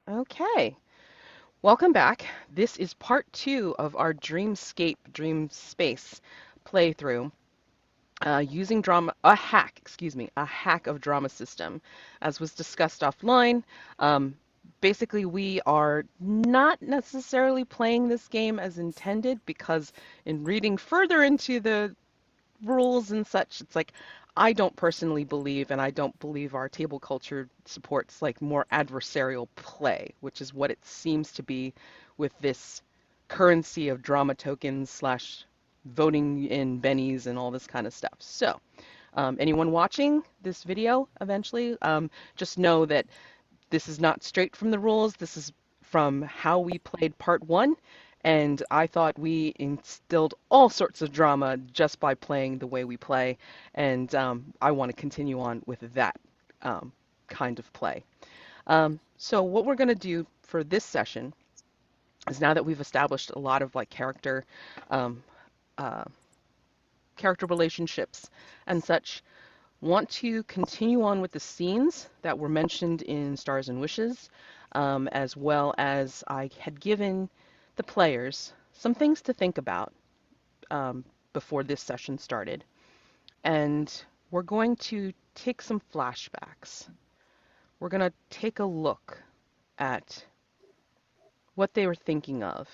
Okay, welcome back. This is part two of our Dreamspace playthrough using a hack of DramaSystem, as was discussed offline. Um, Basically, we are not necessarily playing this game as intended because in reading further into the rules and such. It's like I don't personally believe, and I don't believe our table culture supports like more adversarial play, which is what it seems to be with this currency of drama tokens slash voting in bennies and all this kind of stuff. So, anyone watching this video eventually, just know that this is not straight from the rules. This is from how we played part one. And I thought we instilled all sorts of drama just by playing the way we play. And I want to continue on with that kind of play. So what we're going to do for this session is now that we've established a lot of like um, uh, character relationships and such, want to continue on with the scenes that were mentioned in Stars and Wishes, as well as I had given the players some things to think about um, before this session started. And we're going to take some flashbacks. We're going to take a look at what they were thinking of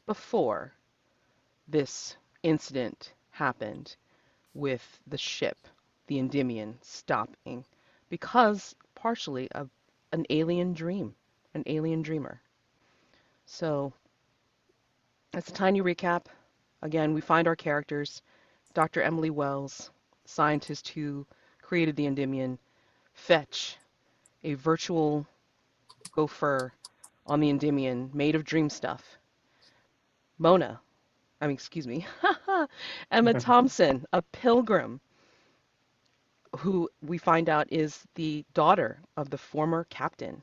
before this incident happened with the ship, the Endymion, stopping because partially of an alien dream, an alien dreamer. So, as a tiny recap, again, we find our characters Dr. Emily Wells, scientist who created the Endymion, Fetch, a virtual go-fer on the Endymion made of dream stuff, Mona, excuse me, Emma Thompson, a pilgrim who we find out is the daughter of the former captain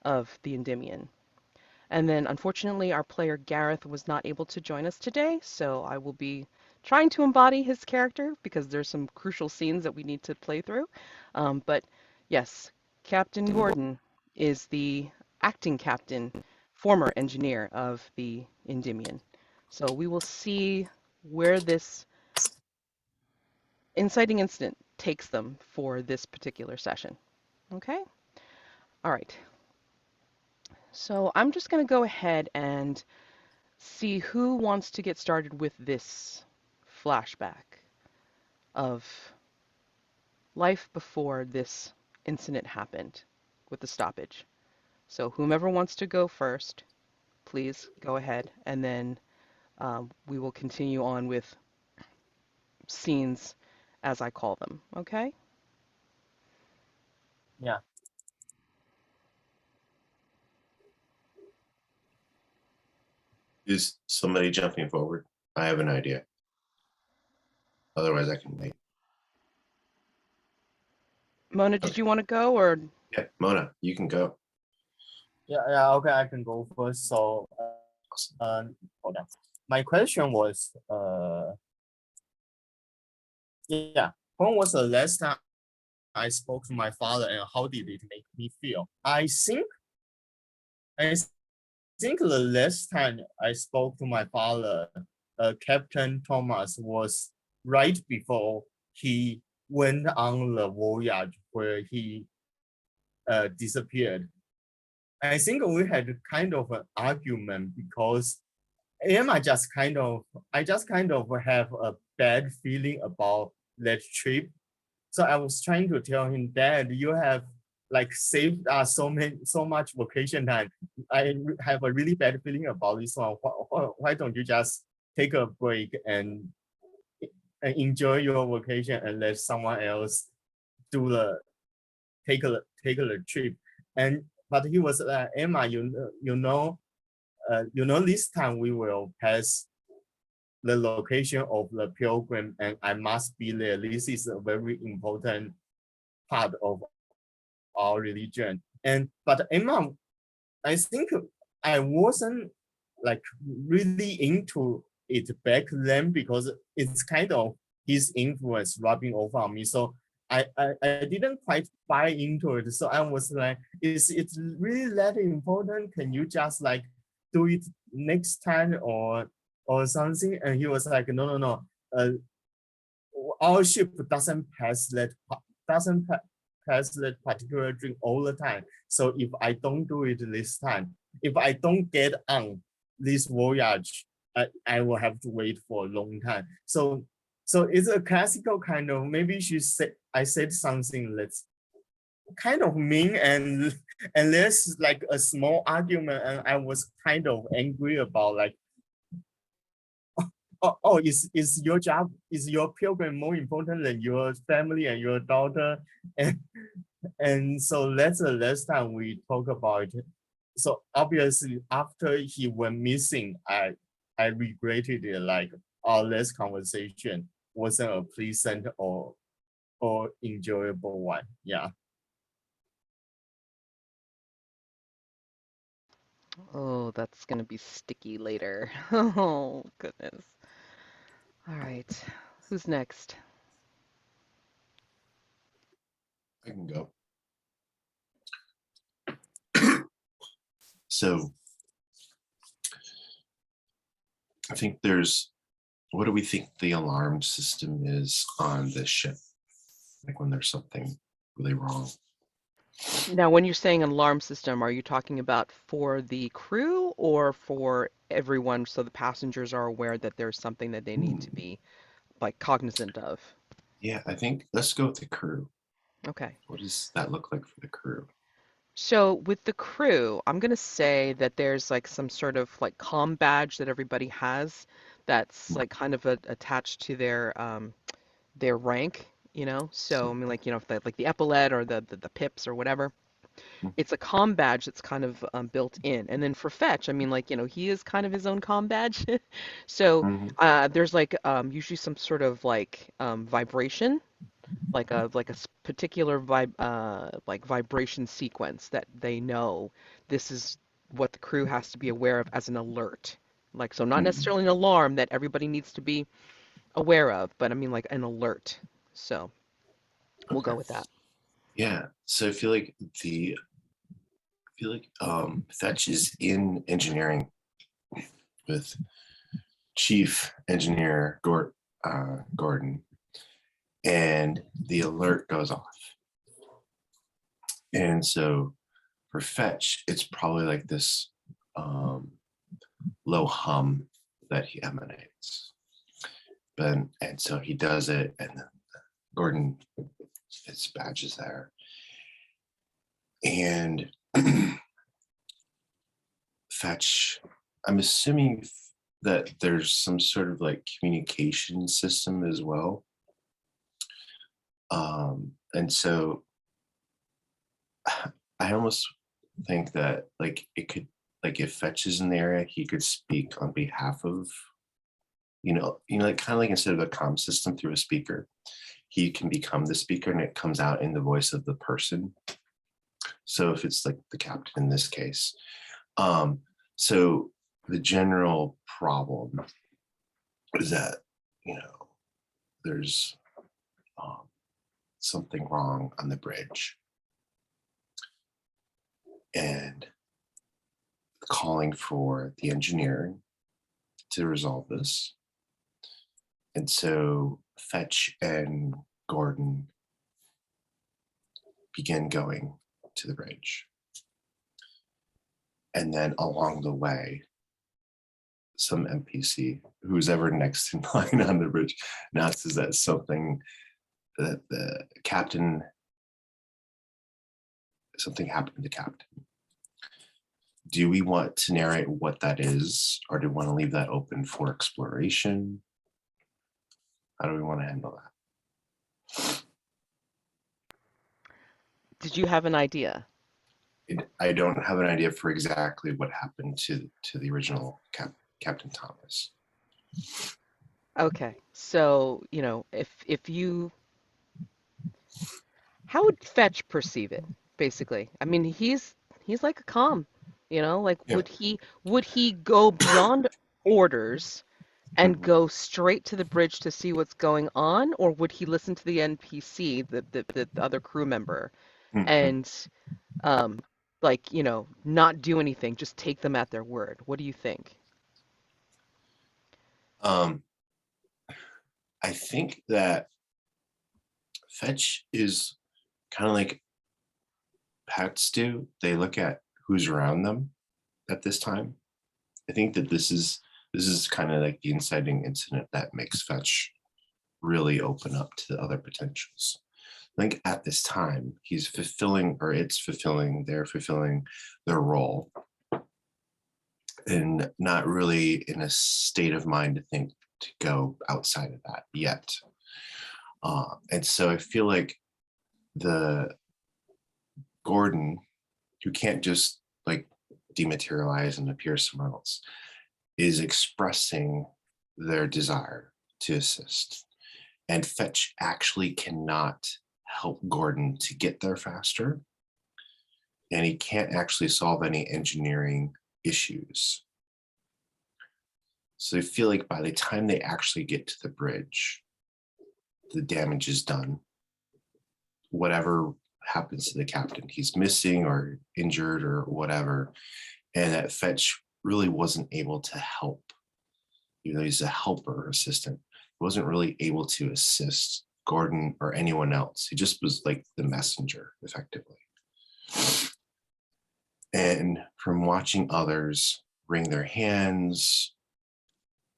of the Endymion. And then, unfortunately, our player Gareth was not able to join us today, so I will be trying to embody his character because there's some crucial scenes that we need to play through. But yes, Captain Gordon is the acting captain, former engineer of the Endymion. So we will see where this inciting incident takes them for this particular session. Okay? All right. So I'm just going to go ahead and see who wants to get started with this flashback of life before this incident happened with the stoppage. So whomever wants to go first, please go ahead, and then we will continue on with scenes as I call them. Okay? Yeah. Is somebody jumping forward? I have an idea. Otherwise, I can wait. Mona, did you want to go or? Yeah, Mona, you can go. Yeah. Okay, I can go first. So, hold on. My question was, when was the last time I spoke to my father, and how did it make me feel? I think the last time I spoke to my father, Captain Thomas, was right before he went on the voyage where he disappeared. I think we had kind of an argument because I just kind of have a bad feeling about that trip. So I was trying to tell him, Dad, you have like saved us so much vacation time. I have a really bad feeling about this one. Why don't you just take a break and enjoy your vacation and let someone else do the take a trip? And but he was like, Emma, this time we will pass the location of the pilgrim, and I must be there. This is a very important part of our religion. But Emma, I think I wasn't like really into it back then because it's kind of his influence rubbing over on me. So I didn't quite buy into it. So I was like, is it really that important? Can you just like do it next time or something? And he was like, no. Our ship doesn't doesn't pass that particular drink all the time. So if I don't do it this time, if I don't get on this voyage, I will have to wait for a long time. So it's a classical kind of, maybe I said something that's kind of mean, and there's like a small argument, and I was kind of angry about like, is your job, is your pilgrim more important than your family and your daughter? And and so that's the last time we talk about it. So obviously after he went missing, I regretted it, like our last conversation wasn't a pleasant or enjoyable one. Yeah. Oh, that's gonna be sticky later. Oh, goodness. All right. Who's next? I can go. So I think what do we think the alarm system is on this ship? Like when there's something really wrong. Now, when you're saying an alarm system, are you talking about for the crew or for everyone so the passengers are aware that there's something that they need to be like cognizant of? Yeah, I think let's go with the crew. Okay. What does that look like for the crew? So with the crew, I'm gonna say that there's like some sort of like comm badge that everybody has that's like kind of attached to their rank, you know? So I So, mean like, you know, if like the epaulet or the pips or whatever. mm, It's a comm badge that's kind of built in. And then for Fetch, I mean, like, you know, he is kind of his own comm badge. So mhm, there's like usually some sort of like vibration, like a particular like vibration sequence that they know this is what the crew has to be aware of as an alert. Like, so not mhm. necessarily an alarm that everybody needs to be aware of, but I mean like an alert. So we'll Okay. go with that. Yeah. So I feel like Fetch is in engineering with Chief Engineer Gordon, and the alert goes off. And so for Fetch, it's probably like this low hum that he emanates. And so he does it, and then Gordon, his badge is there. And Fetch, I'm assuming that there's some sort of like communication system as well. And so I almost think that like it could, like if Fetch is in the area, he could speak on behalf of, like kind of like instead of a comm system through a speaker, he can become the speaker and it comes out in the voice of the person. So if it's like the captain in this case. So the general problem is that, there's something wrong on the bridge and calling for the engineer to resolve this. And so Fetch and Gordon begin going to the bridge. And then along the way, some NPC, who's ever next in line on the bridge, announces that the captain, something happened to the captain. Do we want to narrate what that is, or do we want to leave that open for exploration? How do we want to handle that? Did you have an idea? I don't have an idea for exactly what happened to the original Captain Thomas. Okay, so, you know, if you, how would Fetch perceive it, basically? I mean, he's like a comm, you know, like Yeah. would he go beyond orders and go straight to the bridge to see what's going on, or would he listen to the NPC, the other crew member, Mhm. and like, you know, not do anything, just take them at their word? What do you think? Um, I think that fetch is kind of like pets do. They look at who's around them at this time. I think that this is kind of like the inciting incident that makes fetch really open up to the other potentials. I think at this time he's fulfilling, or they're fulfilling their role, and not really in a state of mind to think to go outside of that yet. And so I feel like the Gordon, who can't just like dematerialize and appear somewhere else, is expressing their desire to assist. And Fetch actually cannot help Gordon to get there faster. And he can't actually solve any engineering issues. So I feel like by the time they actually get to the bridge, the damage is done. Whatever happens to the captain, he's missing or injured or whatever. And that Fetch really wasn't able to help. Even though he's a helper assistant, he wasn't really able to assist Gordon or anyone else. He just was like the messenger, effectively. And from watching others wring their hands,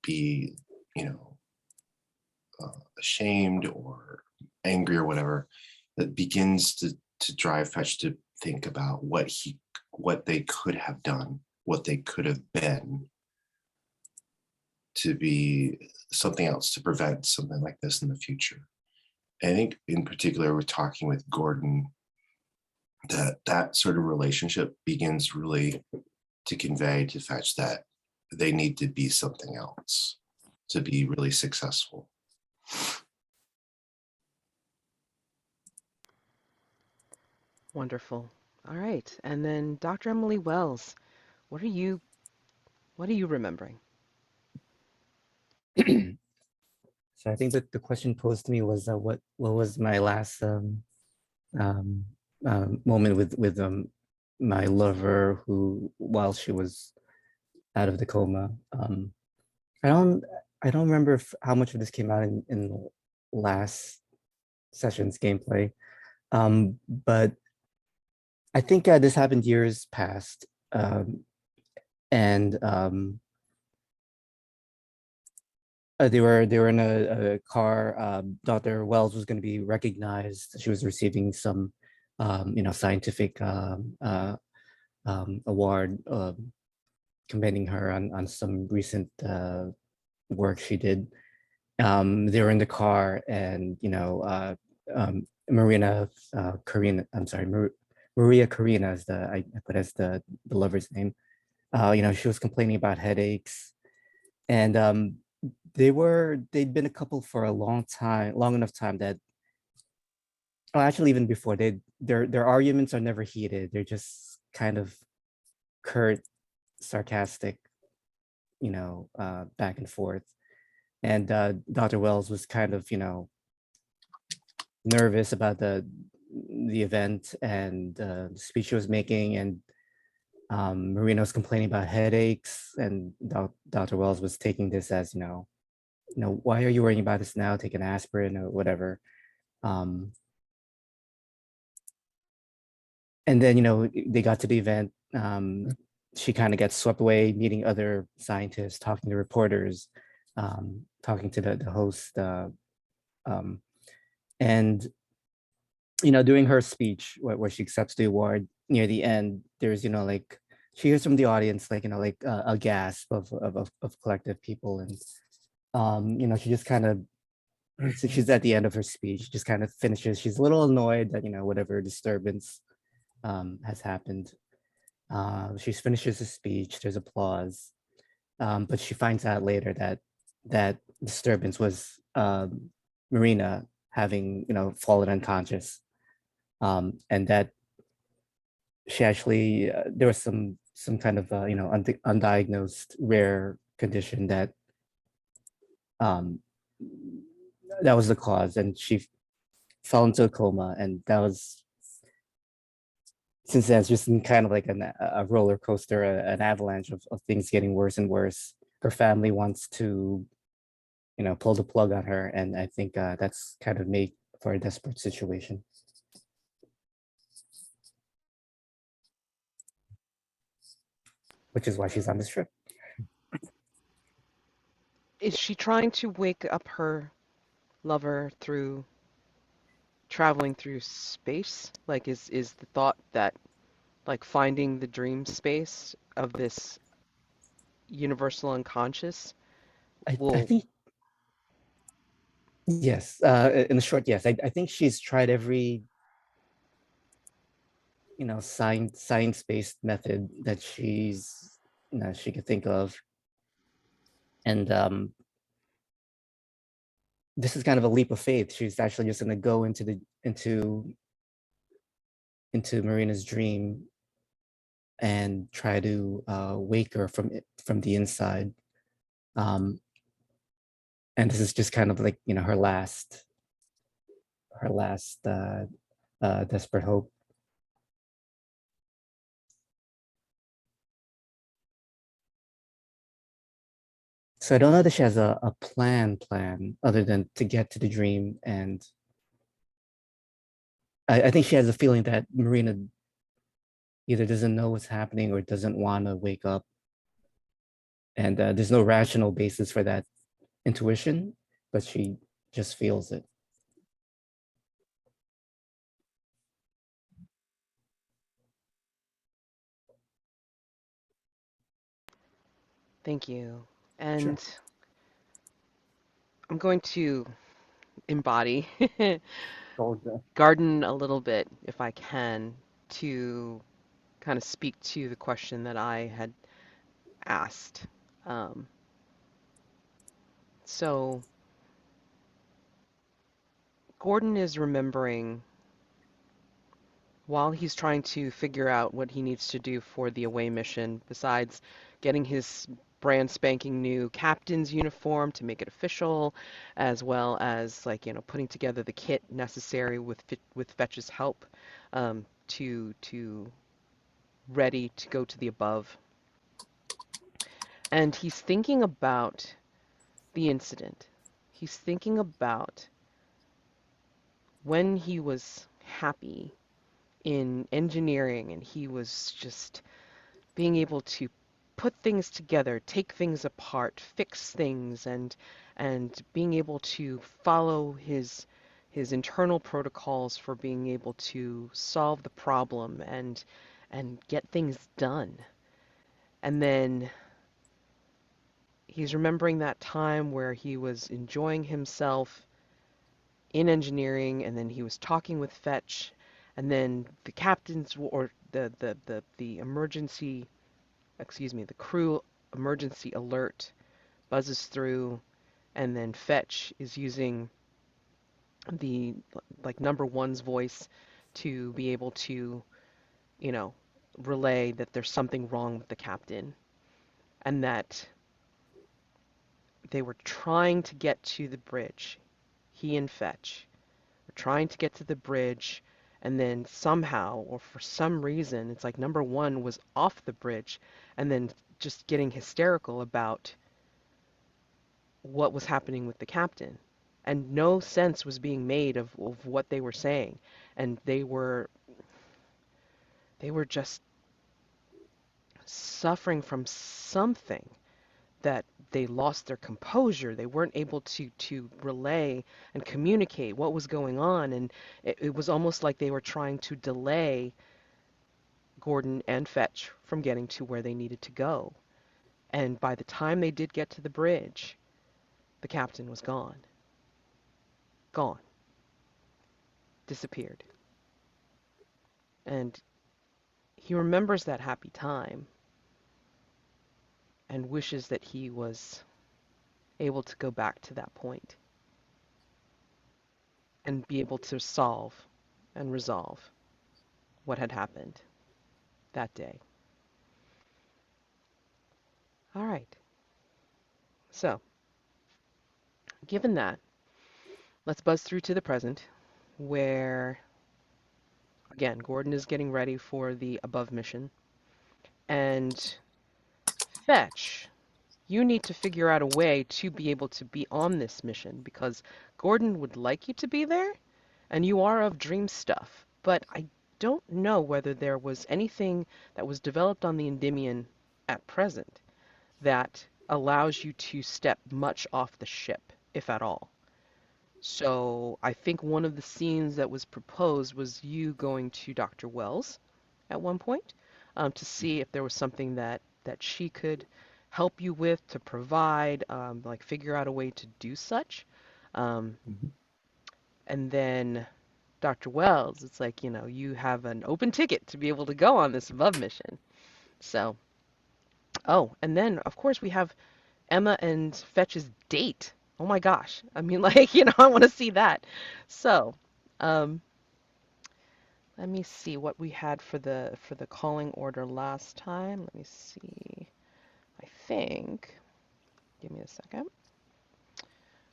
be, ashamed or angry or whatever, that begins to drive Fetch to think about what they could have done, what they could have been, to be something else, to prevent something like this in the future. And I think in particular, we're talking with Gordon, that sort of relationship begins really to convey to Fetch that they need to be something else to be really successful. Wonderful. All right. And then Dr. Emily Wells, what are you remembering? So I think that the question posed to me was what was my last um, moment with my lover, who while she was out of the coma. I don't remember how much of this came out in last session's gameplay, but I think this happened years past, and they were in a car. Dr. Wells was going to be recognized. She was receiving some, scientific award, commending her on some recent work she did. They were in the car, and Maria Karina is I put as the lover's name. She was complaining about headaches, and they'd been a couple for a long enough time that, actually even before, their arguments are never heated. They're just kind of curt, sarcastic, back and forth. And Dr. Wells was kind of, nervous about the event and the speech she was making, and Marina was complaining about headaches, and Dr. Wells was taking this as, why are you worrying about this now? Take an aspirin or whatever. And then, they got to the event. She kind of gets swept away, meeting other scientists, talking to reporters, talking to the host. And, during her speech where she accepts the award, near the end, there's, like, she hears from the audience, like, a gasp of collective people. And, she just kind of, so she's at the end of her speech, just kind of finishes. She's a little annoyed that, whatever disturbance has happened. She finishes the speech, there's applause. But she finds out later that disturbance was Marina having, fallen unconscious. And that she actually, there was some kind of, undiagnosed rare condition that um, that was the cause, and she fell into a coma, and that was, since then it's just been kind of like a roller coaster, an avalanche of things getting worse and worse. Her family wants to, pull the plug on her, and I think that's kind of made for a desperate situation. Which is why she's on this trip. Is she trying to wake up her lover through traveling through space? Like, is the thought that, like, finding the dream space of this universal unconscious I will... think, yes, in the short, yes. I think she's tried every, science-based method that she could think of. And this is kind of a leap of faith. She's actually just gonna go into Marina's dream and try to wake her from the inside. And this is just kind of like, her last desperate hope. So I don't know that she has a plan other than to get to the dream. And I think she has a feeling that Marina either doesn't know what's happening or doesn't want to wake up. And there's no rational basis for that intuition, but she just feels it. Thank you. Sure. And I'm going to embody garden a little bit, if I can, to kind of speak to the question that I had asked. Um, so Gordon is remembering while he's trying to figure out what he needs to do for the away mission, besides getting his brand spanking new captain's uniform to make it official, as well as, like, putting together the kit necessary with Fetch's help, to ready to go to the above. And he's thinking about the incident. He's thinking about when he was happy in engineering and he was just being able to put things together, take things apart, fix things, and being able to follow his internal protocols for being able to solve the problem and get things done. And then he's remembering that time where he was enjoying himself in engineering, and then he was talking with Fetch, and then the captain's or the emergency, excuse me, the crew emergency alert buzzes through, and then Fetch is using the, like, number one's voice to be able to, you know, relay that there's something wrong with the captain, and that they were trying to get to the bridge. He and Fetch were trying to get to the bridge, and then somehow, or for some reason, it's like number one was off the bridge, and then just getting hysterical about what was happening with the captain. And no sense was being made of what they were saying. And they were just suffering from something, that they lost their composure. They weren't able to relay and communicate what was going on, and it was almost like they were trying to delay Gordon and Fetch from getting to where they needed to go. And by the time they did get to the bridge, the captain was gone. Gone. Disappeared. And he remembers that happy time and wishes that he was able to go back to that point and be able to solve and resolve what had happened that day. All right. So, Given that, let's buzz through to the present, where again, Gordon is getting ready for the above mission. And Fetch, you need to figure out a way to be able to be on this mission because Gordon would like you to be there, and you are of dream stuff. But I don't know whether there was anything that was developed on the Endymion at present that allows you to step much off the ship, if at all. So I think one of the scenes that was proposed was you going to Dr. Wells at one point to see if there was something that she could help you with to provide, like figure out a way to do such. Um, Mhm. and then Dr. Wells, it's like, you have an open ticket to be able to go on this above mission. So, oh, and then of course we have Emma and Fetch's date. Oh my gosh. I mean, like, I want to see that. So, um, let me see what we had for the calling order last time. Let me see. I think, give me a second.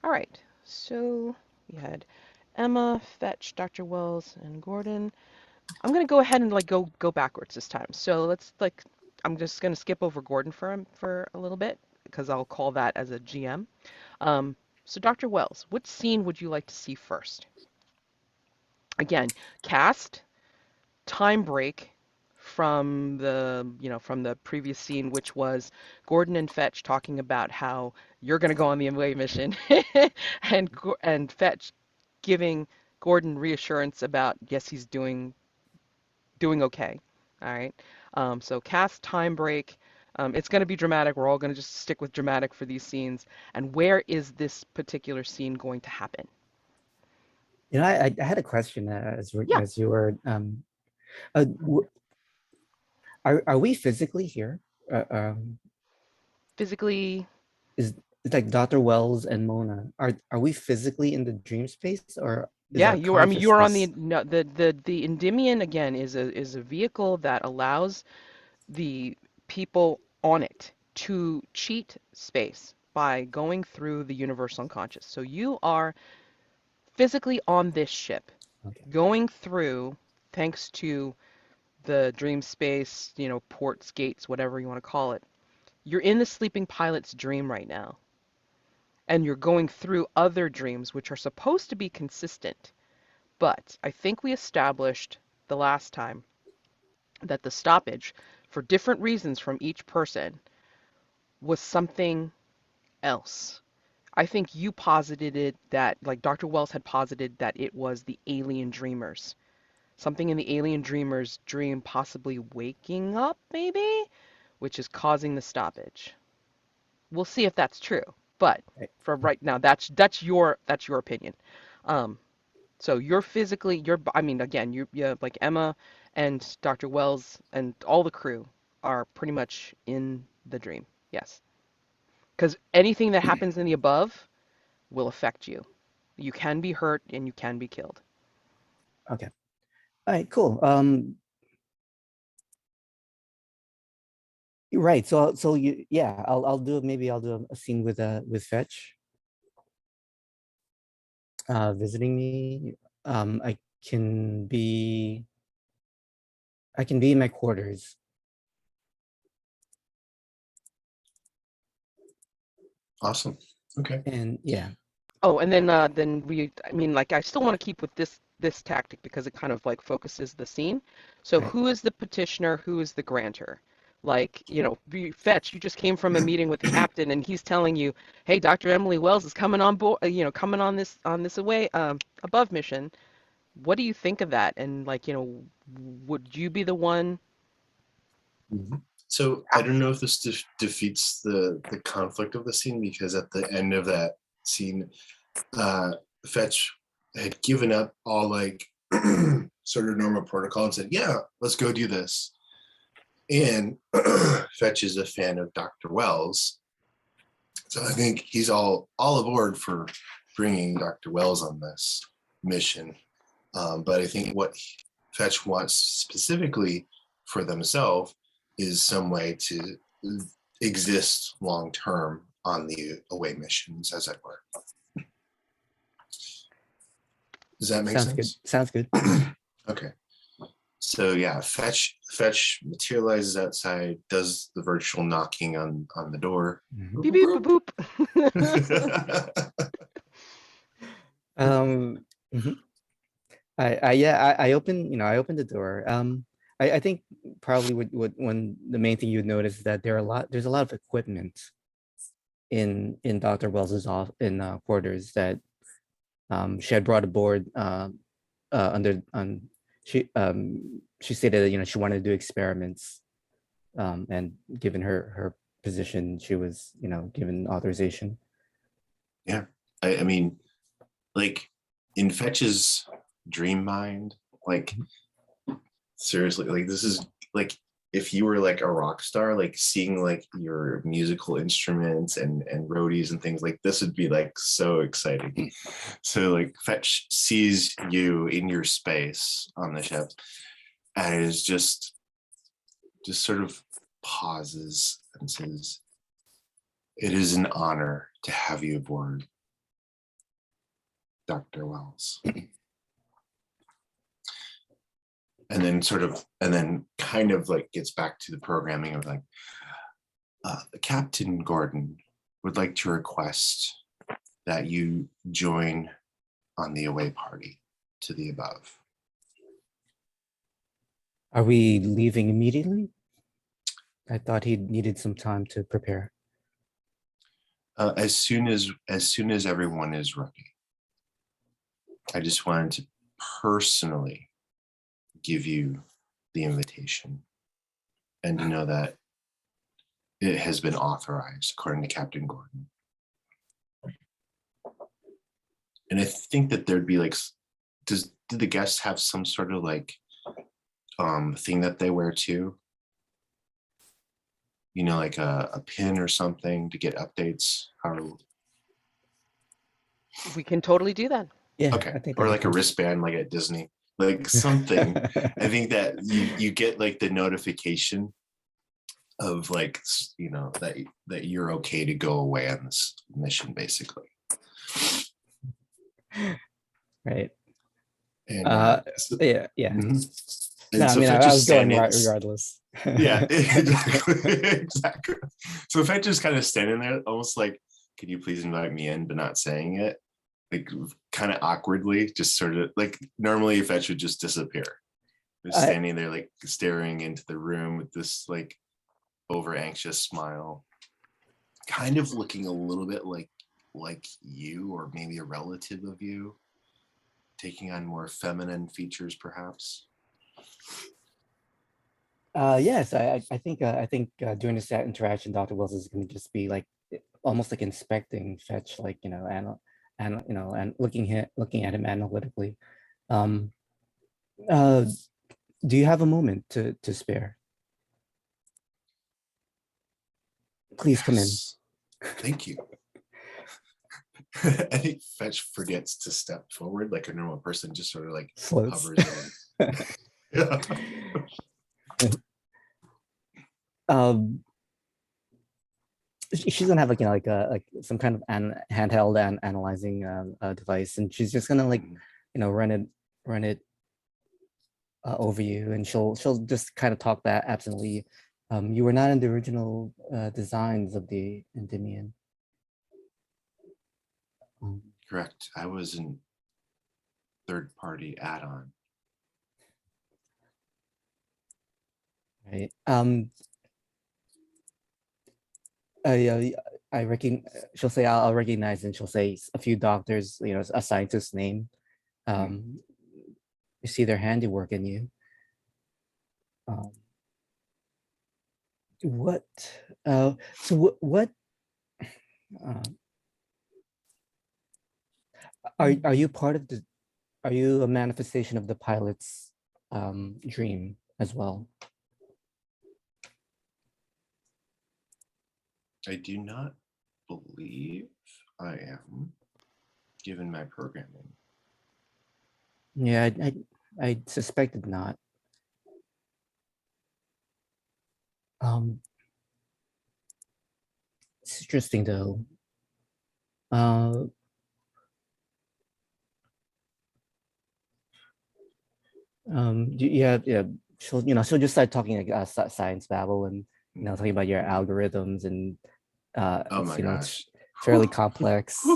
All right. So, we had Emma, Fetch, Dr. Wells, and Gordon. I'm going to go ahead and like go backwards this time. So, let's like I'm just going to skip over Gordon for a little bit because I'll call that as a GM. So Dr. Wells, what scene would you like to see first? Again, cast, time break from the previous scene, which was Gordon and Fetch talking about how you're going to go on the away mission, and Fetch giving Gordon reassurance about yes, he's doing okay. All right. So cast, time break. It's going to be dramatic. We're all going to just stick with dramatic for these scenes. And where is this particular scene going to happen? I had a question Yeah, as you were. Are we physically here? physically. Is it's like Dr. Wells and Mona? Are we physically in the dream space, or is Yeah, our you are. I mean, you are on the consciousness? no, the Endymion again is a vehicle that allows the people on it to cheat space by going through the universal unconscious. So you are physically on this ship, Okay. going through, thanks to the dream space, ports, gates, whatever you want to call it. You're in the sleeping pilot's dream right now, and you're going through other dreams which are supposed to be consistent. But I think we established the last time that the stoppage, for different reasons from each person, was something else. I think you posited it that, like Dr. Wells had posited that it was the alien dreamers. Something in the alien dreamers' dream possibly waking up, maybe, which is causing the stoppage. We'll see if that's true. But Right. for right now, that's your opinion. Um, So I mean, again, you like Emma and Dr. Wells and all the crew are pretty much in the dream. Yes. Because anything that happens in the above will affect you. You can be hurt and you can be killed. Okay. All right. Cool. Right. So yeah, I'll do a scene with Fetch visiting me. I can be in my quarters. Awesome. Okay. And yeah. Oh, and then I mean, like I still want to keep with this tactic because it kind of like focuses the scene. So Right. who is the petitioner? Who is the grantor? Like, Fetch, you just came from a meeting with the captain and he's telling you, "Hey, Dr. Emily Wells is coming on board, coming on this away above mission." What do you think of that? And like, would you be the one? Mhm. So I don't know if this defeats the conflict of the scene, because at the end of that scene, Fetch had given up all like sort of normal protocol and said, "Yeah, let's go do this." And Fetch is a fan of Dr. Wells, so I think he's all aboard for bringing Dr. Wells on this mission. But I think what Fetch wants specifically for themselves is some way to exist long term on the away missions, as it were. Does that make Sounds good. sense? Sounds good. Okay. So yeah, fetch materializes outside, does the virtual knocking on the door. Mhm. Beep beep boop boop. Mhm. I opened, I opened the door. I think probably what one the main thing you'd notice is that there's a lot of equipment in Dr. Wells's quarters that she had brought aboard under on she stated that she wanted to do experiments, and given her position, she was given authorization. Yeah, I mean, like in Fetch's dream mind, like seriously, like this is like if you were like a rock star, like seeing like your musical instruments and roadies and things, like this would be like so exciting. So like Fetch sees you in your space on the ship and is just sort of pauses and says, "It is an honor to have you aboard, Dr. Wells." And then kind of like gets back to the programming of like, Captain Gordon would like to request that you join on the away party to the above. Are we leaving immediately? I thought he needed some time to prepare. As soon as everyone is ready. I just wanted to personally give you the invitation and to know that it has been authorized according to Captain Gordon. And I think that there'd be like, do the guests have some sort of like thing that they wear too? Like a pin or something to get updates? We can totally do that. Yeah. Okay. I think Or that'd like be a cool. wristband, like at Disney, like something. I think that you get like the notification of like, that you're okay to go away on this mission, basically. Right. And Yeah. mhm. No, And I so mean, Fetch I is was going standing. regardless. Yeah, exactly. Exactly. So Fetch is kind of standing there, almost like, could you please invite me in, but not saying it, like kind of awkwardly, just sort of like normally Fetch would just disappear. Just standing there, like staring into the room with this like over anxious smile, kind of looking a little bit like you, or maybe a relative of you, taking on more feminine features, perhaps. Yes, I think during this interaction, Dr. Wells is going to just be like almost like inspecting Fetch, like and looking at him analytically. Um, do you have a moment to spare? Please come in. Thank you. I think Fetch forgets to step forward like a normal person, just sort of like Floats. hovers in. Yeah. She's gonna have like some kind of handheld and analyzing device, and she's just gonna like run it over you, and she'll just kind of talk that absently. You were not in the original designs of the Endymion. Correct. I was in third-party add-on. Right. I reckon she'll say I'll recognize, and she'll say a few doctors, a scientist's name. You see their handiwork in you. What? So what? Are you part of the? Are you a manifestation of the pilot's dream as well? I do not believe I am, given my programming. Yeah, I suspected not. It's interesting though. Yeah. She'll just start talking like science babble and talking about your algorithms and Oh my it's gosh. fairly complex.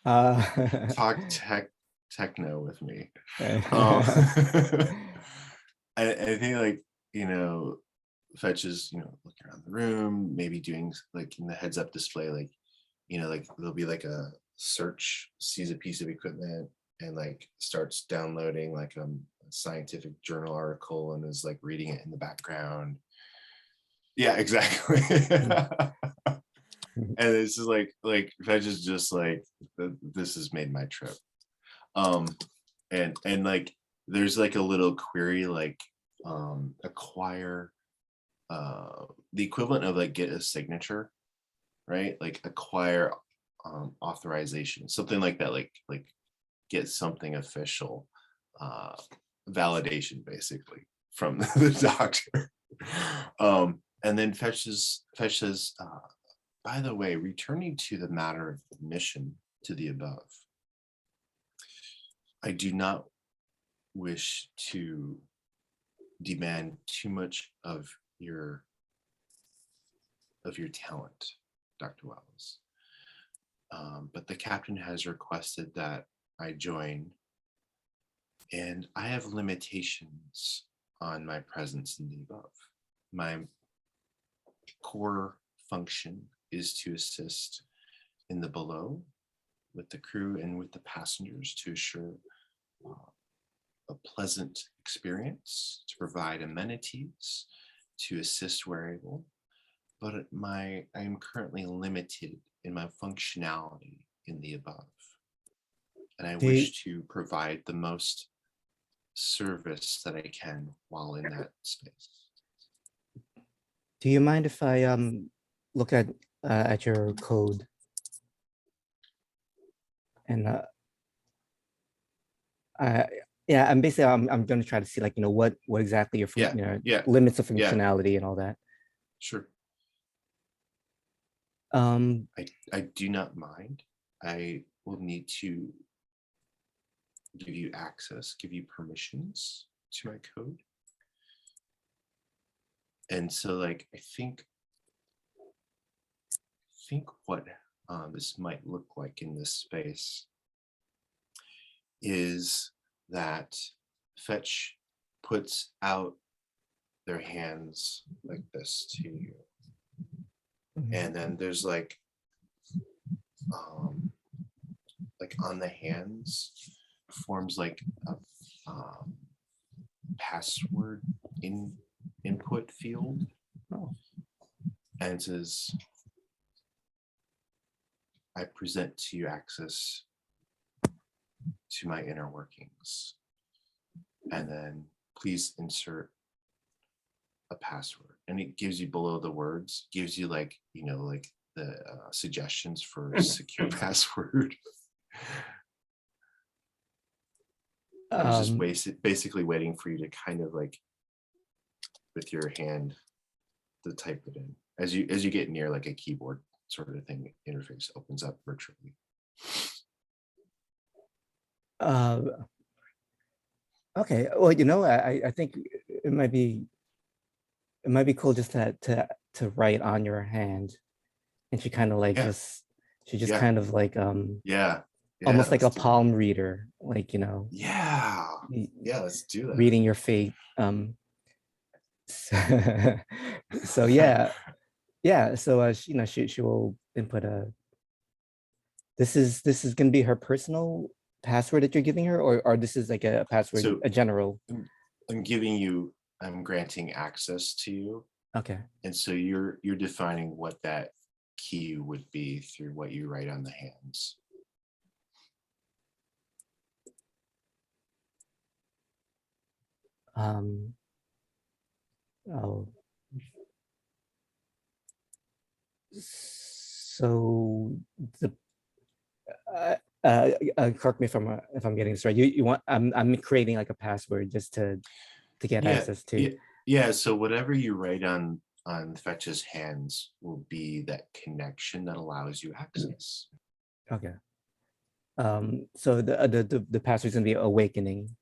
Talk techno with me. Right. I think like, Fetch is, looking around the room, maybe doing like in the heads up display, like, like there'll be like a search, sees a piece of equipment and like starts downloading like a scientific journal article and is like reading it in the background. Yeah, exactly. And it's just like Fetch is just like, this has made my trip. And like there's like a little query like acquire the equivalent of like get a signature, right? Like acquire authorization, something like that, like get something official, validation basically from the doctor. And then Fetch says, by the way, returning to the matter of admission to the above, I do not wish to demand too much of your talent, Dr. Wells. But the captain has requested that I join, and I have limitations on my presence in the above. My core function is to assist in the below with the crew and with the passengers to assure a pleasant experience, to provide amenities, to assist where able. But I am currently limited in my functionality in the above. And I wish to provide the most service that I can while in that space. Do you mind if I look at your code? And I'm basically I'm going to try to see like what exactly your limits of functionality and all that. Sure. I do not mind. I will need to give you access, give you permissions to my code. And so like I think what this might look like in this space is that Fetch puts out their hands like this to you. And then there's like on the hands forms like a password input field. And it says, I present to you access to my inner workings. And then please insert a password. And it gives you below the words, gives you like, like the suggestions for a secure password. I was just basically waiting for you to kind of like with your hand to type it in. As you get near like a keyboard sort of thing, interface opens up virtually. Okay. Well, I think it might be cool just to write on your hand, and she kind of like kind of like almost like a palm reader, like yeah, let's do that, reading your fate. So yeah, so she will input this is gonna be her personal password that you're giving her, or this is like a password, so a general. I'm granting access to you. Okay. And so you're defining what that key would be through what you write on the hands. So the correct me if I'm getting this right. You want I'm creating like a password just to get access to. Yeah. So whatever you write on Fetch's hands will be that connection that allows you access. Okay. So the password's gonna be awakening,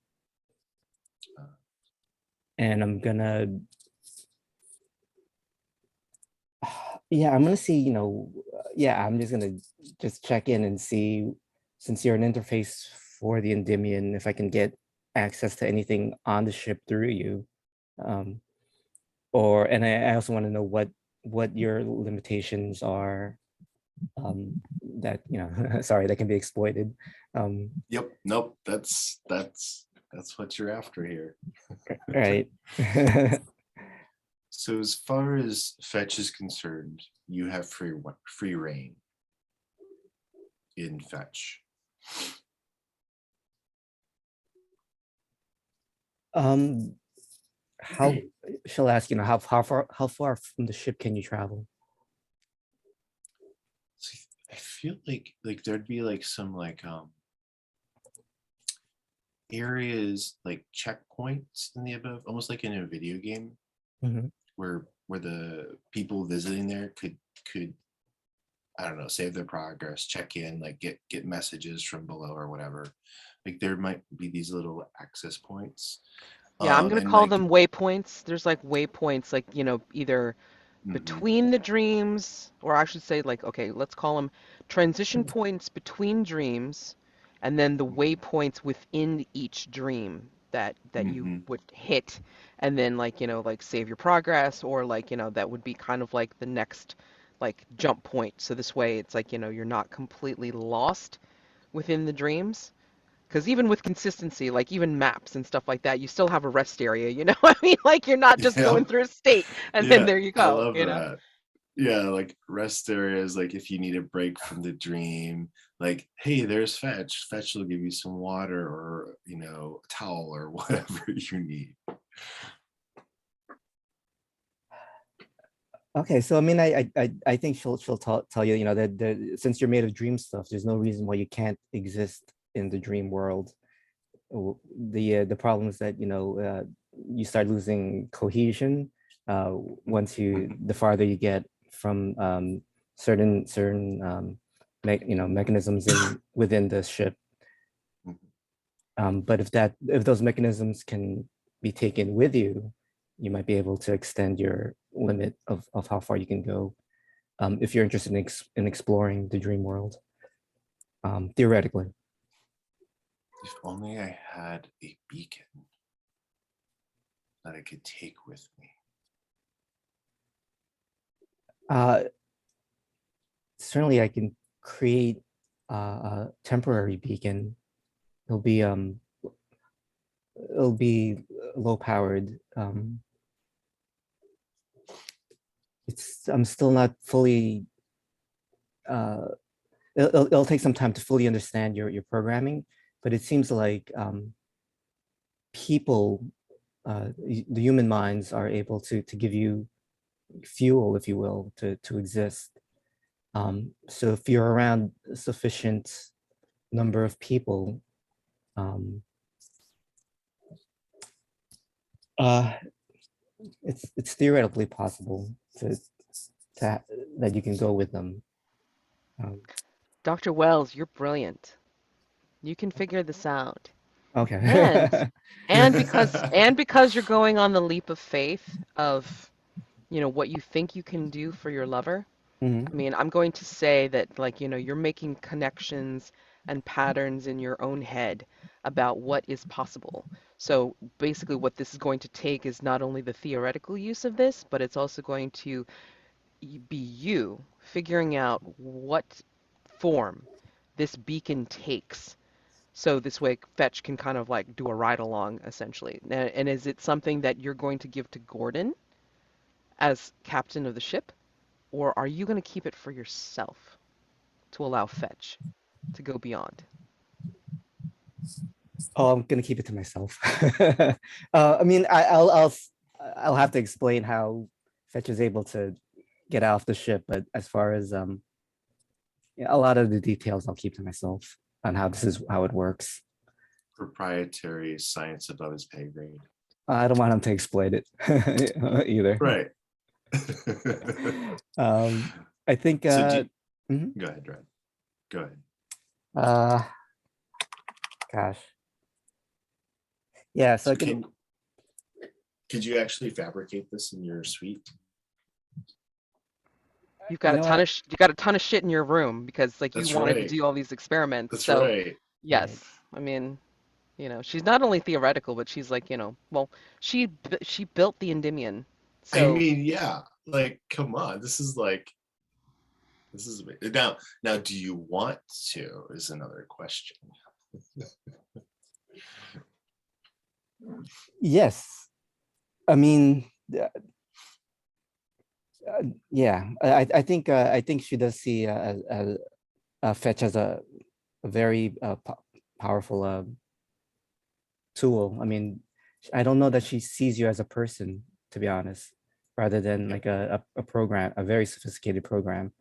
and I'm gonna, yeah, I'm gonna see, yeah, I'm just gonna check in and see, since you're an interface for the Endymion, if I can get access to anything on the ship through you. And I also want to know what your limitations are, that, sorry, that can be exploited. Yep. Nope. That's what you're after here. Right. So as far as fetch is concerned, you have free reign in fetch. How she'll ask, how far from the ship can you travel? So I feel like there'd be like some areas like checkpoints in the above, almost like in a video game, where the people visiting there could I don't know, save their progress, check in, like get messages from below or whatever. Like there might be these little access points. Yeah, I'm gonna And call like them waypoints. There's like waypoints, like, either mhm, between the dreams, or I should say, like, okay, let's call them transition points between dreams, and then the waypoints within each dream that you mhm, would hit, and then, like, like save your progress, or like, that would be kind of like the next like jump point. So this way it's like, you're not completely lost within the dreams. Because even with consistency, like even maps and stuff like that, you still have a rest area, I mean, like you're not just going yep, through a state and then yeah, there you I go, love that. Yeah, like rest areas, like if you need a break from the dream, like, hey, there's fetch. Fetch will give you some water or a towel or whatever you need. Okay, so I mean, I think she'll tell you, that since you're made of dream stuff, there's no reason why you can't exist in the dream world. The problem is that, you start losing cohesion once the farther you get from certain mechanisms within the ship. But if those mechanisms can be taken with you, you might be able to extend your limit of how far you can go, if you're interested in exploring the dream world, theoretically. If only I had a beacon that I could take with me. Certainly, I can create a temporary beacon. It'll be low powered. I'm still not fully. It'll take some time to fully understand your programming, but it seems like people, the human minds, are able to give you fuel, if you will, to exist. So if you're around a sufficient number of people, it's theoretically possible that you can go with them. Dr. Wells, you're brilliant. You can figure this out. Okay. And and because you're going on the leap of faith of, what you think you can do for your lover. Mhm. I mean, I'm going to say that, like, you're making connections and patterns in your own head about what is possible. So basically what this is going to take is not only the theoretical use of this, but it's also going to be you figuring out what form this beacon takes. So this way Fetch can kind of like do a ride along essentially. And is it something that you're going to give to Gordon as captain of the ship? Or are you going to keep it for yourself to allow Fetch to go beyond? Oh, I'm gonna keep it to myself. I mean, I'll have to explain how Fetch is able to get off the ship, but as far as yeah, a lot of the details I'll keep to myself on how it works. Proprietary science above his pay grade. I don't want him to exploit it either. Right. I think. So Mhm. go ahead, Red. Go ahead. Gosh. Yeah, so So I can. could you actually fabricate this in your suite? You've You got a know ton what? of you got a ton of shit in your room because like you That's wanted to right. do all these experiments. That's So right. Right. yes, I mean, she's not only theoretical, but she's like, well, she built the Endymion. I So mean, yeah. Like, come on. This is now. Do you want to? Is another question. Yes. I mean, yeah. I think she does see Fetch as a very powerful tool. I mean, I don't know that she sees you as a person, to be honest, rather than Yeah. like a program, a very sophisticated program.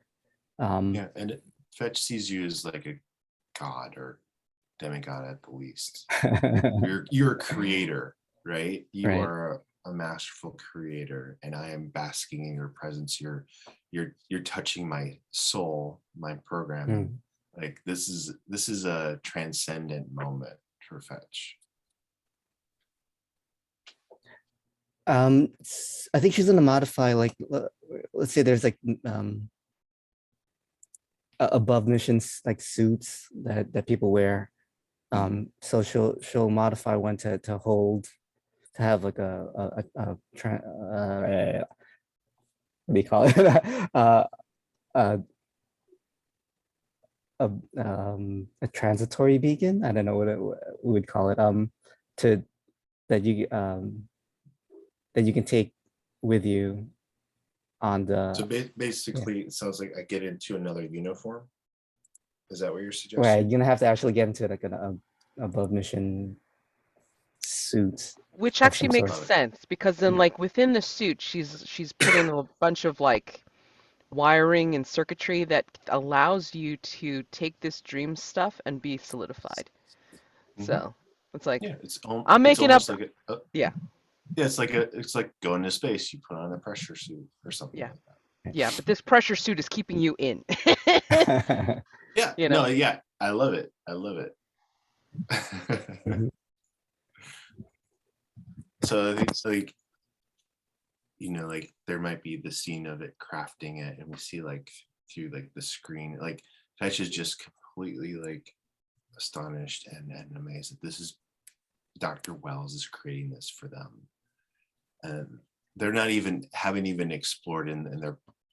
Yeah, and Fetch sees you as like a god or demigod at the least. You're a creator, right? You Right. are a masterful creator, and I am basking in your presence. You're touching my soul, my programming. Like this is a transcendent moment for Fetch. I think she's gonna modify, like, let's say there's like above missions like suits that people wear. So she'll modify one to hold, to have like what do you call it? uh, a transitory beacon. I don't know what we would call it. To that you that you can take with you on So the. basically, it sounds like I get into another uniform. Is that what you're Right, suggesting? you're gonna have to actually get into like an above mission suit which of actually some makes sort. Love it. sense because then Yeah. like within the suit, she's put in a bunch of like wiring and circuitry that allows you to take this dream stuff and be solidified. Mhm. So it's like Yeah, I'm it's making up. almost like Yeah, yeah, it's like going to space. You put on a pressure suit or something yeah, like that. yeah. But this pressure suit is keeping you in. Yeah, You no, know. yeah, I love it. I love it. Mhm. So I think like like there might be the scene of it crafting it, and we see like through like the screen, like Fetch is just completely like astonished and amazed that this is Dr. Wells is creating this for them. And they're not even haven't even explored and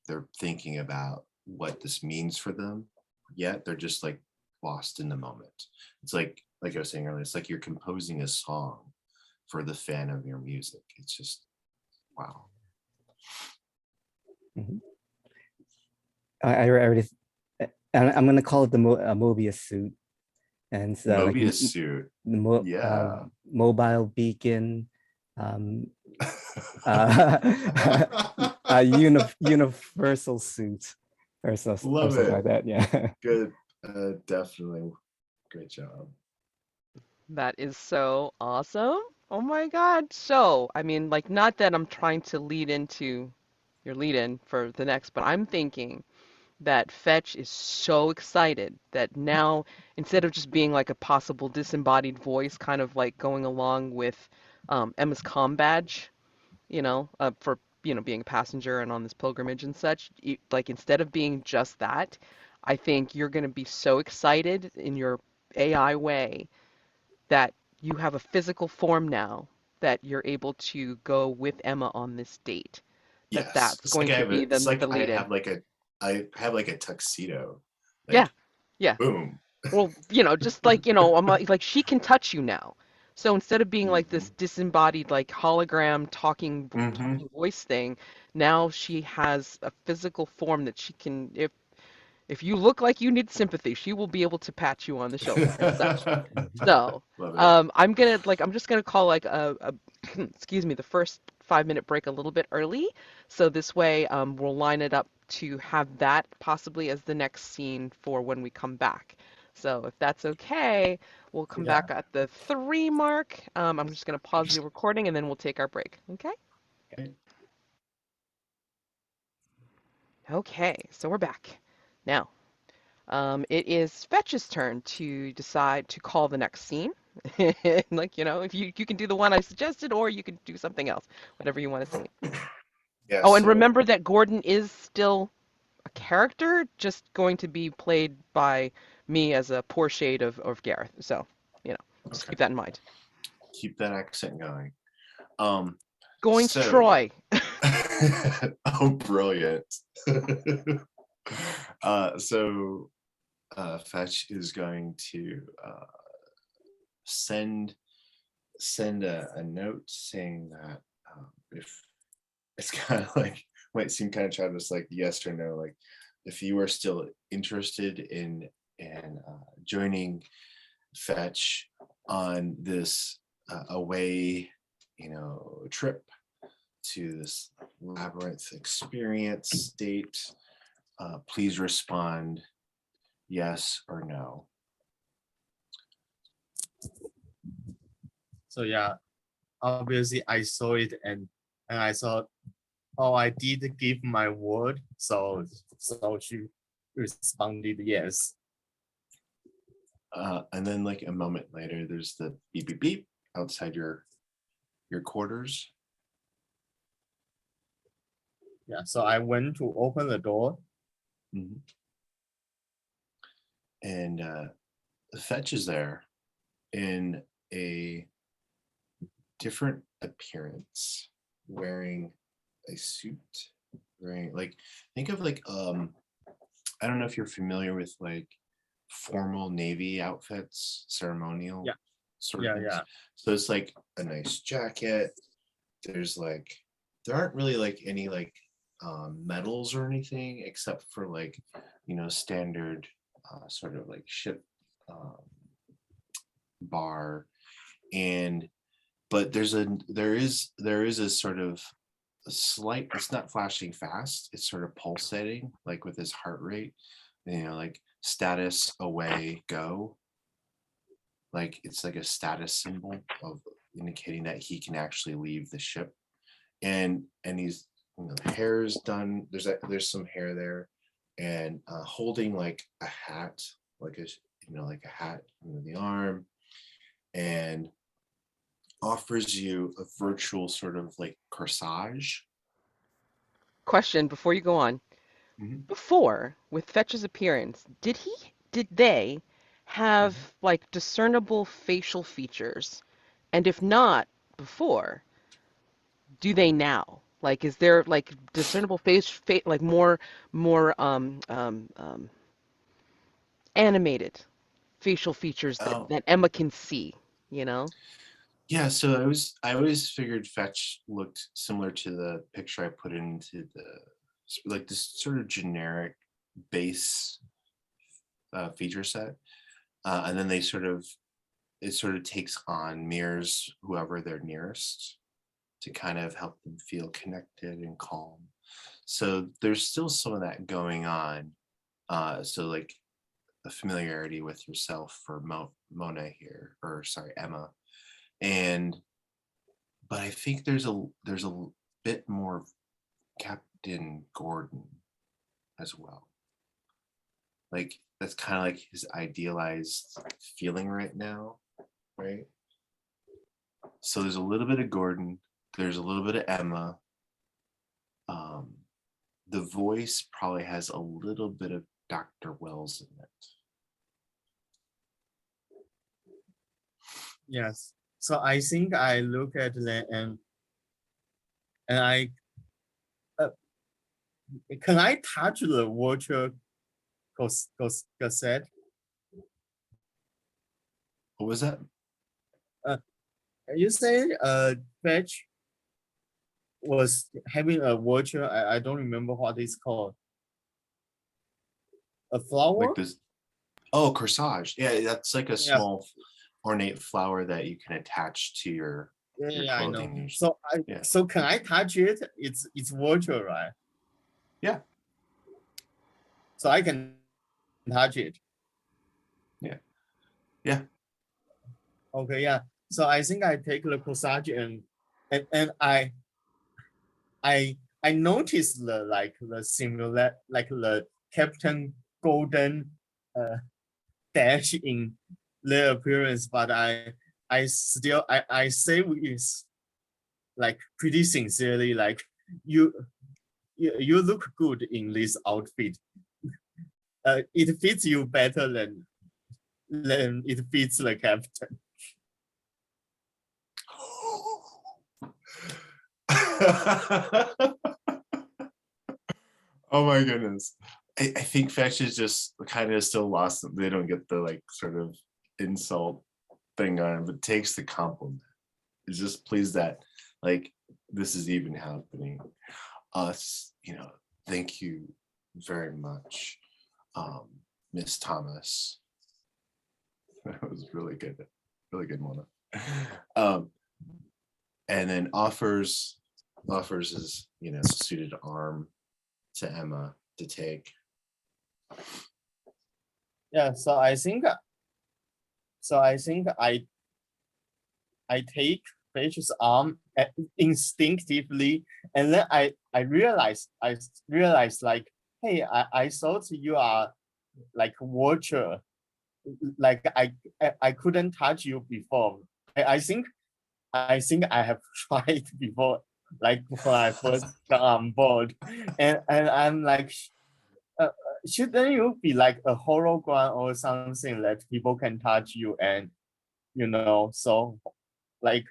they're thinking about what this means for them yet. They're just like lost in the moment. It's like I was saying earlier, it's like you're composing a song for the fan of your music. It's just wow. Mhm. I already. I'm gonna call it the Mobius suit, and like Mobius suit. Yeah. mobile beacon, um, uh, a universal suit, or Love something it. like that. Yeah. Good. Definitely. Great job. That is so awesome. Oh my God. So, I mean, like, not that I'm trying to lead into your lead in for the next, but I'm thinking that Fetch is so excited that now, instead of just being like a possible disembodied voice, kind of like going along with Emma's comm badge, for, being a passenger and on this pilgrimage and such, like, instead of being just that, I think you're going to be so excited in your AI way that you have a physical form now that you're able to go with Emma on this date. Yes. That's going to be It's the like lead in. I have like a tuxedo. Yeah, Like yeah. boom. Well, just like, I'm like she can touch you now. So instead of being like this disembodied like hologram Mm-hmm. talking voice thing, now she has a physical form that she can if you look like you need sympathy, she will be able to pat you on the shoulder and such. So, Love it. I'm just gonna call like a excuse me, the first 5 minute break a little bit early, so this way we'll line it up to have that possibly as the next scene for when we come back. So if that's okay, we'll come Yeah. back at the 3 mark. I'm just gonna pause the recording and then we'll take our break. Okay? Okay, so we're back. Now, It is Fetch's turn to decide to call the next scene. Like, if you can do the one I suggested, or you can do something else, whatever you want to see. Yeah, Oh, and so remember that Gordon is still a character, just going to be played by me as a poor shade of Gareth. So, just okay, keep that in mind. keep that accent going. Going to So Troy. oh, brilliant. So Fetch is going to send a note saying that if it's kind of like might seem kind of childish, like yes or no, like if you are still interested in joining Fetch on this away trip to this labyrinth experience state, please respond yes or no. So yeah, obviously I saw it and I thought, oh, I did give my word. So she responded yes. And then like a moment later, there's the beep beep beep outside your quarters. Yeah, so I went to open the door. Mm-hmm. And Fetch is there in a different appearance, wearing a suit, wearing like, think of like I don't know if you're familiar with like formal Navy outfits, ceremonial sort of things. Yeah. So it's like a nice jacket. There's like, there aren't really like any like medals or anything except for like, standard sort of like ship bar. But there is a sort of a slight, it's not flashing fast, it's sort of pulsating, like with his heart rate, like status away, go. Like it's like a status symbol of indicating that he can actually leave the ship. And he's, the hair is done. There's some hair there, and holding like a hat, like a hat under the arm, and offers you a virtual sort of like corsage. Question before you go on. Mhm. Before, with Fetch's appearance, did they have like discernible facial features? And if not before, do they now? Like, is there like discernible like more animated facial features that Oh, Emma can see, you know? yeah. So I always figured Fetch looked similar to the picture I put into the, like this sort of generic base feature set, and then it sort of takes on, mirrors whoever they're nearest to kind of help them feel connected and calm. So there's still some of that going on. So like a familiarity with yourself for Mona here, or sorry, Emma. But I think there's a bit more Captain Gordon as well. Like that's kind of like his idealized feeling right now, right? So there's a little bit of Gordon, there's a little bit of Emma. The voice probably has a little bit of Dr. Wells in it. Yes. So I think I look at them and I can I touch the virtual cassette? What was that? You say Fetch was having a virtual, I don't remember what it's called. A flower? Like this? Oh, corsage. Yeah, that's like a Yeah. small ornate flower that you can attach to your Yeah, I know. clothing usually. So can I touch it? It's virtual, right? Yeah. So I can touch it. Yeah. Okay, yeah. So I think I take the corsage and I noticed the similar, like the Captain Golden dash in their appearance, but I still I say with like pretty sincerely, like you look good in this outfit. It fits you better than it fits the captain. Oh my goodness. I think Fetch is just kind of still lost. They don't get the like sort of insult thing on it, but takes the compliment. Is just pleased that like this is even happening. Us, you know, thank you very much, Miss Thomas. That was really good, Mona. And then offers his, you know, suited arm to Emma to take. Yeah, so I think I take Page's arm instinctively, and then I realized like, hey, I thought you are like a watcher, like I couldn't touch you before. I think I have tried before, like when I first got on board, and I'm like, shouldn't you be like a hologram or something that people can touch you and, you know, so like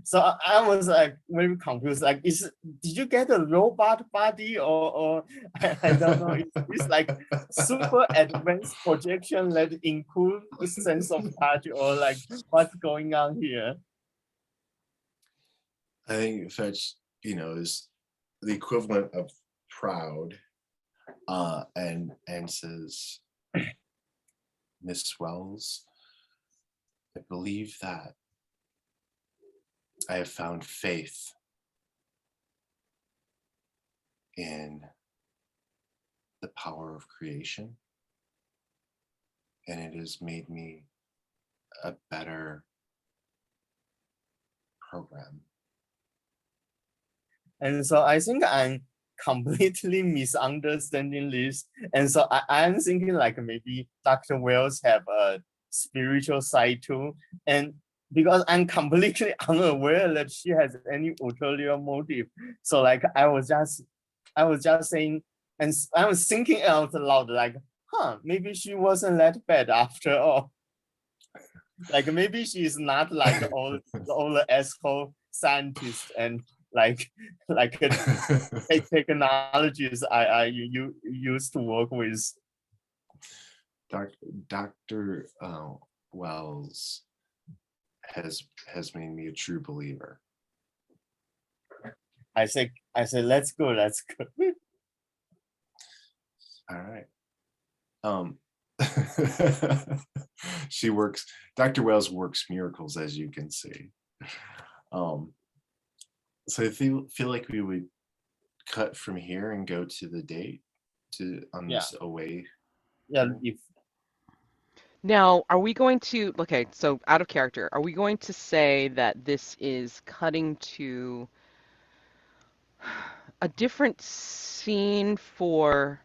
so I was like very confused, like did you get a robot body or I don't know, it's like super advanced projection that include a sense of touch, or like what's going on here? I think Fetch, you know, is the equivalent of proud, and says, Miss Wells, I believe that I have found faith in the power of creation, and it has made me a better program. And so I think I'm completely misunderstanding this. And so I'm thinking like maybe Dr. Wells have a spiritual side too. And because I'm completely unaware that she has any ulterior motive. So like I was just saying, and I was thinking out loud, like, maybe she wasn't that bad after all. Like maybe she's not like all the asshole scientists and like technologies I used to work with. Dr. Wells has made me a true believer. I say let's go. All right. Dr. Wells works miracles, as you can see. So I feel like we would cut from here and go to the date on this away. Yeah. Now, are we going to, okay, so out of character, are we going to say that this is cutting to a different scene for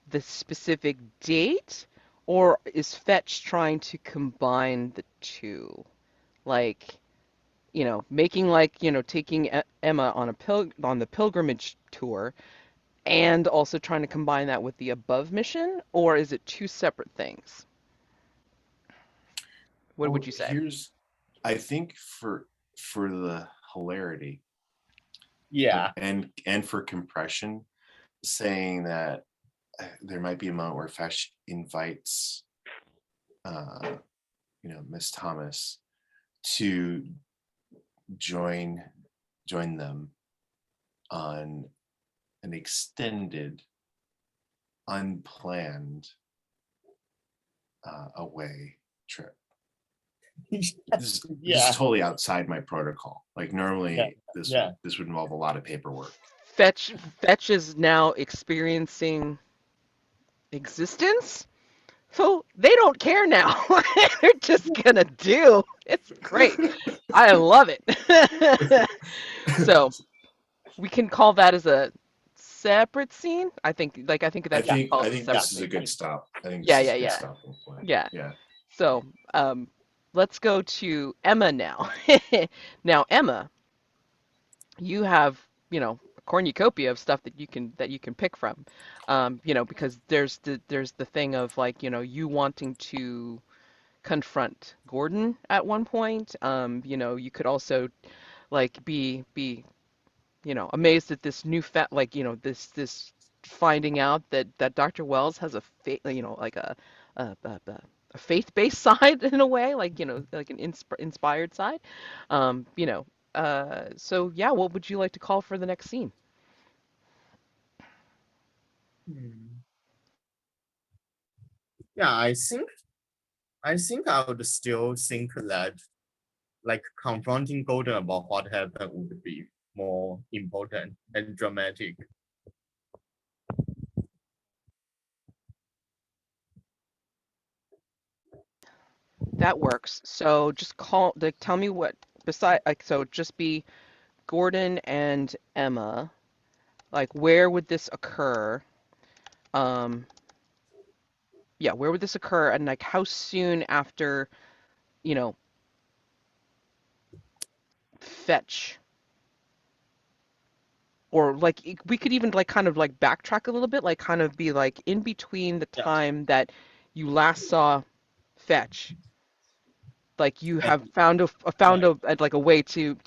the specific date, or is Fetch trying to combine the two? Like, you know, making like, you know, taking Emma on the pilgrimage tour and also trying to combine that with the above mission, or is it two separate things? What would you say? I think for the hilarity, Yeah. and for compression, saying that there might be a moment where Fesh invites you know, Miss Thomas to join them on an extended, unplanned away trip. This is totally outside my protocol. Like normally this would involve a lot of paperwork. Fetch is now experiencing existence, so they don't care now. They're just gonna do. It's great. I love it. So we can call that as a separate scene. I think that I scene think calls I a think separate this is a scene. good stop. I think this Yeah, is yeah, a good yeah, stopping point. yeah. Yeah. So, let's go to Emma now. Now, Emma, you have, a cornucopia of stuff that you can pick from. Because there's the thing of like, you wanting to confront Gordon at one point. You could also like be amazed at this new like, this finding out that Dr. Wells has a like a faith-based side in a way, like, like an inspired side. Um, you know, so yeah, what would you like to call for the next scene? Hmm. Yeah, I think I would still think that like confronting Golden about what happened would be more important and dramatic. That works. So just like, tell me what beside like, so just be Gordon and Emma. Like, where would this occur? Um, yeah, where would this occur, and like how soon after, you know, fetch, or like we could even like kind of like backtrack a little bit, like kind of be like in between the Yeah. time that you last saw fetch, like you And have found right. like a way to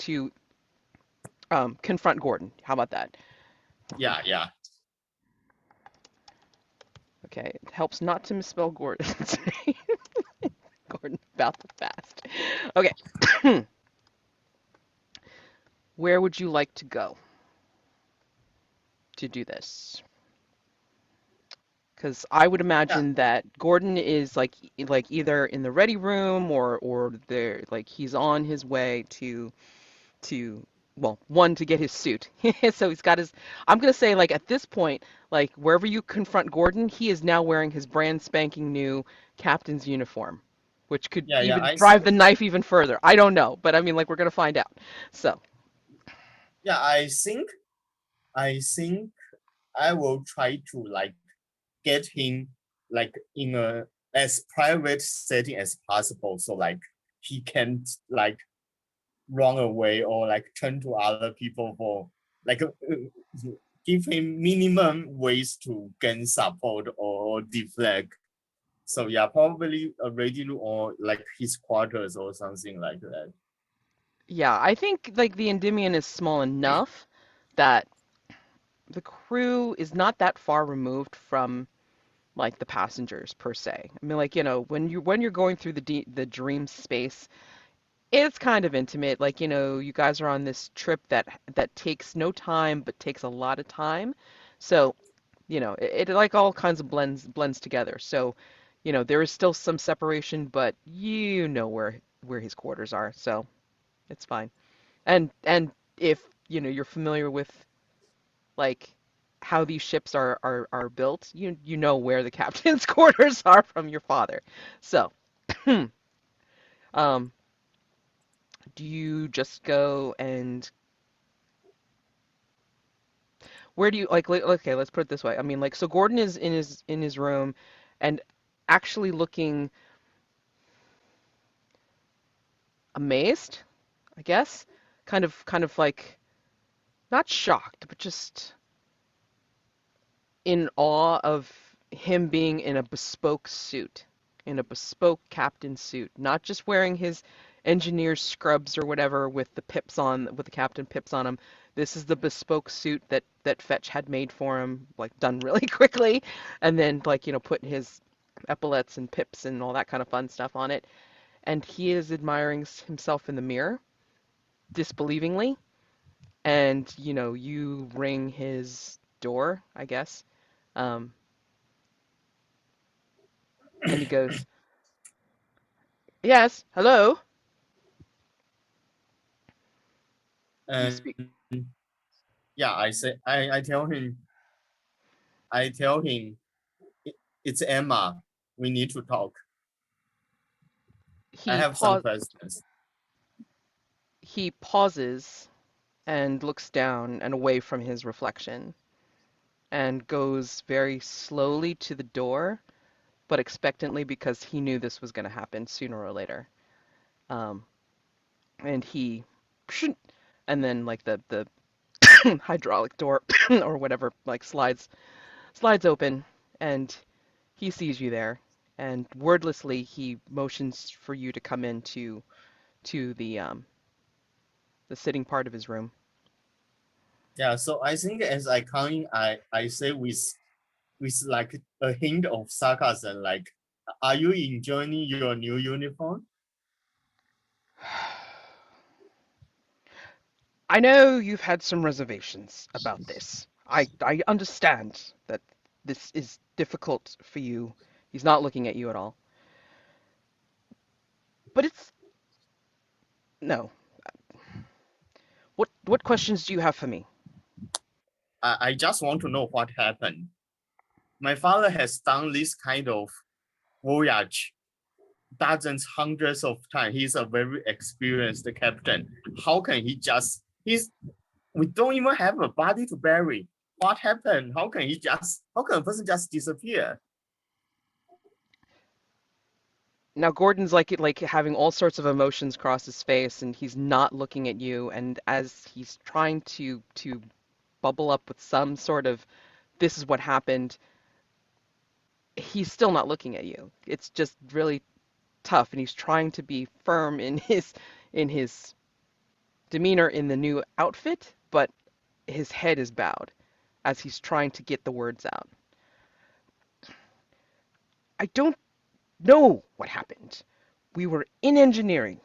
confront Gordon. How about that? Yeah. Okay, it helps not to misspell Gordon. Gordon about the fast. Okay, where would you like to go to do this? Because I would Yeah. imagine that Gordon is like either in the ready room or there, like he's on his way to well, one, to get his suit. So he's got his, I'm gonna say, like, at this point, like wherever you confront Gordon, he is now wearing his brand spanking new captain's uniform, which could Yeah. even drive the knife even further. I don't know, but I mean, like, we're gonna find out. So I think I will try to like get him like in a as private setting as possible, so like he can't like run away or like turn to other people for like give him minimum ways to gain support or deflect. So yeah, probably a ready room or like his quarters or something like that. yeah, I think like the Endymion is small enough that the crew is not that far removed from like the passengers per se. I mean, like, when you're going through the dream space, it's kind of intimate. Like, you guys are on this trip that takes no time but takes a lot of time. So, it like all kinds of blends together. So, there is still some separation, but you know where his quarters are, so it's fine. And if, you're familiar with like how these ships are built, you know where the captain's quarters are from your father. So, um, do you just go and where do you like? Okay, let's put it this way. I mean, like, so Gordon is in his room, and actually looking amazed, I guess, kind of like not shocked, but just in awe of him being in a bespoke suit, in a bespoke captain suit, not just wearing his engineer's scrubs or whatever with the pips on, with the captain pips on him. This is the bespoke suit that Fetch had made for him, like done really quickly, and then like, put his epaulets and pips and all that kind of fun stuff on it. And he is admiring himself in the mirror, disbelievingly, and you ring his door, I guess. Um, and he goes, "Yes, hello." You And speak. yeah, I tell him it's Emma. We need to talk. I He have some pause. questions. He pauses and looks down and away from his reflection. and goes very slowly to the door, but expectantly because he knew this was going to happen sooner or later. Um, and he, and then like the hydraulic door or whatever like slides open, and he sees you there, and wordlessly he motions for you to come into to the sitting part of his room. Yeah, so I think as I come in, I say with like a hint of sarcasm, like, are you enjoying your new uniform? I know you've had some reservations about this. I understand that this is difficult for you. He's not looking at you at all. But it's no. What questions do you have for me? I just want to know what happened. My father has done this kind of voyage dozens, hundreds of times. He's a very experienced captain. How can he just, we don't even have a body to bury. What happened? How can a person just disappear? Now Gordon's like having all sorts of emotions cross his face, and he's not looking at you, and as he's trying to bubble up with some sort of this is what happened, he's still not looking at you. It's just really tough, and he's trying to be firm in his demeanor in the new outfit, but his head is bowed as he's trying to get the words out. I don't know what happened. We were in engineering,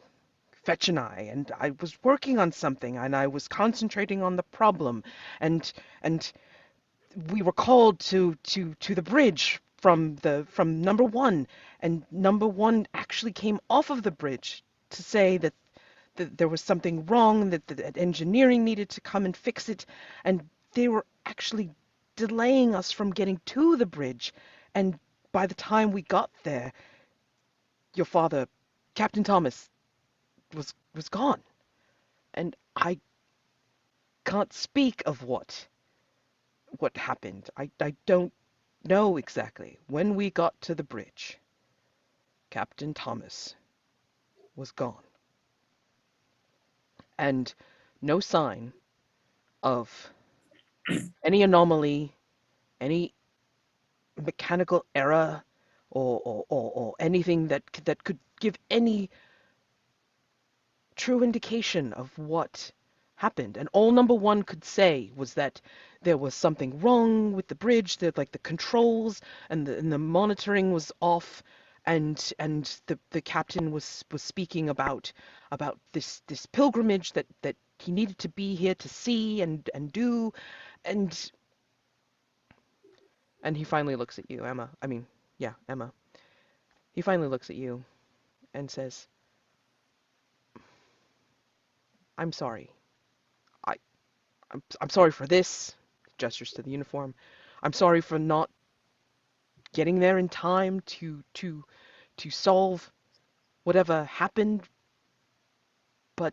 Fetch and I was working on something, and I was concentrating on the problem, and we were called to the bridge from number one, and number one actually came off of the bridge to say that there was something wrong, that engineering needed to come and fix it, and they were actually delaying us from getting to the bridge, and by the time we got there, your father, Captain Thomas, was gone, and I can't speak of what happened. I don't know exactly. When we got to the bridge, Captain Thomas was gone, and no sign of any anomaly, any mechanical error, or anything that could give any true indication of what happened. And all number one could say was that there was something wrong with the bridge, that like the controls and the monitoring was off, and the captain was speaking about this pilgrimage that he needed to be here to see and do, and and he finally looks at you, Emma. I mean, yeah, Emma. He finally looks at you and says, "I'm sorry. I I'm sorry for this," gestures to the uniform. "I'm sorry for not getting there in time to solve whatever happened, but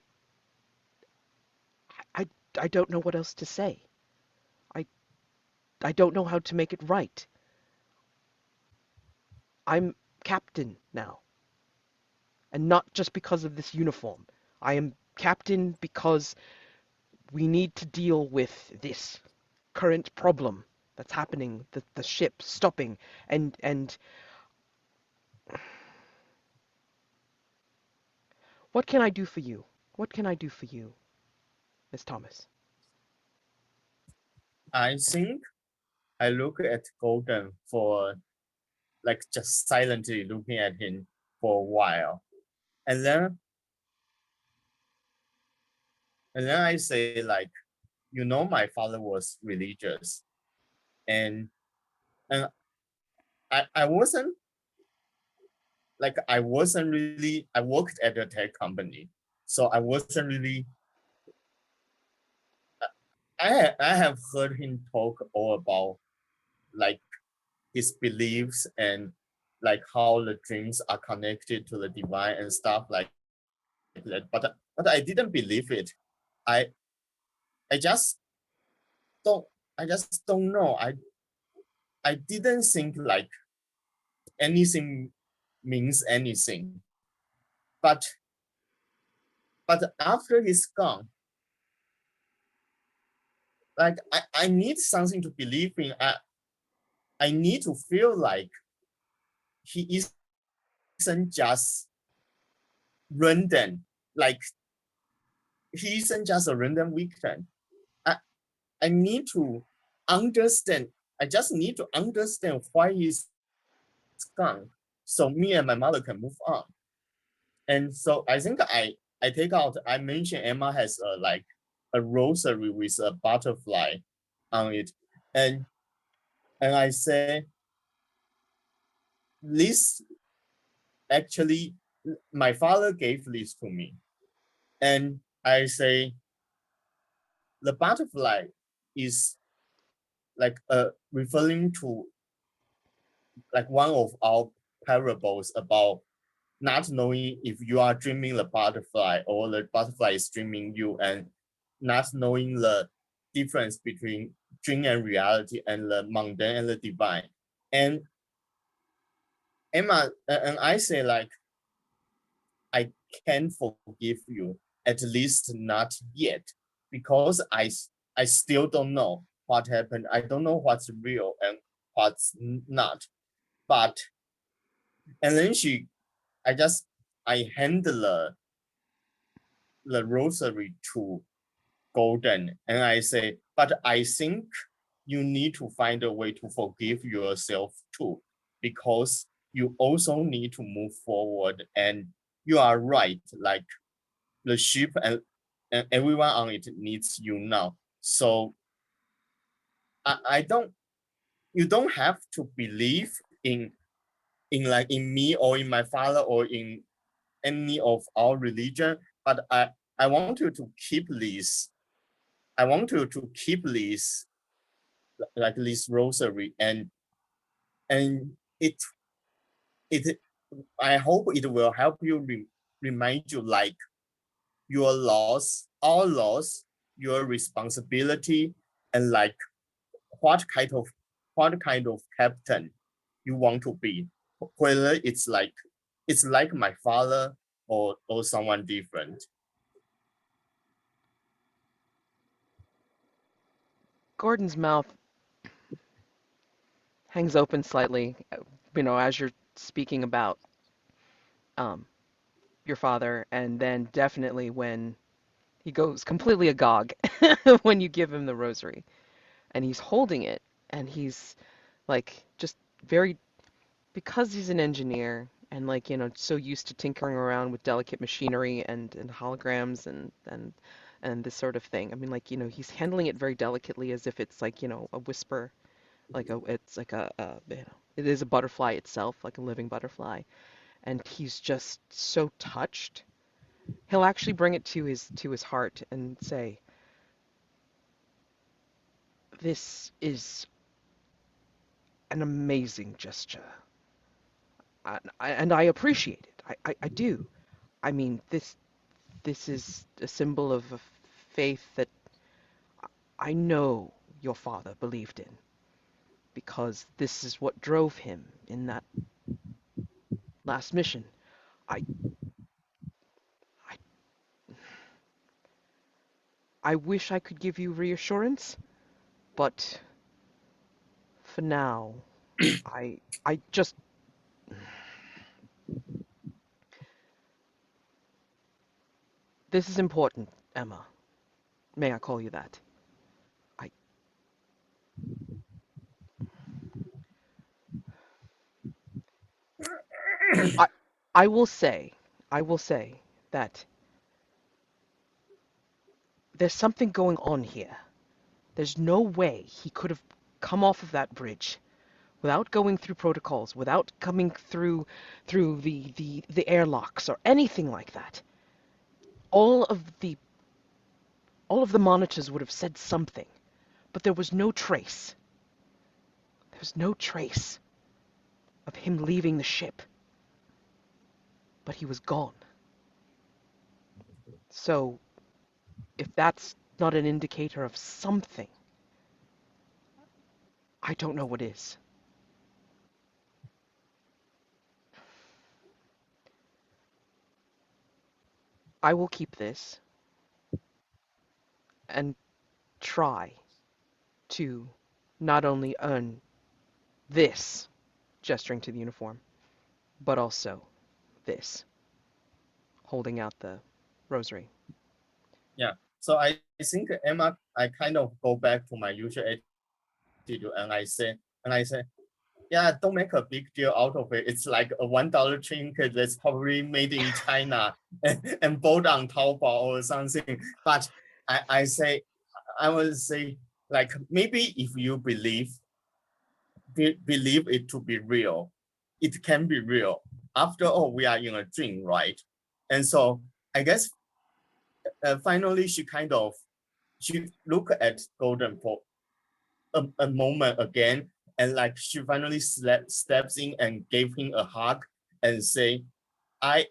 I I don't know what else to say. I I don't know how to make it right. I'm captain now, and not just because of this uniform. I am captain because we need to deal with this current problem that's happening, the ship stopping, and what can I do for you? What can I do for you, Miss Thomas?" I think I look at Golden for like just silently looking at him for a while. And then I say like, my father was religious, and and I wasn't really, I worked at a tech company, so I wasn't really, I have heard him talk all about like his beliefs and like how the dreams are connected to the divine and stuff like that. But I didn't believe it. I I just don't just don't know. I didn't think like anything means anything. But after he's gone, like I need something to believe in. I need to feel like he isn't just random, like he isn't just a random victim. I need to understand. I just need to understand why he's gone, so me and my mother can move on. And so I think I take out. I mentioned Emma has like a rosary with a butterfly on it, and I say this actually my father gave this to me, and I say the butterfly is like referring to like one of our parables about not knowing if you are dreaming the butterfly or the butterfly is dreaming you, and not knowing the difference between dream and reality and the mundane and the divine. And Emma and I say like, I can forgive you, at least not yet, because I still don't know what happened. I don't know what's real and what's not. But and then I hand the rosary to Golden, and I say, but I think you need to find a way to forgive yourself too, because you also need to move forward. And you are right, like the ship and everyone on it needs you now. So I don't, you don't have to believe in like in me or in my father or in any of our religion, but I want you to keep this. I want you to keep this like this rosary, and it it I hope it will help you remind you like your loss, our loss, your responsibility, and like what kind of captain you want to be, whether it's like my father or someone different. Gordon's mouth hangs open slightly, as you're speaking about um, your father, and then definitely when he goes completely agog when you give him the rosary, and he's holding it, and he's like just very, because he's an engineer and like so used to tinkering around with delicate machinery and holograms and this sort of thing. I mean, like he's handling it very delicately as if it's like a whisper, like it's like it is a butterfly itself, like a living butterfly, and he's just so touched. He'll actually bring it to his heart and say, "This is an amazing gesture, and I appreciate it. I do. I mean, this is a symbol of a faith that I know your father believed in, because this is what drove him in that last mission. I I I wish I could give you reassurance, but for now, I just this is important, Emma. May I call you that? I I I will say, I will say that there's something going on here. There's no way he could have come off of that bridge without going through protocols, without coming through the airlocks or anything like that. All of the all of the monitors would have said something, but there was no trace. There was no trace of him leaving the ship. But he was gone. So if that's not an indicator of something, I don't know what is. I will keep this and try to not only earn this, gesturing to the uniform, but also this, holding out the rosary. Yeah. So I think Emma, I kind of go back to my usual attitude and I say, yeah, don't make a big deal out of it. It's like a $1 trinket that's probably made in China and bought on Taobao or something. But I would say, like, maybe if you believe it to be real, it can be real. After all, we are in a dream, right? And so I guess finally she look at Golden for a moment again, and like she finally steps in and gave him a hug and say, I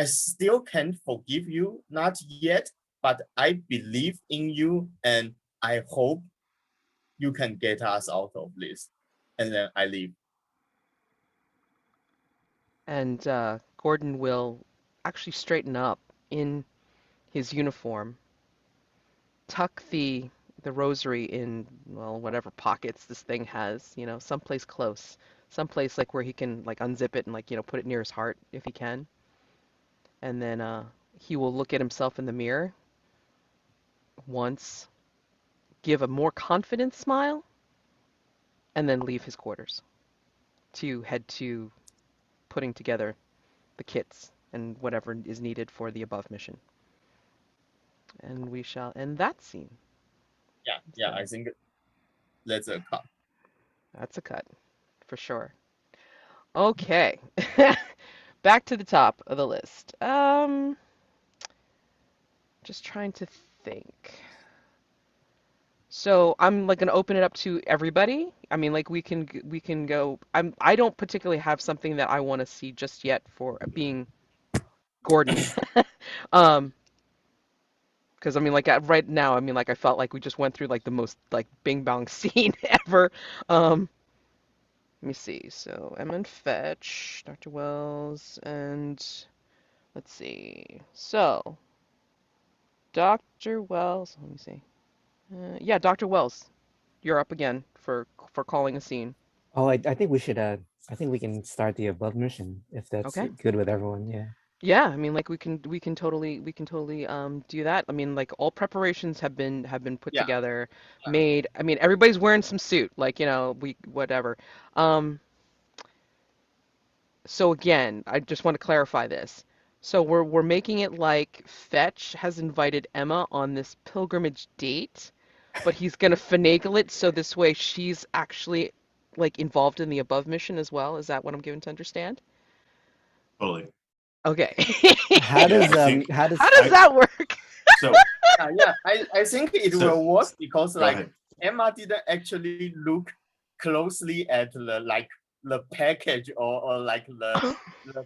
still can't forgive you, not yet, but I believe in you and I hope you can get us out of this. And then I leave. And Gordon will actually straighten up in his uniform, tuck the rosary in, well, whatever pockets this thing has, someplace close, someplace like where he can like unzip it and like, put it near his heart if he can. And then he will look at himself in the mirror once, give a more confident smile, and then leave his quarters to head to putting together the kits and whatever is needed for the above mission. And we shall end that scene. Yeah, I think that's a cut. That's a cut, for sure. Okay. Back to the top of the list. Just trying to think. So I'm like gonna open it up to everybody. I mean, like we can go. I don't particularly have something that I want to see just yet for being Gordon. Um, because I mean, like right now, I mean, like I felt like we just went through like the most like bing bong scene ever. Let me see. So Emma and Fetch, Dr. Wells, and let's see. So Dr. Wells. Let me see. Yeah, Dr. Wells, you're up again for calling a scene. Oh, I think we should. I think we can start the above mission if that's Okay. good with everyone. Yeah. Yeah, I mean, like we can totally do that. I mean, like all preparations have been put Yeah. together, made. I mean, everybody's wearing some suit, like we whatever. Um, so again, I just want to clarify this. So we're making it like Fetch has invited Emma on this pilgrimage date, but he's gonna finagle it so this way she's actually like involved in the above mission as well. Is that what I'm given to understand? Totally. Okay. How Yeah, does I think How does that work? so. Yeah, I think it So will work because go like ahead. Emma didn't actually look closely at the package or like the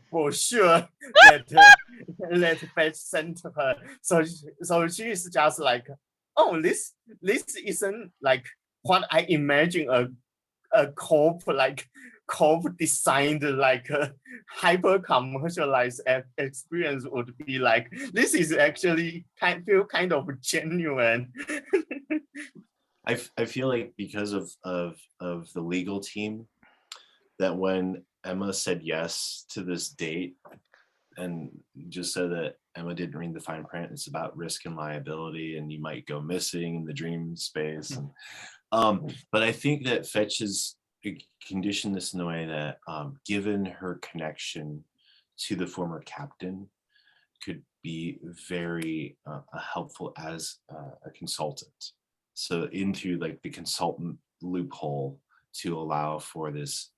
brochure that Fetch sent her. So she is just like, oh, this isn't like what I imagine a cope designed like a hyper commercialized experience would be like. This is actually feel kind of genuine. I feel like because of the legal team, that when Emma said yes to this date and just said that Emma didn't read the fine print, it's about risk and liability, and you might go missing in the dream space. And but I think that Fetch has conditioned this in a way that, given her connection to the former captain, could be very helpful as a consultant. So into like the consultant loophole to allow for this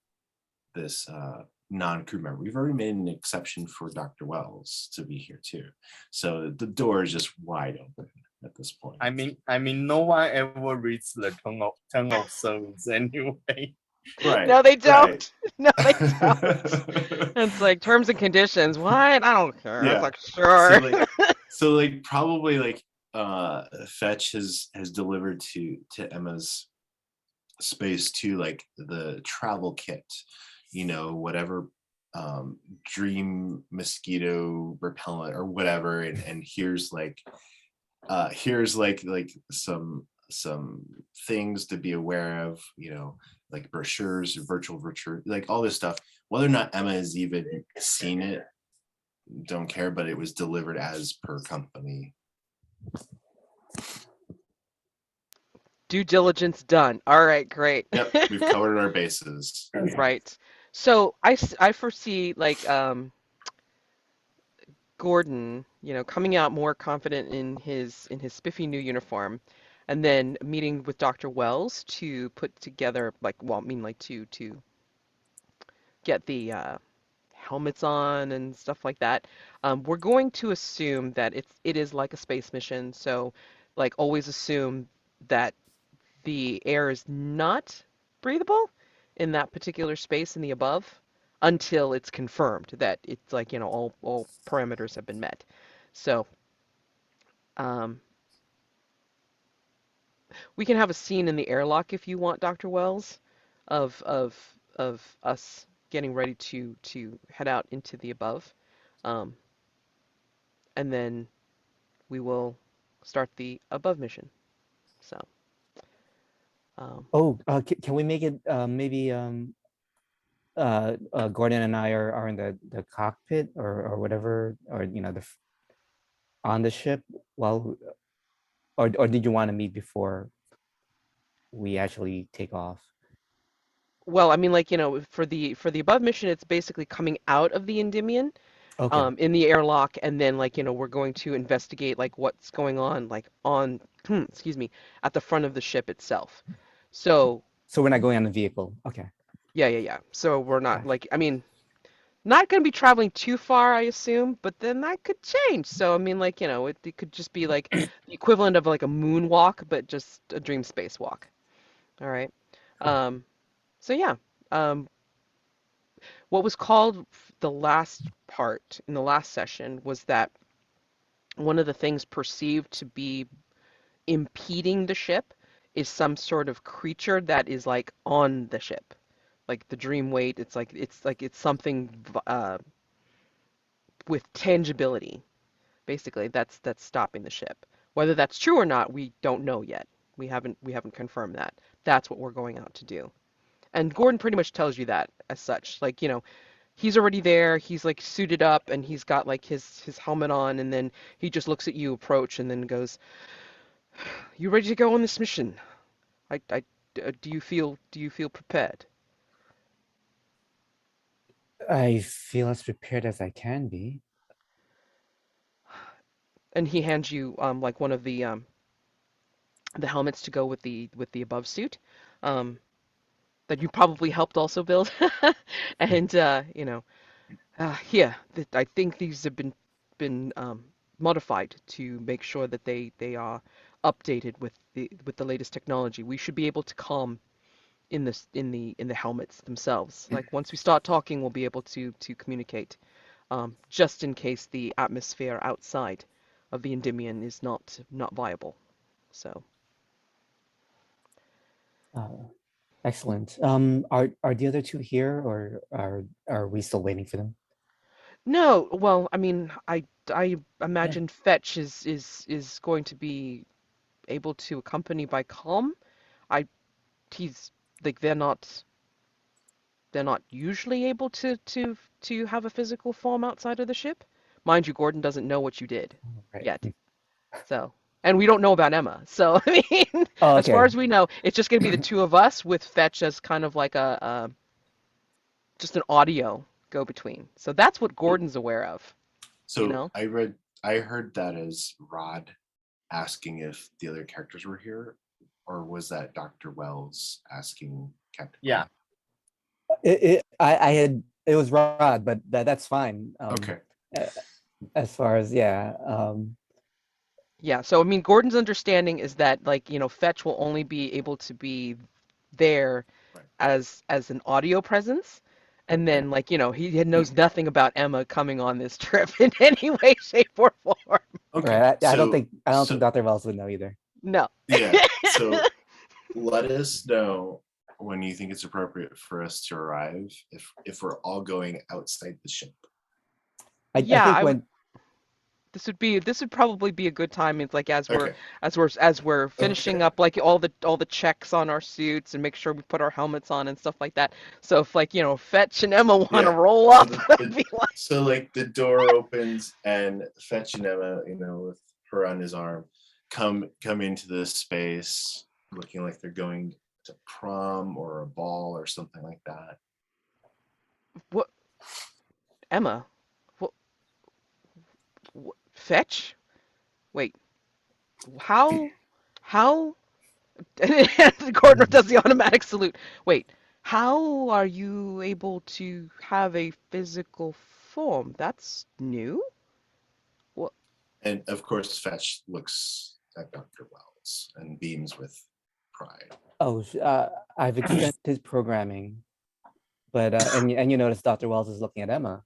non-crew member. We've already made an exception for Dr. Wells to be here too. So the door is just wide open at this point. I mean, no one ever reads the tongue of service anyway. Right. No, they don't. Right. No, they don't. It's like terms and conditions. What? I don't care. Yeah. It's like sure. So like probably like Fetch has delivered to Emma's space too, like the travel kit, whatever dream mosquito repellent or whatever, and here's like some things to be aware of, like brochures, virtual, like all this stuff. Whether or not Emma has even seen it, don't care, but it was delivered as per company. Due diligence done. All right, great. Yep, we've covered our bases. Right. So I foresee like Gordon, coming out more confident in his spiffy new uniform, and then meeting with Dr. Wells to put together to get the helmets on and stuff like that. We're going to assume that it is like a space mission, so like always assume that the air is not breathable in that particular space in the above until it's confirmed that it's like, all parameters have been met. So um, we can have a scene in the airlock if you want, Dr. Wells, of us getting ready to head out into the above. Um, and then we will start the above mission. So Oh, can we make it maybe Gordon and I are in the cockpit or whatever, or on the ship while, or did you want to meet before we actually take off? well, I mean, like, for the above mission, it's basically coming out of the Endymion, Okay. in the airlock, and then like, we're going to investigate like what's going on like on excuse me, at the front of the ship itself. So So we're not going on the vehicle. Okay. yeah. So we're not Gotcha. like, I mean, not going to be traveling too far, I assume, but then that could change. So I mean, like, it could just be like the equivalent of like a moonwalk, but just a dream space walk. All right. Cool. So yeah. Um, what was called the last part in the last session was that one of the things perceived to be impeding the ship is some sort of creature that is like on the ship, like the dream weight. It's something with tangibility, basically. That's stopping the ship. Whether that's true or not, we don't know yet. We haven't confirmed that. That's what we're going out to do. And Gordon pretty much tells you that as such. Like, he's already there. He's like suited up and he's got like his helmet on, and then he just looks at you approach and then goes, "You ready to go on this mission? I do you feel prepared?" I feel as prepared as I can be. And he hands you like one of the helmets to go with the above suit, um, that you probably helped also build. And here, I think these have been modified to make sure that they are updated with the latest technology. We should be able to calm in the helmets themselves. Like once we start talking, we'll be able to communicate. Just in case the atmosphere outside of the Endymion is not viable. So Excellent. Are the other two here, or are we still waiting for them? no, well, I mean, I imagine Fetch is going to be able to accompany by calm. I he's like they're not usually able to have a physical form outside of the ship. Mind you, Gordon doesn't know what you did Right. yet. So, and we don't know about Emma. So, I mean, Oh, as far okay. as we know, it's just going to be the two of us with Fetch as kind of like just an audio go-between. So that's what Gordon's aware of, So I heard that as Rod asking if the other characters were here, or was that Dr. Wells asking Captain? Yeah. It was Rod, but that's fine. Okay. As far as Yeah, so I mean, Gordon's understanding is that like, Fetch will only be able to be there Right. as an audio presence. And then like, he knows nothing about Emma coming on this trip in any way, shape, or form. Okay. right. I don't So- think Dr. Wells would know either. No. Yeah. So let us know when you think it's appropriate for us to arrive, if we're all going outside the ship. I Yeah, think I would. when This would probably be a good time. It's like Okay. as we're finishing Okay. up like all the checks on our suits and make sure we put our helmets on and stuff like that. So if like Fetch and Emma want to Yeah. roll So up, the, be like, so like the door opens and Fetch and Emma, with her on his arm, come into this space looking like they're going to prom or a ball or something like that. what, Emma, what, Fetch? Wait, how? And Gordon does the automatic salute. Wait, how are you able to have a physical form? That's new? What? And of course, Fetch looks at Dr. Wells and beams with pride. I've extended his programming, but and you notice Dr. Wells is looking at Emma.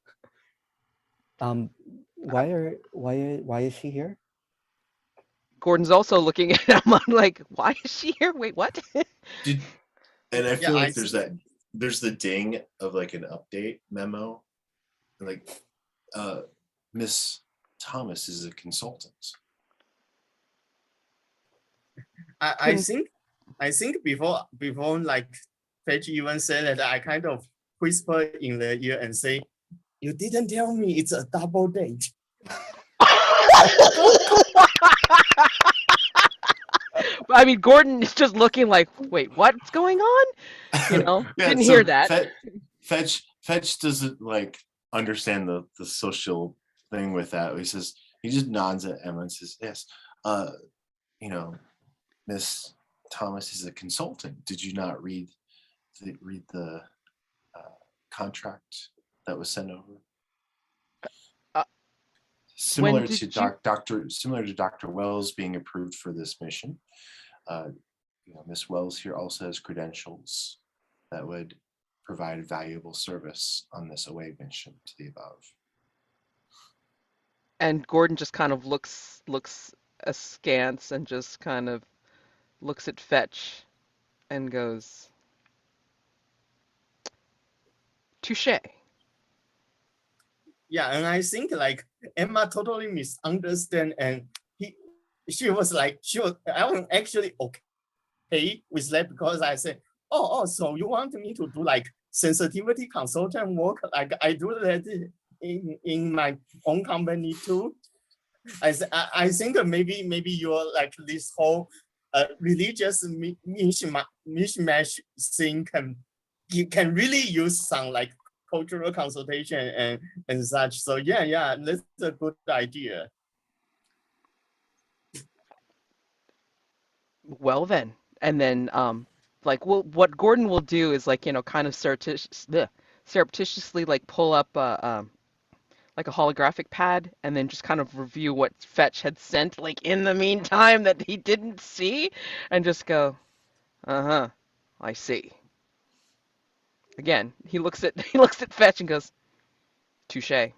Why is she here? Gordon's also looking at Emma like, why is she here? Wait, what? And I feel Yeah, like there's the ding of like an update memo, like Miss Thomas is a consultant. I think before like Page even said that, I kind of whisper in the ear and say, "You didn't tell me it's a double date." I mean, Gordon is just looking like, wait, what's going on? Yeah, Didn't so hear that. Fetch doesn't like understand the social thing with that. He just nods at Emma and says, "Yes, Miss Thomas is a consultant. Did you not read the contract that was sent over?" Uh, Similar did to Dr. Wells being approved for this mission, Miss Wells here also has credentials that would provide valuable service on this away mission to the above. And Gordon just kind of looks askance and just kind of looks at Fetch and goes, touche. Yeah, and I think like Emma totally misunderstand, and she was I was actually okay with that, because I said, oh, so you want me to do like sensitivity consultant work like I do that in my own company too. I think maybe you're like this whole religious mishmash thing can really use some like cultural consultation and such. So yeah, that's a good idea. Well then, and then like what Gordon will do is like kind of surreptitiously like pull up like a holographic pad and then just kind of review what Fetch had sent like in the meantime that he didn't see, and just go, uh-huh, I see. Again, he looks at Fetch and goes, touche.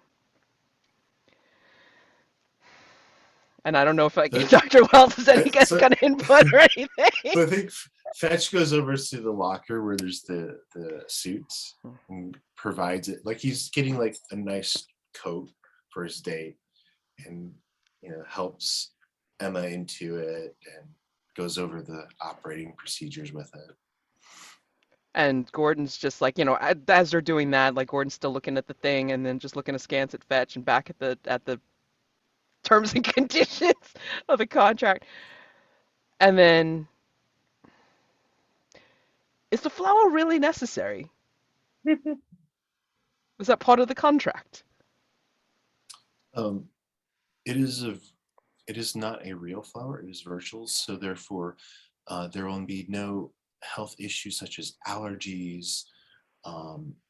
And I don't know if like So- Dr. Wells has any so- kind of input or anything. So I think Fetch goes over to the locker where there's the suits and provides it. Like he's getting like a nice coat for his date, and helps Emma into it and goes over the operating procedures with it. And Gordon's just like, as they're doing that, like Gordon's still looking at the thing and then just looking askance at Fetch and back at the terms and conditions of the contract. And then, is the flower really necessary? Was that part of the contract? It is not a real flower. It is virtual, so therefore there will be no health issues such as allergies,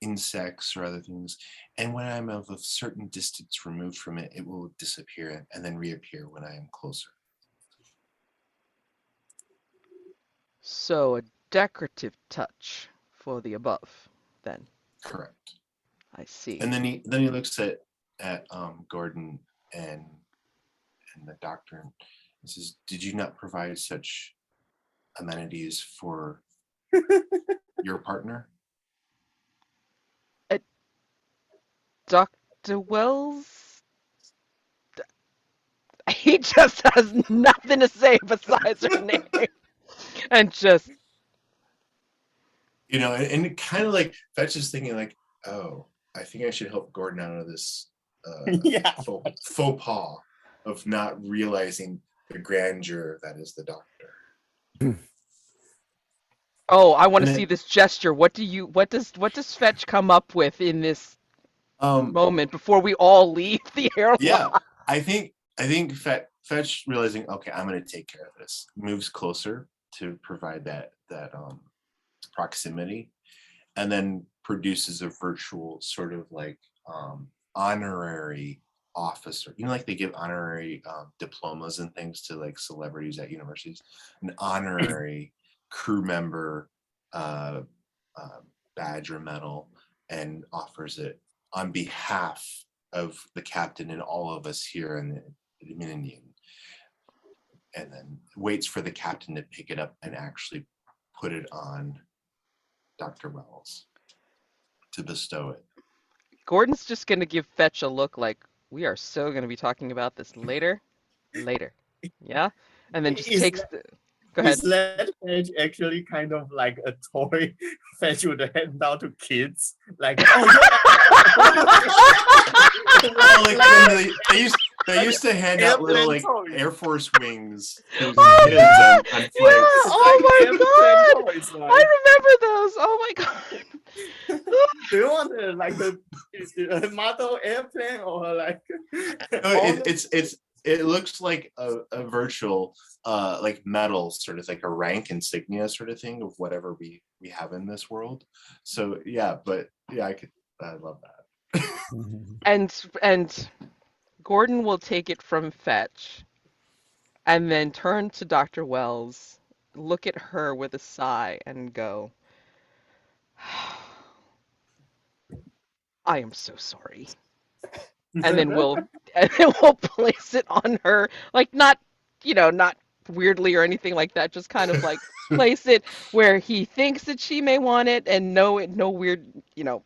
insects or other things. And when I'm of a certain distance removed from it, it will disappear and then reappear when I am closer. So a decorative touch for the above, then. Correct. I see. And then he looks at Gordon and the doctor and says, "Did you not provide such amenities for your partner? Dr. Wells? He just has nothing to say besides her name. And just, You know, and kind of like Fetch is thinking like, oh, I think I should help Gordon out of this Yeah. faux pas of not realizing the grandeur that is the doctor. oh, I want And to see then this gesture. What does Fetch come up with in this moment before we all leave the airlock? yeah, I think Fetch realizing, okay, I'm gonna take care of this, moves closer to provide that proximity, and then produces a virtual sort of like honorary officer. You know, like they give honorary diplomas and things to like celebrities at universities, an honorary crew member badge or medal, and offers it on behalf of the captain and all of us here in the Endymion, and then waits for the captain to pick it up and actually put it on Dr. Wells to bestow it. Gordon's just going to give Fetch a look like, we are so going to be talking about this later. Yeah? And then just Is takes that, the... Go ahead. is that Fetch actually kind of like a toy Fetch would hand out to kids? Like, Oh, like when they used to hand out little like airplane toys. Air Force wings to Oh, kids yeah! on flights. Yeah! Oh my god! Toys, like, I remember those! Oh my god! do you want a model airplane or like? It looks like a virtual like medal, sort of like a rank insignia sort of thing of whatever we have in this world. So yeah, but yeah, I love that. And Gordon will take it from Fetch and then turn to Dr. Wells, look at her with a sigh, and go, I am so sorry. And then we'll place it on her, like not not weirdly or anything like that, just kind of like place it where he thinks that she may want it, and no weird, no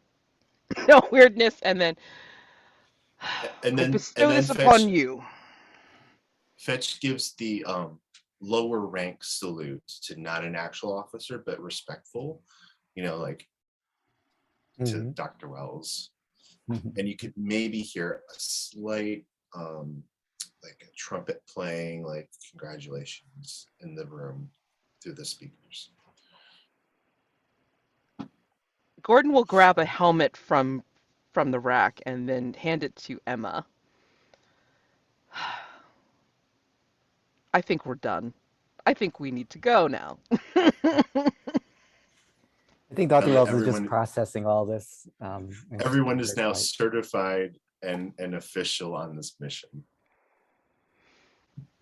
weirdness, and then I bestow this upon you. Fetch gives the lower rank salute to not an actual officer but respectful, like to Dr. Wells. And you could maybe hear a slight like a trumpet playing, like congratulations in the room through the speakers. Gordon will grab a helmet from the rack and then hand it to Emma. I think we're done. I think we need to go now. I think Dr. Wells is just processing all this. Everyone is now certified and official on this mission.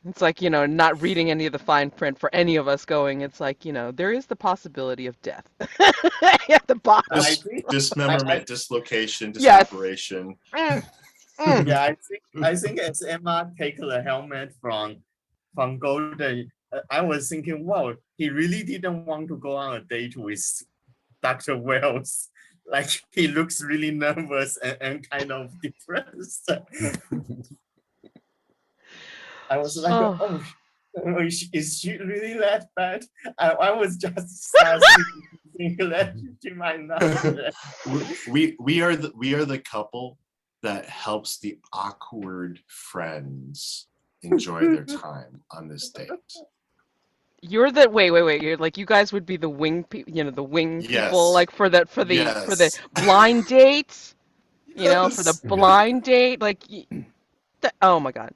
It's like, not reading any of the fine print for any of us going. It's like, there is the possibility of death at the bottom. Dismemberment, dislocation, disoperation. Yes. Yeah, I think as Emma take the helmet from Golden, I was thinking, wow, he really didn't want to go on a date with Dr. Wells. Like, he looks really nervous and kind of depressed. I was like, oh, is she really that bad? I was just thinking that she might not. We are the couple that helps the awkward friends enjoy their time on this date. You're the wait. You're like, you guys would be the wing people, the wing people, like for the blind date, for the blind date, like. Oh my god.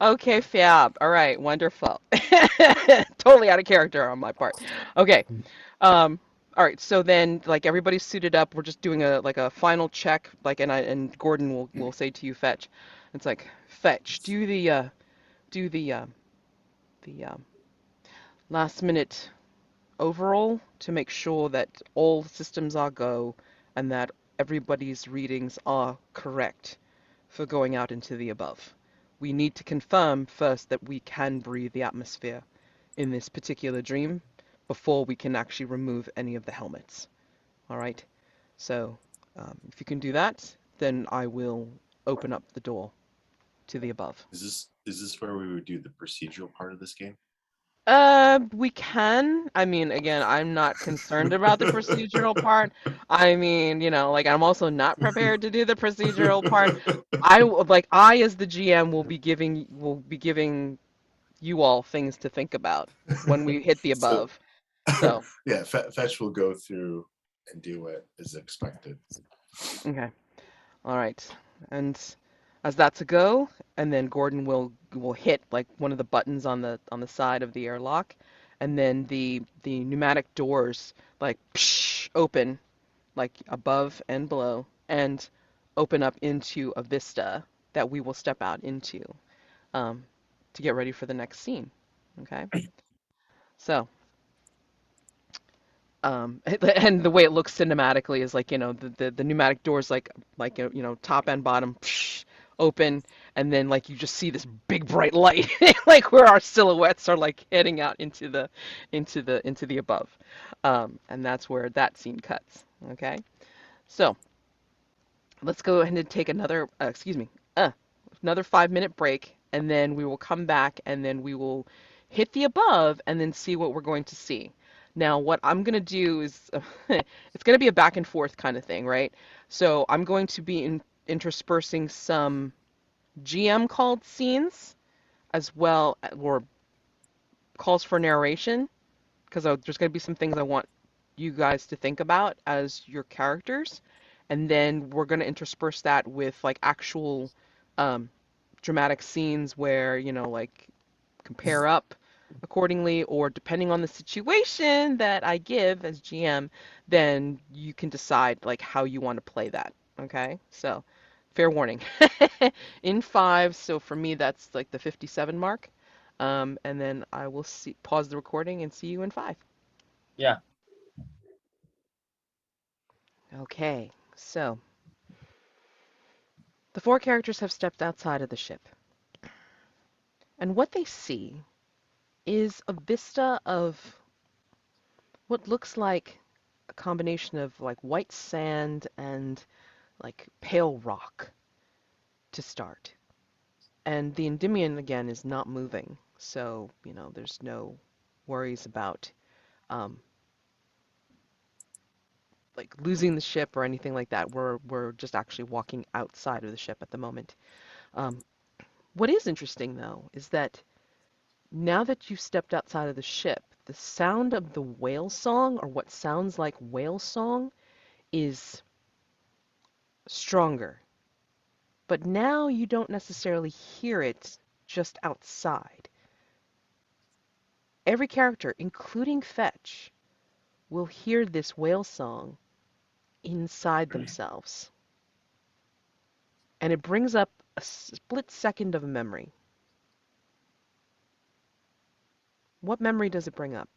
Okay, fab. All right, wonderful. Totally out of character on my part. Okay. All right. So then, like, everybody's suited up. We're just doing a final check. Like, and Gordon will say to you, Fetch. It's like, Fetch, do the last minute overall to make sure that all systems are go and that everybody's readings are correct for going out into the above. We need to confirm first that we can breathe the atmosphere in this particular dream before we can actually remove any of the helmets. All right. So if you can do that, then I will open up the door to the above. Is this where we would do the procedural part of this game? We can. I mean, again, I'm not concerned about the procedural part. I mean, like I'm also not prepared to do the procedural part. I as the GM will be giving you all things to think about when we hit the So, above. So, yeah, Fetch will go through and do what is expected. okay. All right. And as that's a go, and then Gordon will hit like one of the buttons on the side of the airlock, and then the pneumatic doors like psh, open like above and below and open up into a vista that we will step out into um, to get ready for the next scene. Okay. So and the way it looks cinematically is like the pneumatic doors like top and bottom psh, open, and then like you just see this big bright light like where our silhouettes are like heading out into the above, and that's where that scene cuts. Okay, so let's go ahead and take another 5-minute break, and then we will come back, and then we will hit the above and then see what we're going to see. Now, what I'm going to do is it's going to be a back and forth kind of thing, right? So I'm going to be interspersing some GM called scenes as well, or calls for narration, because there's going to be some things I want you guys to think about as your characters, and then we're going to intersperse that with like actual um, dramatic scenes where like compare up accordingly, or depending on the situation that I give as GM, then you can decide like how you want to play that. Okay, so fair warning. In 5, so for me that's like the 57 mark, and then I will pause the recording and see you in 5. Yeah. Okay, so the 4 characters have stepped outside of the ship, and what they see is a vista of what looks like a combination of like white sand and like pale rock to start. And the Endymion again is not moving, so there's no worries about um, like losing the ship or anything like that. We're just actually walking outside of the ship at the moment. Um, what is interesting though is that now that you've stepped outside of the ship, the sound of the whale song, or what sounds like whale song, is stronger. But now you don't necessarily hear it just outside. Every character, including Fetch, will hear this whale song inside themselves. And it brings up a split second of a memory. What memory does it bring up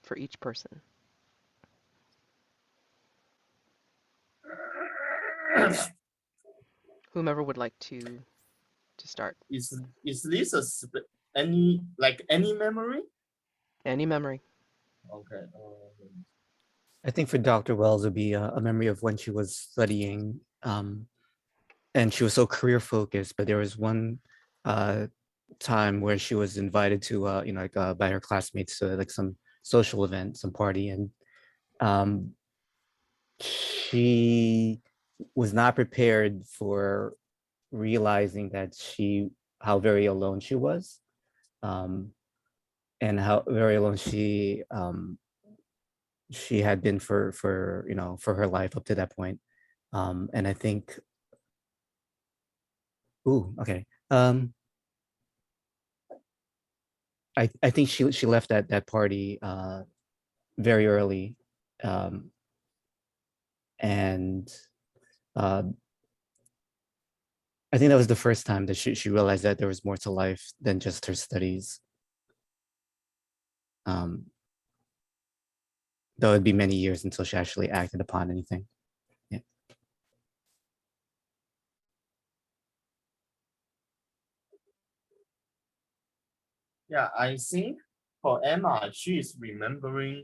for each person? Whomever would like to start. Is this any memory? Any memory. Okay. I think for Dr. Wells would be a memory of when she was studying, and she was so career focused, but there was one time where she was invited to by her classmates to like some social event, some party, and she was not prepared for realizing that how very alone she was, and how very alone she had been for her life up to that point. And I think, okay. I think she left that party very early, and I think that was the first time that she realized that there was more to life than just her studies. Though it'd be many years until she actually acted upon anything. Yeah. Yeah, I think for Emma, she is remembering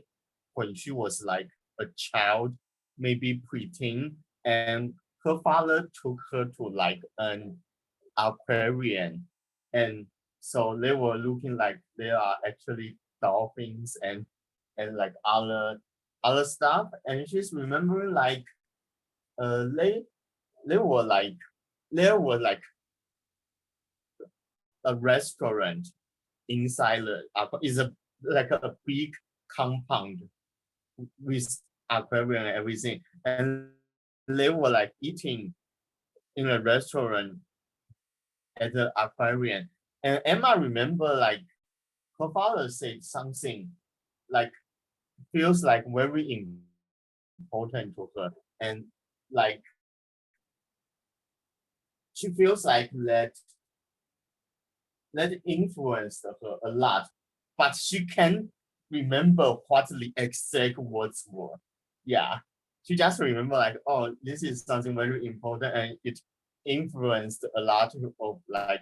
when she was like a child, maybe preteen, and her father took her to like an aquarium, and so they were looking like there are actually dolphins and like other stuff, and she's remembering like they were like there was like a restaurant inside the is a like a big compound with aquarium and everything, and they were like eating in a restaurant at the aquarium. And Emma remember like her father said something like feels like very important to her, and like she feels like that influenced her a lot, but she can't remember what the exact words were. Yeah, she just remember like, oh, this is something very important, and it influenced a lot of like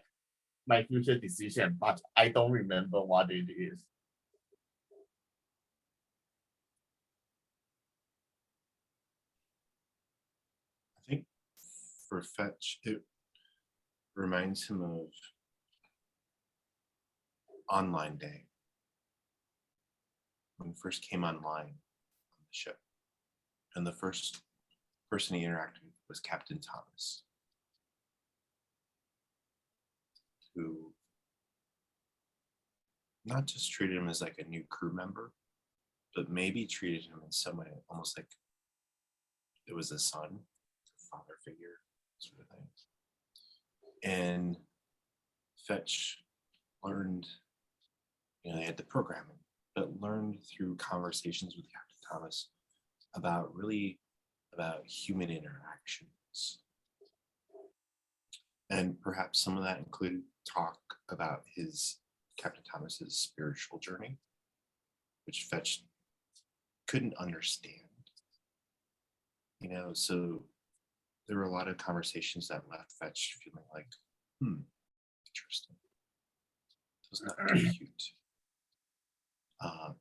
my future decision, but I don't remember what it is. I think for Fetch, it reminds him of Online Day when he first came online on the ship. And the first person he interacted with was Captain Thomas, who not just treated him as like a new crew member, but maybe treated him in some way almost like it was a son, a father figure, sort of thing. And Fetch learned, they had the programming, but learned through conversations with Captain Thomas about human interactions. And perhaps some of that included talk about Captain Thomas's spiritual journey, which Fetch couldn't understand. So there were a lot of conversations that left Fetch feeling like, interesting. It was not too cute.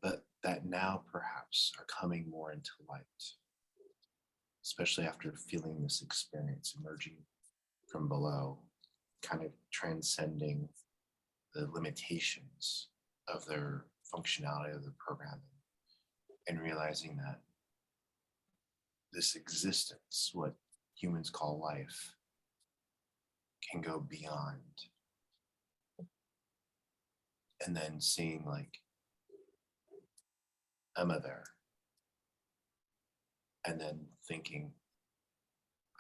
But that now perhaps are coming more into light, especially after feeling this experience emerging from below, kind of transcending the limitations of their functionality of the programming and realizing that this existence, what humans call life, can go beyond. And then seeing like Emma there, and then thinking,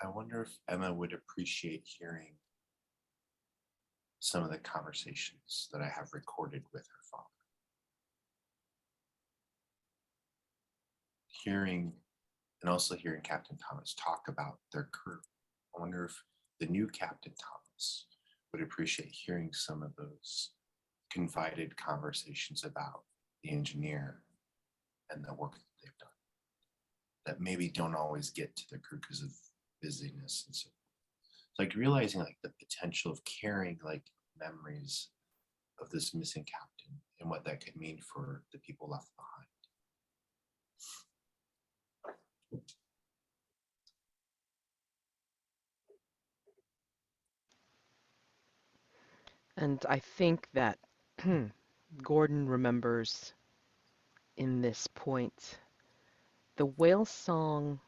I wonder if Emma would appreciate hearing some of the conversations that I have recorded with her father. And also hearing Captain Thomas talk about their crew. I wonder if the new Captain Thomas would appreciate hearing some of those confided conversations about the engineer and the work that they've done that maybe don't always get to the crew because of busyness and so forth. Like realizing like the potential of carrying like memories of this missing captain and what that could mean for the people left behind. And I think that Gordon remembers in this point the whale song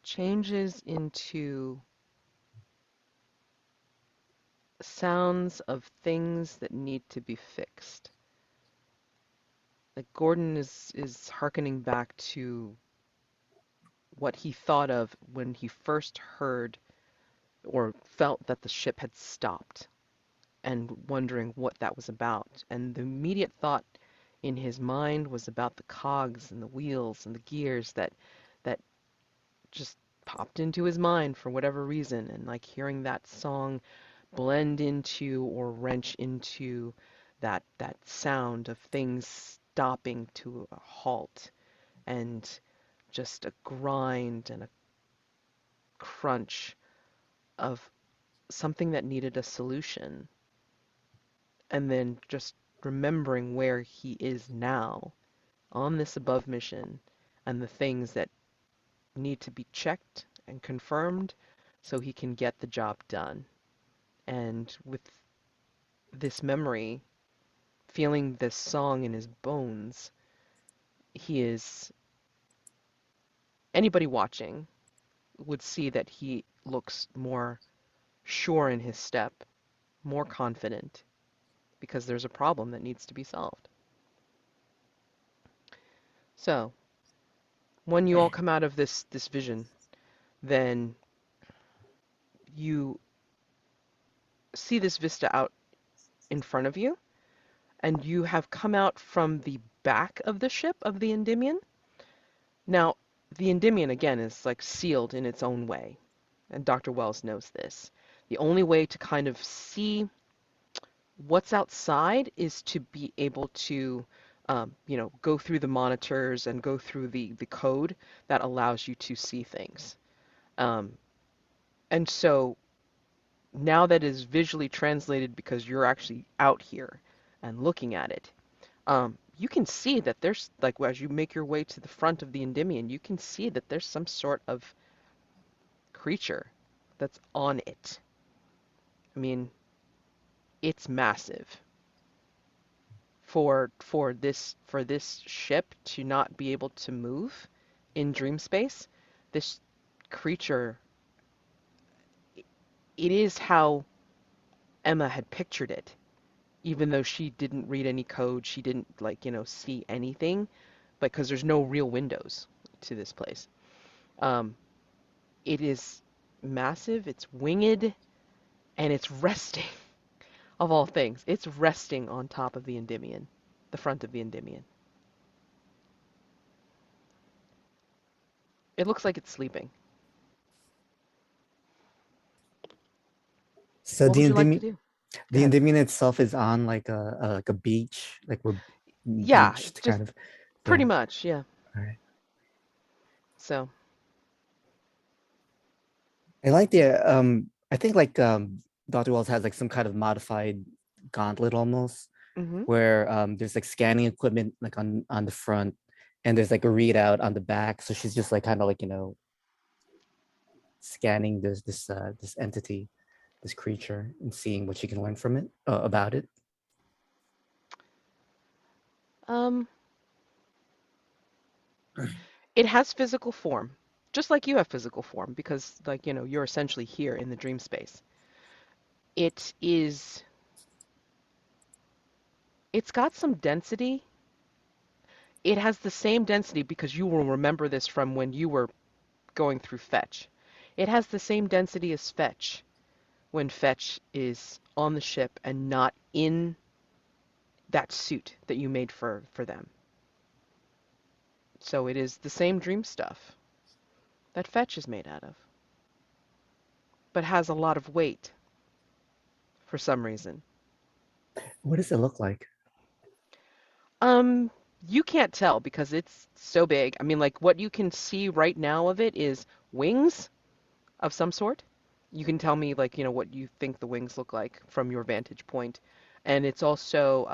changes into sounds of things that need to be fixed. Like Gordon is hearkening back to what he thought of when he first heard or felt that the ship had stopped and wondering what that was about. And the immediate thought in his mind was about the cogs and the wheels and the gears that just popped into his mind for whatever reason, and like hearing that song blend into or wrench into that sound of things stopping to a halt and just a grind and a crunch of something that needed a solution, and then just remembering where he is now on this above mission and the things that need to be checked and confirmed so he can get the job done. And with this memory, feeling this song in his bones, he is, anybody watching would see that he looks more sure in his step, more confident, because there's a problem that needs to be solved. So, when you all come out of this vision, then you see this vista out in front of you, and you have come out from the back of the ship of the Endymion. Now, the Endymion, again, is like sealed in its own way, and Dr. Wells knows this. The only way to kind of see what's outside is to be able to, go through the monitors and go through the code that allows you to see things. Um, and so now that is visually translated because you're actually out here and looking at it, you can see that there's, like, as you make your way to the front of the Endymion, you can see that there's some sort of creature that's on it. I mean, it's massive. For this ship to not be able to move in Dreamspace, this creature, it is how Emma had pictured it. Even though she didn't read any code, she didn't see anything, because there's no real windows to this place. Um, it is massive, it's winged, and it's resting. Of all things, it's resting on top of the Endymion, the front of the Endymion. It looks like it's sleeping. So What would you like to do? Go the ahead. Endymion itself is on like a beach, like we're Yeah, beached just kind of pretty thing. much, yeah. All right. So, I like I think Dr. Wells has like some kind of modified gauntlet almost, mm-hmm. where there's like scanning equipment like on the front, and there's like a readout on the back. So she's just like kind of like scanning this entity, this creature, and seeing what she can learn from it about it. It has physical form, just like you have physical form, because you're essentially here in the dream space. It is, it's got some density. It has the same density because you will remember this from when you were going through fetch. It has the same density as fetch when fetch is on the ship and not in that suit that you made for them. So it is the same dream stuff that fetch is made out of, but has a lot of weight for some reason. What does it look like? Um, you can't tell because it's so big. I mean, like what you can see right now of it is wings of some sort. You can tell me what you think the wings look like from your vantage point. And it's also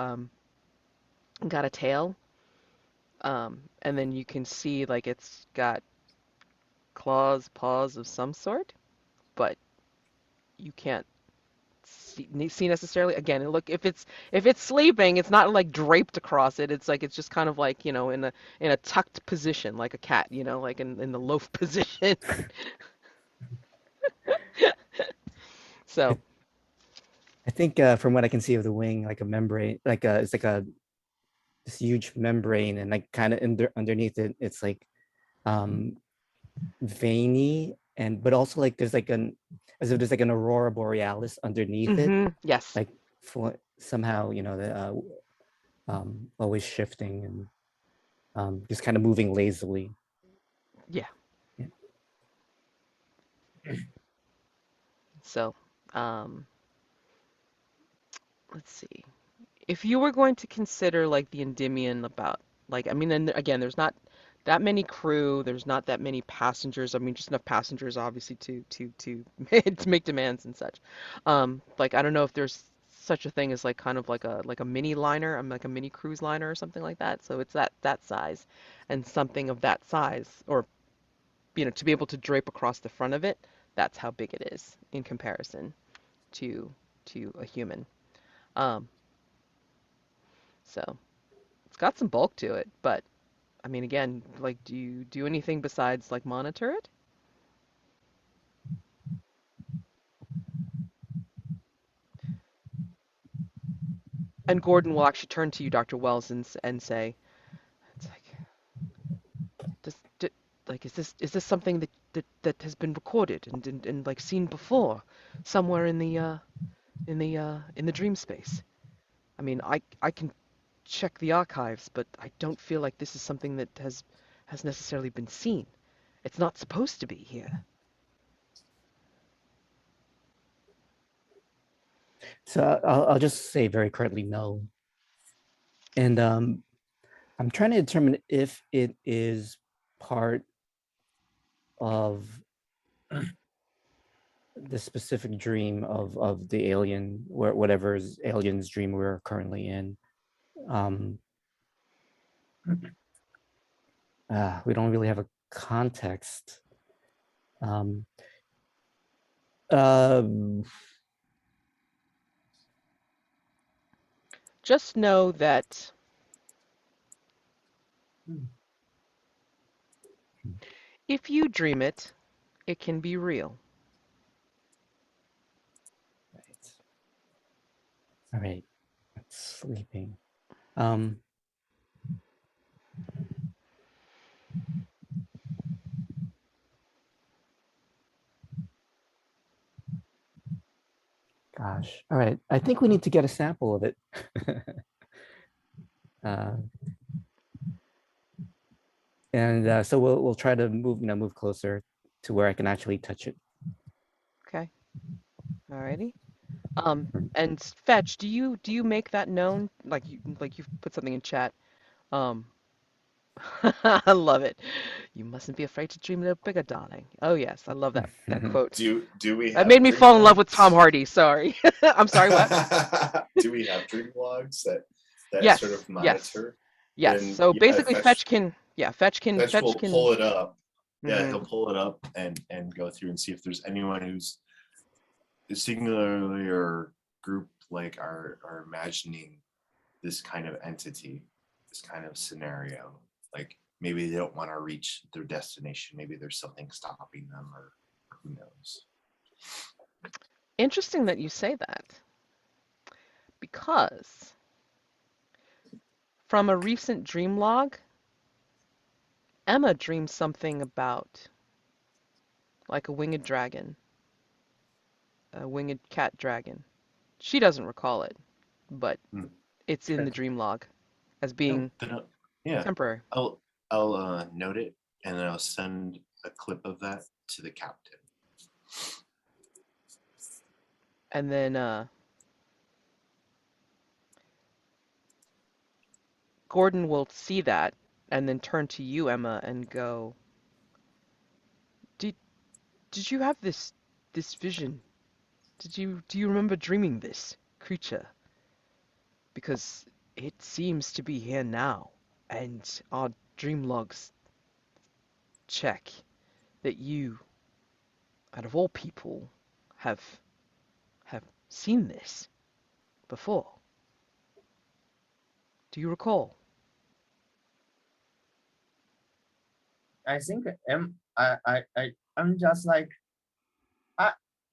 got a tail. And then you can see it's got claws, paws of some sort, but you can't see necessarily. Again, look, if it's sleeping, it's not like draped across it. It's just kind of in a tucked position, like a cat, like in the loaf position. So I think from what I can see of the wing, like a membrane, it's like this huge membrane, and like kind of underneath it, it's like veiny, and but also like there's like as if there's like an aurora borealis underneath it, yes. like somehow the always shifting and just kind of moving lazily. Yeah. Yeah. So let's see. If you were going to consider the Endymion, about I mean, and again, there's not that many crew, there's not that many passengers. I mean, just enough passengers obviously to to make demands and such. I don't know if there's such a thing as like kind of like a mini liner, like a mini cruise liner or something like that. So it's that size, and something of that size, or to be able to drape across the front of it, that's how big it is in comparison to a human. Um, so it's got some bulk to it, but I mean, again, like, do you do anything besides like monitor it? And Gordon will actually turn to you, Dr. Wells, and say, it's like, does, d like, is this something that has been recorded and like seen before somewhere in the dream space? I mean, I can check the archives, but I don't feel like this is something that has necessarily been seen. It's not supposed to be here. So I'll just say very curtly no. And I'm trying to determine if it is part of the specific dream of the alien, whatever alien's dream we're currently in. We don't really have a context. Um, Just know that if you dream it, it can be real. right. All right. Sleeping. Gosh. All right. I think we need to get a sample of it. So we'll try to move closer to where I can actually touch it. Okay. Alrighty. And Fetch, do you make that known? Like you've put something in chat. Um, I love it. You mustn't be afraid to dream a little bigger, darling. Oh yes, I love that quote. Do we That have made me dream fall in love with Tom logs? Hardy. Sorry. I'm sorry, what? Do we have dream logs that sort Yes, of yes, monitor? yes. Then So yeah, basically, Fetch Fetch will can. pull it up. Yeah, Hmm. he'll pull it up and go through and see if there's anyone who's singularly or group like are imagining this kind of entity, this kind of scenario. Like maybe they don't want to reach their destination. Maybe there's something stopping them, or who knows. Interesting that you say that, because from a recent dream log, Emma dreamed something about like a winged dragon, a winged cat dragon. She doesn't recall it, but Hmm. it's in the dream log as No, being yeah, temporary. I'll note it and then I'll send a clip of that to the captain. And then Gordon will see that and then turn to you, Emma, and go, "Did did you have this vision? Do you remember dreaming this creature? Because it seems to be here now, and our dream logs check that you, out of all people, have have seen this before. Do you recall?" I think I'm just like I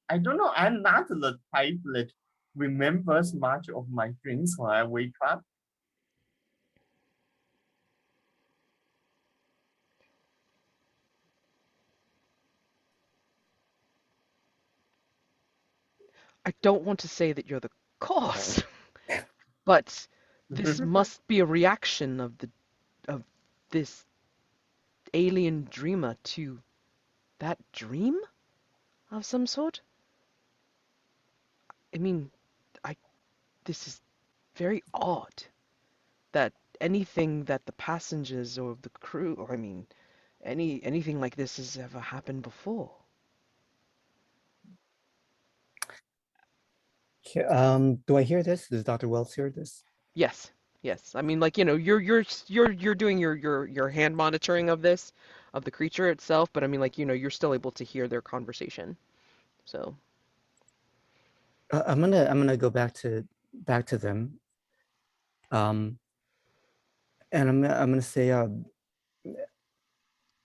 I don't know. I'm not the type that remembers much of my dreams when I wake up. I don't want to say that you're the cause, but this must be a reaction of this alien dreamer to that dream of some sort. I mean, I this is very odd that anything that the passengers or the crew, or I mean, anything like this has ever happened before. Okay, do I hear this? Does Dr. Wells hear this? Yes, yes. I mean, like, you know, you're doing your hand monitoring of this, of the creature itself, but I mean, like, you know, you're still able to hear their conversation. So, I'm gonna go back to them. Um, and I'm gonna say,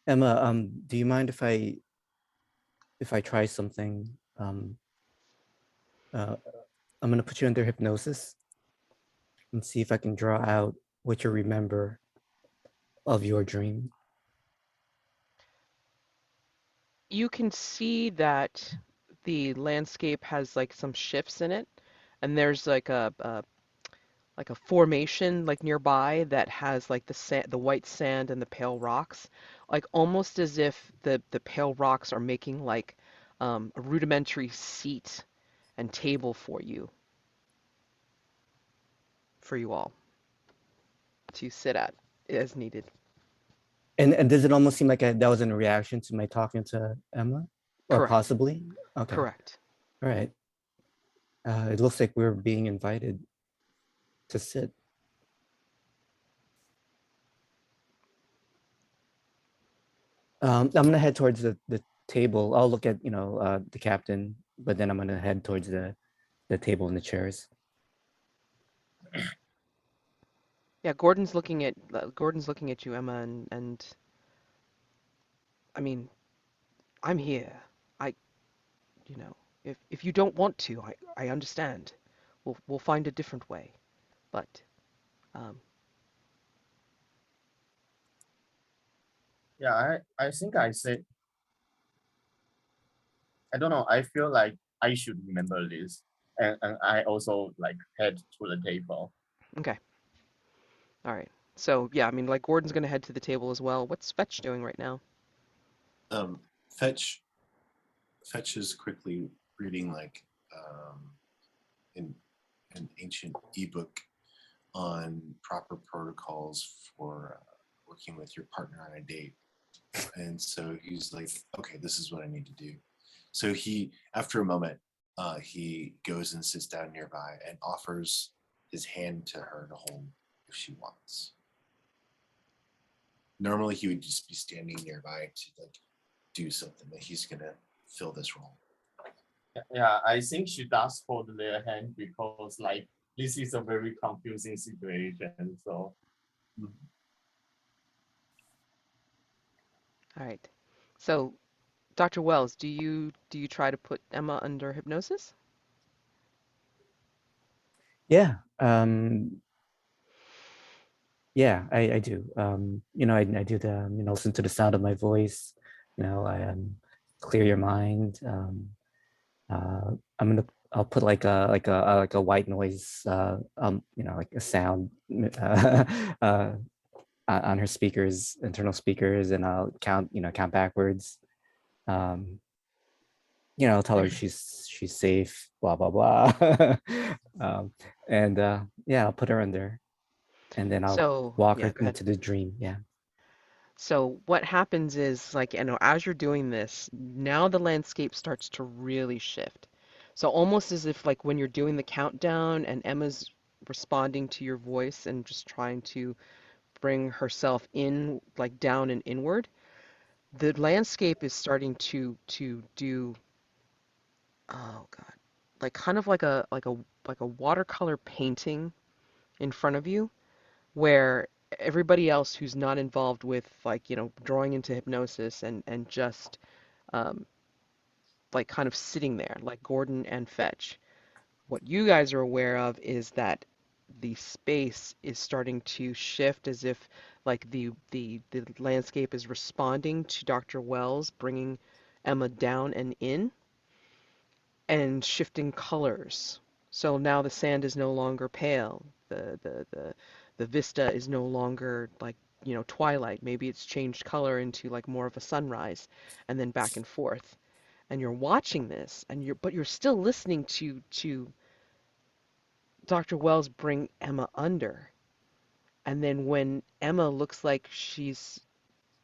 Emma, do you mind if I try something? Uh, I'm gonna put you under hypnosis and see if I can draw out what you remember of your dream. you can see that the landscape has like some shifts in it, and there's like a formation like nearby that has like the white sand and the pale rocks, like almost as if the pale rocks are making like a rudimentary seat and table for you all to sit at as needed. And does it almost seem like that was in a reaction to my talking to Emma, or Correct. possibly? Okay, Correct. all right. It looks like we're being invited to sit. I'm gonna head towards the table. I'll look at the captain, but then I'm gonna head towards the table and the chairs. Yeah, Gordon's looking at you, Emma, and I mean, I'm here. I, you know, if you don't want to, I understand. We'll find a different way. But um, Yeah, I think I said, I don't know. I feel like I should remember this. And I also like head to the table. okay. All right. So yeah, I mean, like Gordon's gonna head to the table as well. What's Fetch doing right now? Um, Fetch is quickly reading like in an ancient ebook on proper protocols for working with your partner on a date. And so he's like, okay, this is what I need to do. So he, after a moment, he goes and sits down nearby and offers his hand to her to hold if she wants. Normally he would just be standing nearby to like do something, but he's gonna fill this role. Yeah, I think she does hold their hand because like this is a very confusing situation. So All right. So Dr. Wells, do you try to put Emma under hypnosis? Yeah, yeah, I do. I do the listen to the sound of my voice. I clear your mind. I'll put like a white noise, like a sound uh, on her speakers, internal speakers, and I'll count backwards. Um, I'll tell her she's safe, blah blah blah. um, and yeah, I'll put her under, and then I'll So walk yeah, her go ahead. into the dream. Yeah. So what happens is like, as you're doing this, now the landscape starts to really shift. So almost as if like when you're doing the countdown and Emma's responding to your voice and just trying to bring herself in, like down and inward, the landscape is starting to do, oh God, like kind of like a watercolor painting in front of you where everybody else who's not involved with like, drawing into hypnosis and just um, like kind of sitting there, like Gordon and Fetch. What you guys are aware of is that the space is starting to shift as if like the landscape is responding to Dr. Wells bringing Emma down and in and shifting colors. So now the sand is no longer pale. The vista is no longer like, twilight. Maybe it's changed color into like more of a sunrise and then back and forth. And you're watching this and you're still listening to Dr. Wells bring Emma under. And then when Emma looks like she's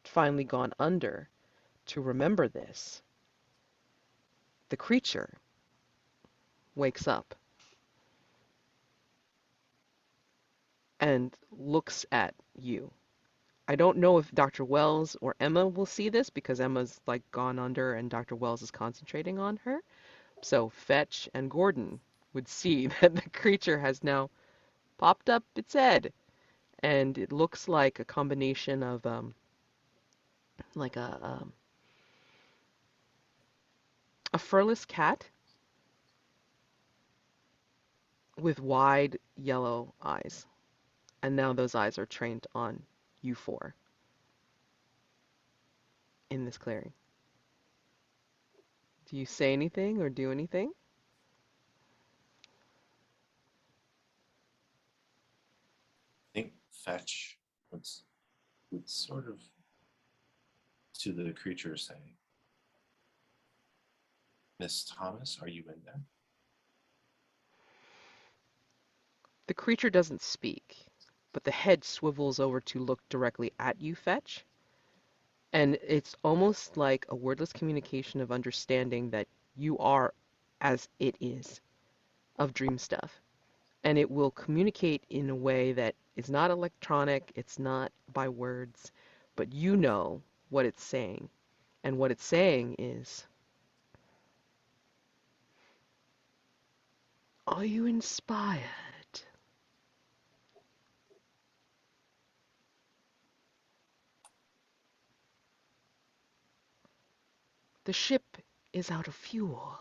finally gone under to remember this, the creature wakes up and looks at you. I don't know if Dr. Wells or Emma will see this because Emma's like gone under and Dr. Wells is concentrating on her. So Fetch and Gordon would see that the creature has now popped up its head, and it looks like a combination of like a furless cat with wide yellow eyes, and now those eyes are trained on you four in this clearing. Do you say anything or do anything? I think Fetch would sort of to the creature say, Miss Thomas, are you in there? The creature doesn't speak, but the head swivels over to look directly at you, Fetch. And it's almost like a wordless communication of understanding that you are as it is of dream stuff. And it will communicate in a way that is not electronic, it's not by words, but you know what it's saying. And what it's saying is, are you inspired? The ship is out of fuel.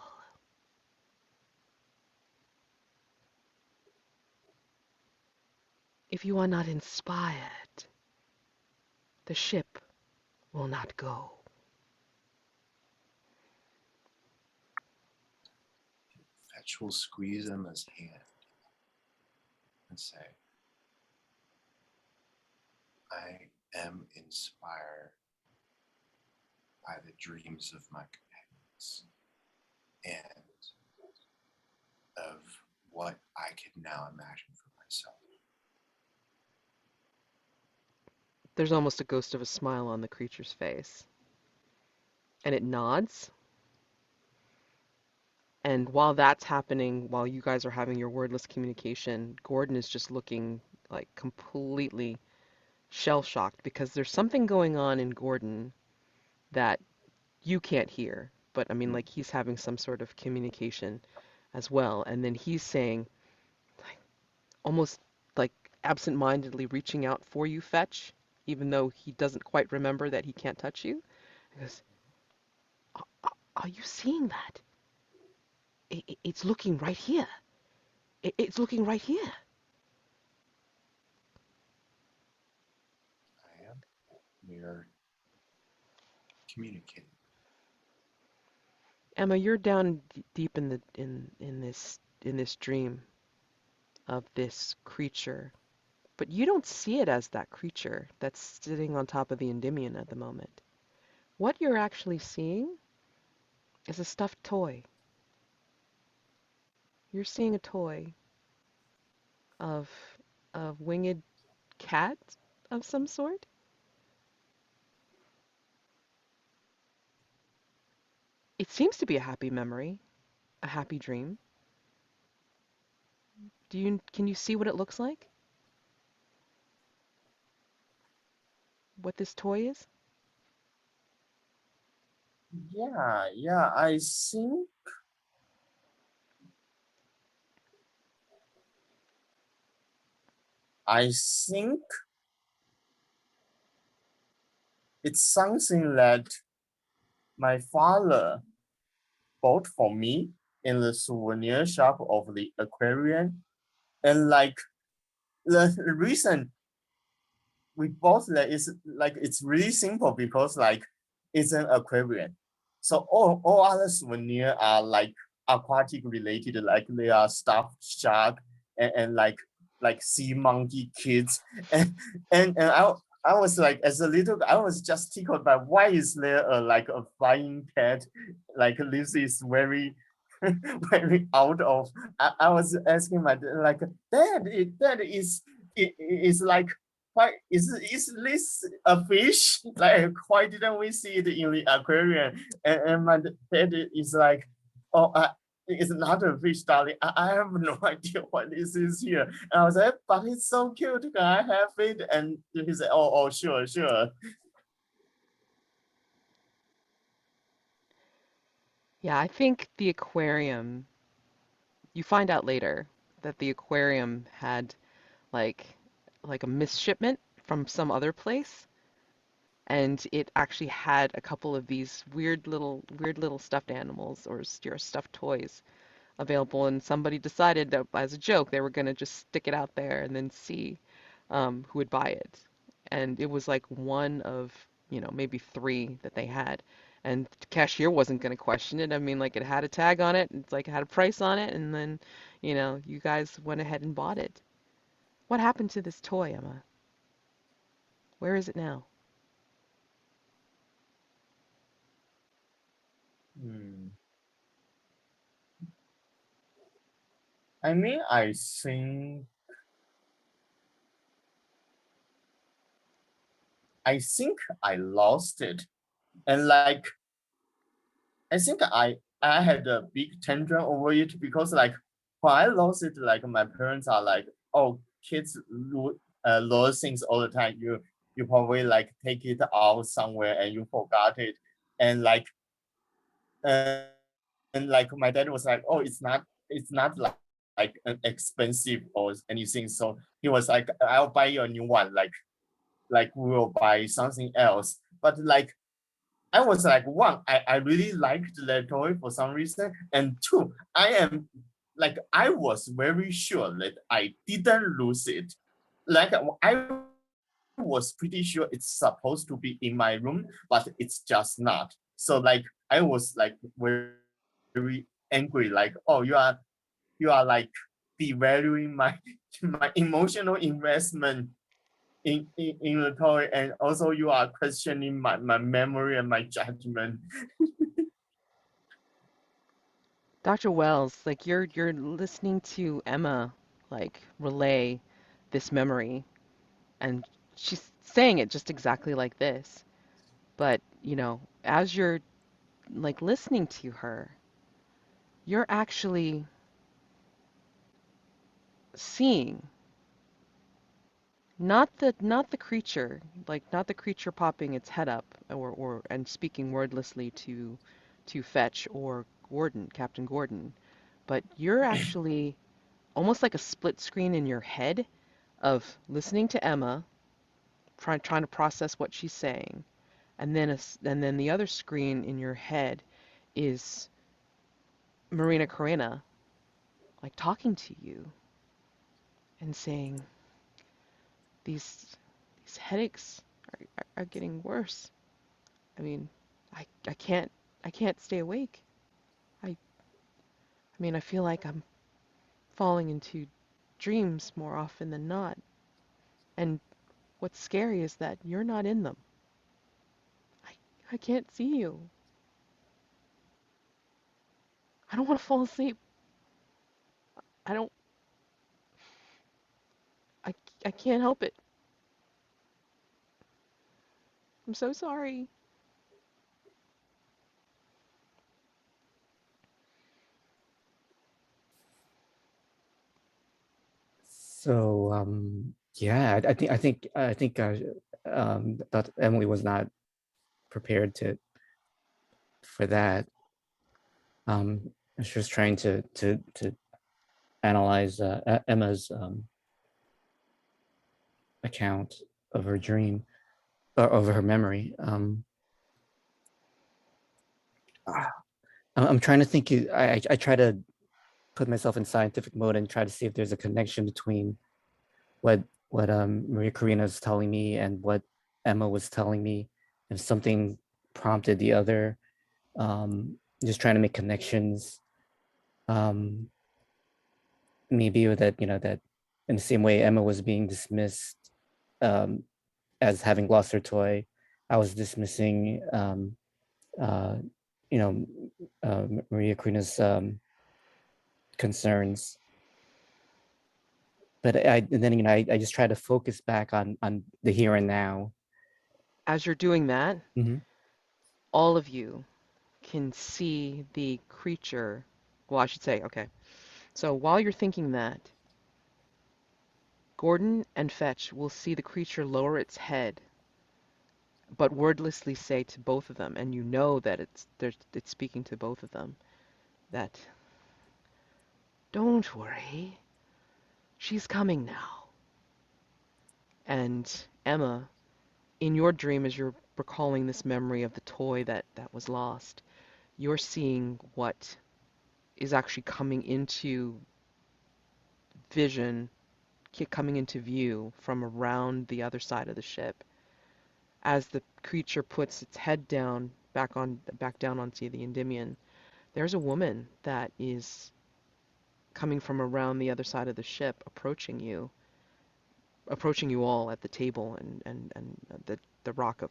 If you are not inspired, the ship will not go. Fetch will squeeze Emma's hand and say, I am inspired by the dreams of my companions and of what I can now imagine for myself. There's almost a ghost of a smile on the creature's face. And it nods. And while that's happening, while you guys are having your wordless communication, Gordon is just looking like completely shell-shocked because there's something going on in Gordon that you can't hear. But I mean, like he's having some sort of communication as well. And then he's saying, like, almost like absent-mindedly reaching out for you, Fetch, even though he doesn't quite remember that he can't touch you. He goes, are you seeing that? It's looking right here. It's looking right here. I am. We are communicating. Emma, you're down deep in the in this dream of this creature, but you don't see it as that creature that's sitting on top of the Endymion at the moment. What you're actually seeing is a stuffed toy. You're seeing a toy of a winged cat of some sort. It seems to be a happy memory, a happy dream. Can you see what it looks like? What this toy is? Yeah, I think it's something that my father bought for me in the souvenir shop of the aquarium. And like the reason we bought that is like it's really simple because like it's an aquarium. So all other souvenirs are like aquatic related, like they are stuffed shark and like sea monkey kids. And I was like, as a little, I was just tickled by why is there like a flying cat? Like this is very, very out of. I was asking my dad, like, that is like, why is this a fish? Like, why didn't we see it in the aquarium? And my dad is like, oh, it's not a fish, darling. I have no idea what this is here. And I was like, but it's so cute. Can I have it? And he said, oh, sure, sure. Yeah, I think the aquarium, you find out later that the aquarium had like like a misshipment from some other place, and it actually had a couple of these weird little stuffed animals or stuffed toys available, and somebody decided that as a joke they were going to just stick it out there and then see who would buy it. And it was like one of, maybe three that they had. And the cashier wasn't going to question it. I mean, like it had a tag on it, it's like it had a price on it, and then, you guys went ahead and bought it. What happened to this toy, Emma? Where is it now? Hmm. I mean, I think I lost it. And like I think I had a big tantrum over it because like when I lost it, like my parents are like, oh, kids lose things all the time. You probably like take it out somewhere and you forgot it. And like and like my dad was like, oh, it's not like an expensive or anything. So he was like, I'll buy you a new one. Like we will buy something else. But like I was like, one, I really liked that toy for some reason. And two, I was very sure that I didn't lose it. Like I was pretty sure it's supposed to be in my room, but it's just not. So like I was like very angry, like, oh, you are like devaluing my emotional investment in the toy, and also you are questioning my memory and my judgment. Dr. Wells, like you're listening to Emma like relay this memory, and she's saying it just exactly like this. But, as you're like listening to her, you're actually seeing not the creature, like not the creature popping its head up or and speaking wordlessly to Fetch or Gordon, Captain Gordon, but you're actually almost like a split screen in your head of listening to Emma, trying to process what she's saying, and then the other screen in your head is Marina Karina like talking to you and saying these these headaches are getting worse. I mean, I can't stay awake. I mean, I feel like I'm falling into dreams more often than not. And what's scary is that you're not in them. I I can't see you. I don't want to fall asleep. I don't I I can't help it. I'm so sorry. So yeah, that Emily was not prepared to for that. She was trying to analyze Emma's account of her dream or of her memory. I'm trying to think. I try to put myself in scientific mode and try to see if there's a connection between what Maria Karina is telling me and what Emma was telling me, if something prompted the other. Just trying to make connections. Um, Maybe that that in the same way Emma was being dismissed um, as having lost her toy, I was dismissing uh, you know Maria Karina's concerns. But and then I just try to focus back on the here and now. As you're doing that, Mhm. all of you can see the creature Well, I should say, okay. So while you're thinking that, Gordon and Fetch will see the creature lower its head, but wordlessly say to both of them, and you know that it's speaking to both of them, that don't worry, she's coming now. And Emma, in your dream, as you're recalling this memory of the toy that was lost, you're seeing what is actually coming into vision, coming into view from around the other side of the ship as the creature puts its head down back down onto the Endymion. There's a woman that is coming from around the other side of the ship, approaching you all at the table and the rock of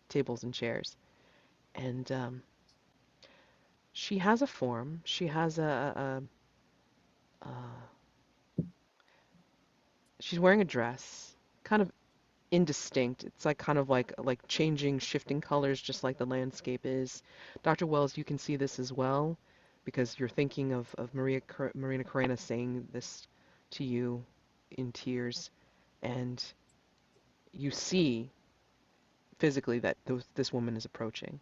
tables and chairs. And she has a form. She has a she's wearing a dress, kind of indistinct. It's like kind of like changing, shifting colors, just like the landscape is. Dr. Wells, you can see this as well, because you're thinking of Marina Carena saying this to you in tears, and you see physically that this woman is approaching.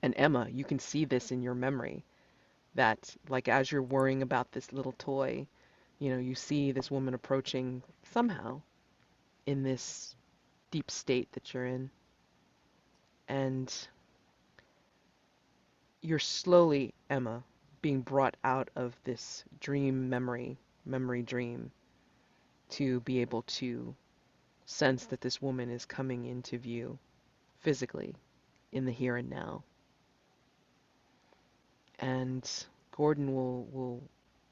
And Emma, you can see this in your memory, that like as you're worrying about this little toy, you see this woman approaching somehow in this deep state that you're in. And you're slowly, Emma, being brought out of this memory dream, to be able to sense that this woman is coming into view physically in the here and now. And Gordon will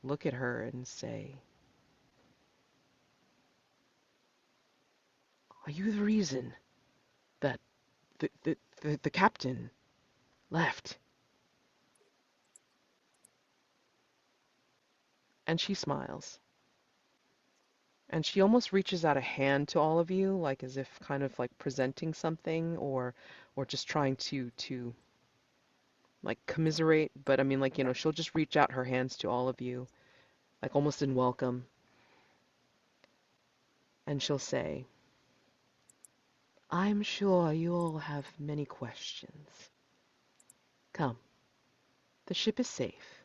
look at her and say, "Are you the reason that the captain left?" And she smiles. And she almost reaches out a hand to all of you, like as if kind of like presenting something, or just trying to like commiserate. But I mean, like, she'll just reach out her hands to all of you, like almost in welcome. And she'll say, "I'm sure you all have many questions. Come, the ship is safe.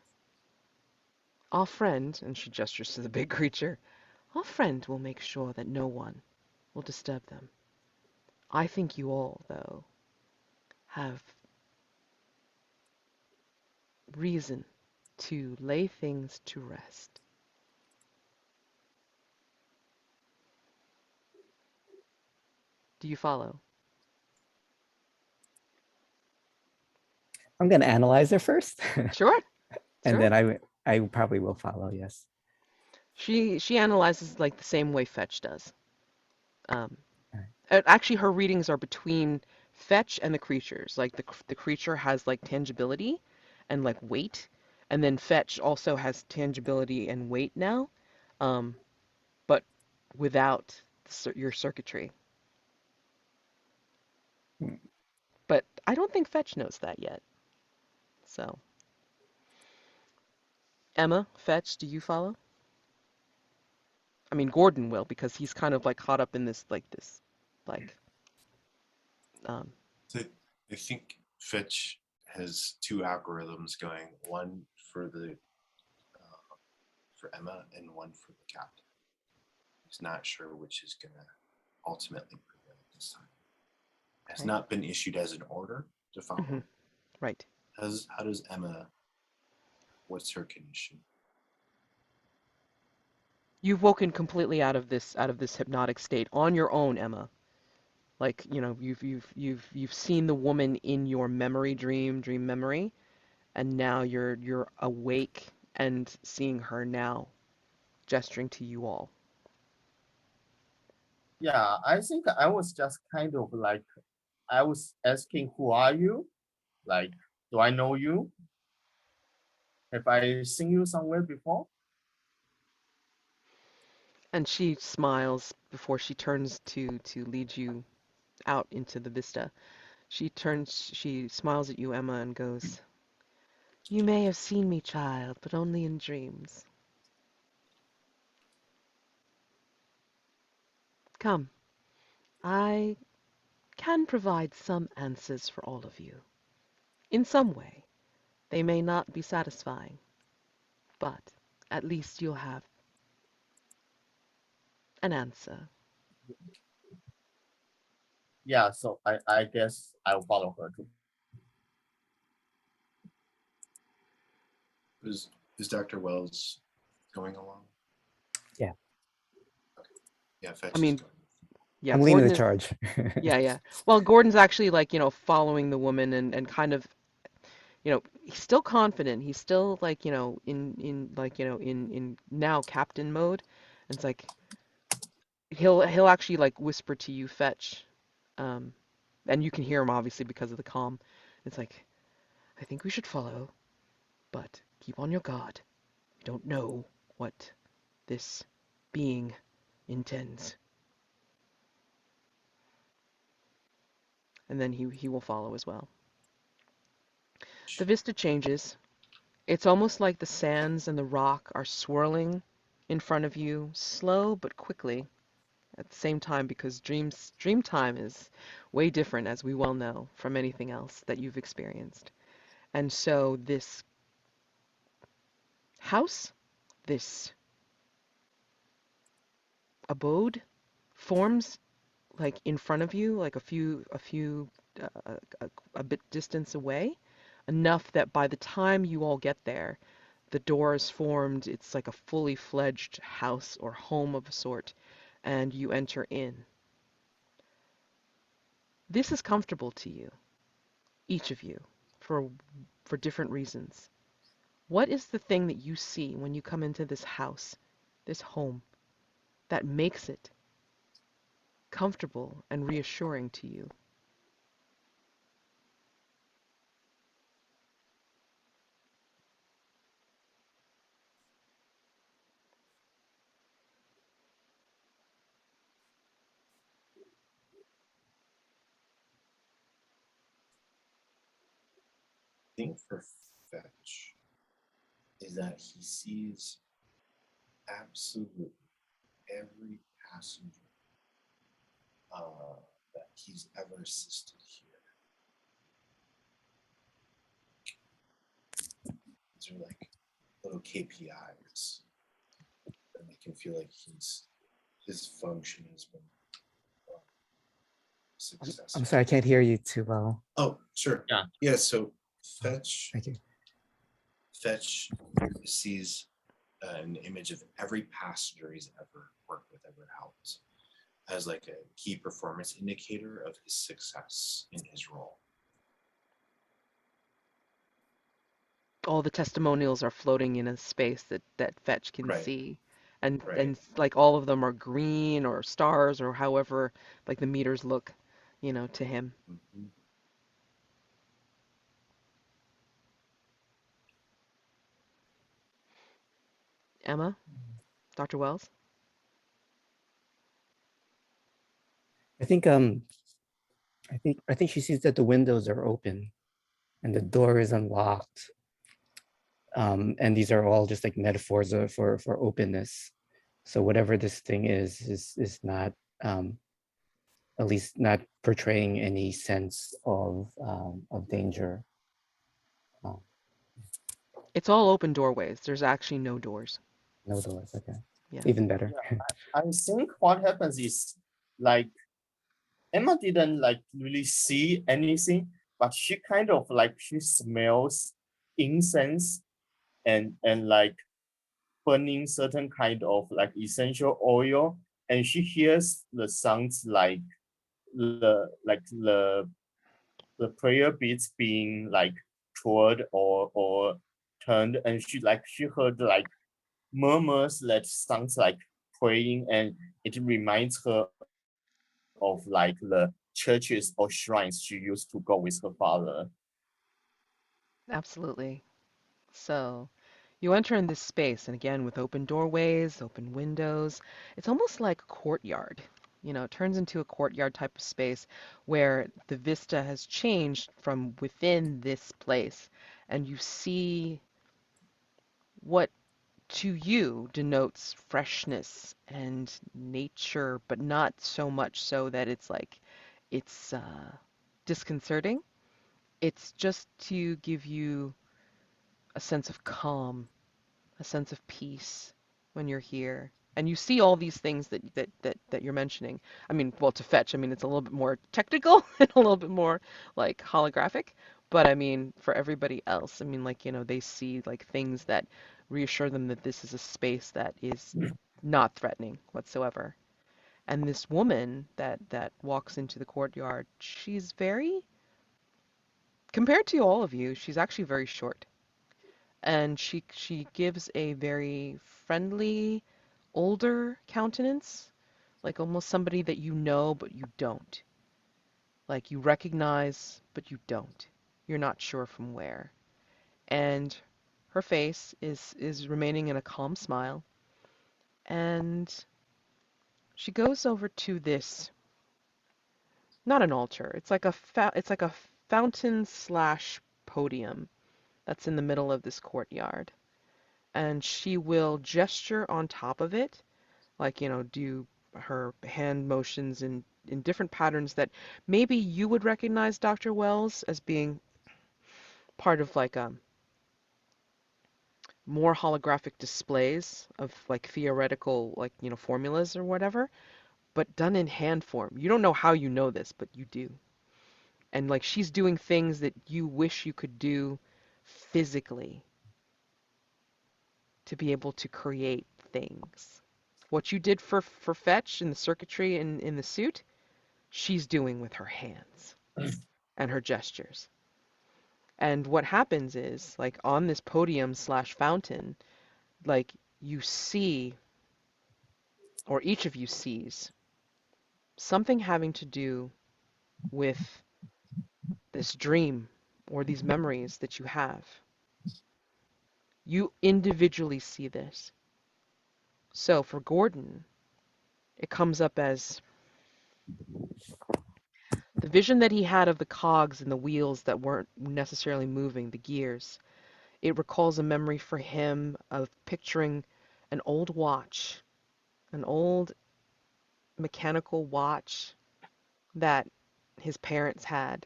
Our friend," and she gestures to the big creature, "our friend will make sure that no one will disturb them. I think you all, though, have reason to lay things to rest." Do you follow? I'm gonna analyze her first, Sure, and sure. then I probably will follow. Yes. She analyzes like the same way Fetch does. Um, Alright. Actually, her readings are between Fetch and the creatures. Like the creature has like tangibility and like weight, and then Fetch also has tangibility and weight now, um, but without your circuitry. Hmm. But I don't think Fetch knows that yet. So, Emma, Fetch, do you follow? I mean, Gordon will, because he's kind of like caught up in this, like, um, So I think Fitch has two algorithms going, one for for Emma and one for the captain. He's not sure which is going to ultimately prevail this time. Has okay. not been issued as an order to follow. Hmm. Right. How does Emma, what's her condition? You've woken completely out of this hypnotic state on your own, Emma. Like, you've seen the woman in your dream memory, and now you're awake and seeing her now, gesturing to you all. Yeah, I think I was just kind of like, I was asking, who are you? Like, do I know you? Have I seen you somewhere before? And she smiles before she turns to lead you out into the vista. She smiles at you, Emma, and goes, You may have seen me, child, but only in dreams. Come, I can provide some answers for all of you. In some way, they may not be satisfying, but at least you'll have an answer. Yeah, so I guess I'll follow her too. Is Dr. Wells going along? Yeah. Yeah, Fetch I is mean, going. yeah, I'm leading Gordon the is, charge. yeah. Well, Gordon's actually like, following the woman and kind of, he's still confident. He's still like, in now captain mode. And it's like he'll actually like whisper to you, Fetch. Um, and you can hear him obviously because of the comm. It's like, I think we should follow, but keep on your guard. We don't know what this being intends. And then he will follow as well. The vista changes. It's almost like the sands and the rock are swirling in front of you, slow but quickly at the same time, because dream time is way different, as we well know, from anything else that you've experienced. And so this house, this abode, forms like in front of you, like a bit distance away, enough that by the time you all get there, the door is formed. It's like a fully fledged house or home of a sort, and you enter in. This is comfortable to you, each of you, for different reasons. What is the thing that you see when you come into this house, this home, that makes it comfortable and reassuring to you? I think for Fetch is that he sees absolutely every passenger that he's ever assisted here. These are like little KPIs that make him feel like his function has been successful. I'm sorry, I can't hear you too well. Oh, sure. Yeah. So Fetch Thank you. sees an image of every passenger he's ever worked with, ever helped, as like a key performance indicator of his success in his role. All the testimonials are floating in a space that Fetch can Right. see. And Right. and like all of them are green or stars or however like the meters look, to him. Mm-hmm. Emma, Dr. Wells? I think I think she sees that the windows are open and the door is unlocked. And these are all just like metaphors for openness. So whatever this thing is not at least not portraying any sense of danger. Um, It's all open doorways. There's actually no doors. no doors. Okay, Yeah. even better. Yeah, I think what happens is like Emma didn't like really see anything, but she kind of like she smells incense and like burning certain kind of like essential oil, and she hears the sounds like the prayer beads being like toured or turned, and she heard like murmurs that sounds like praying, and it reminds her of like the churches or shrines she used to go with her father. Absolutely. So you enter in this space, and again, with open doorways, open windows, it's almost like a courtyard. It turns into a courtyard type of space where the vista has changed from within this place. and you see what to you denotes freshness and nature, but not so much so that it's like it's disconcerting. It's just to give you a sense of calm, a sense of peace when you're here. And you see all these things that you're mentioning. I mean, well, to fetch, I mean, it's a little bit more technical and a little bit more like holographic. But I mean, for everybody else, I mean, like, they see like things that reassure them that this is a space that is not threatening whatsoever. And this woman that walks into the courtyard, she's very, compared to all of you, she's actually very short. And she gives a very friendly, older countenance, like almost somebody that you know but you don't. Like you recognize but you don't. You're not sure from where. And her face is remaining in a calm smile, and she goes over to this, not an altar. It's like a fountain slash podium that's in the middle of this courtyard. And she will gesture on top of it, like, do her hand motions in different patterns that maybe you would recognize, Dr. Wells, as being part of like more holographic displays of like theoretical, like, formulas or whatever, but done in hand form. You don't know how you know this, but you do. And like she's doing things that you wish you could do physically to be able to create things. What you did for fetch in the circuitry in the suit, she's doing with her hands and her gestures. And what happens is, like on this podium slash fountain, like you see, or each of you sees, something having to do with this dream or these memories that you have. You individually see this. So for Gordon, it comes up as the vision that he had of the cogs and the wheels that weren't necessarily moving, the gears. It recalls a memory for him of picturing an old watch, an old mechanical watch that his parents had,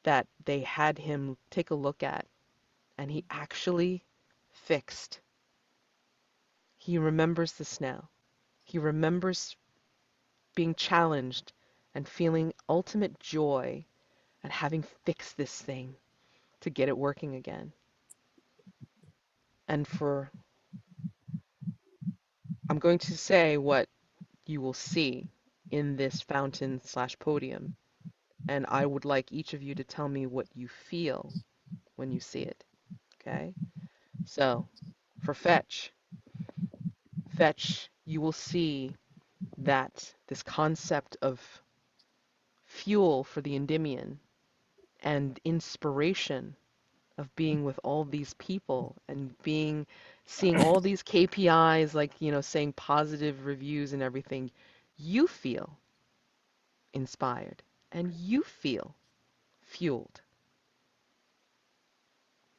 that they had him take a look at, and he actually fixed. He remembers this now. He remembers being challenged and feeling ultimate joy at having fixed this thing to get it working again. And I'm going to say what you will see in this fountain slash podium, and I would like each of you to tell me what you feel when you see it. Okay? So, for fetch, you will see that this concept of fuel for the Endymion and inspiration of being with all these people and seeing all these KPIs, like, saying positive reviews and everything, you feel inspired and you feel fueled.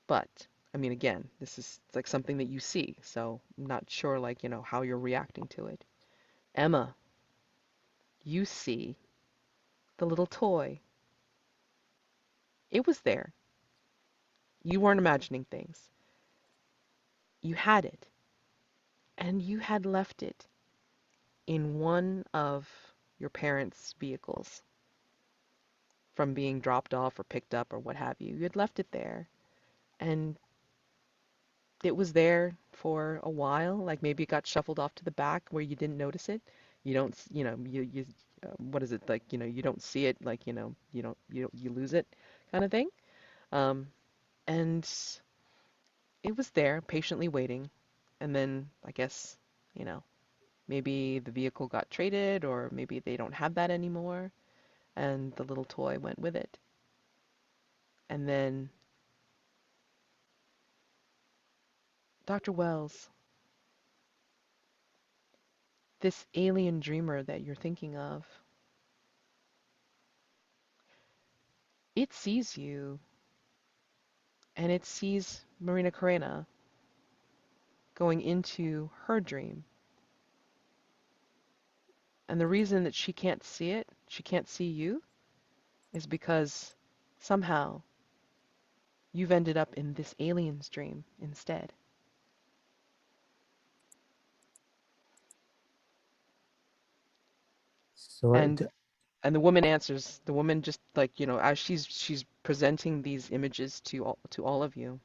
But I mean, again, this is like something that you see, so I'm not sure, like, how you're reacting to it. Emma, you see the little toy. It was there. You weren't imagining things. You had it, and you had left it in one of your parents' vehicles from being dropped off or picked up or what have you. You had left it there, and it was there for a while. Like maybe it got shuffled off to the back where you didn't notice it. You don't, what is it like? You don't see it. Like, you lose it, kind of thing. Um, and it was there, patiently waiting. And then I guess, you know, maybe the vehicle got traded, or maybe they don't have that anymore, and the little toy went with it. And then, Dr. Wells, this alien dreamer that you're thinking of, it sees you and it sees Marina Karena going into her dream. And the reason that she can't see it, she can't see you, is because somehow you've ended up in this alien's dream instead. So And the woman answers, the woman just like, as she's presenting these images to all of you.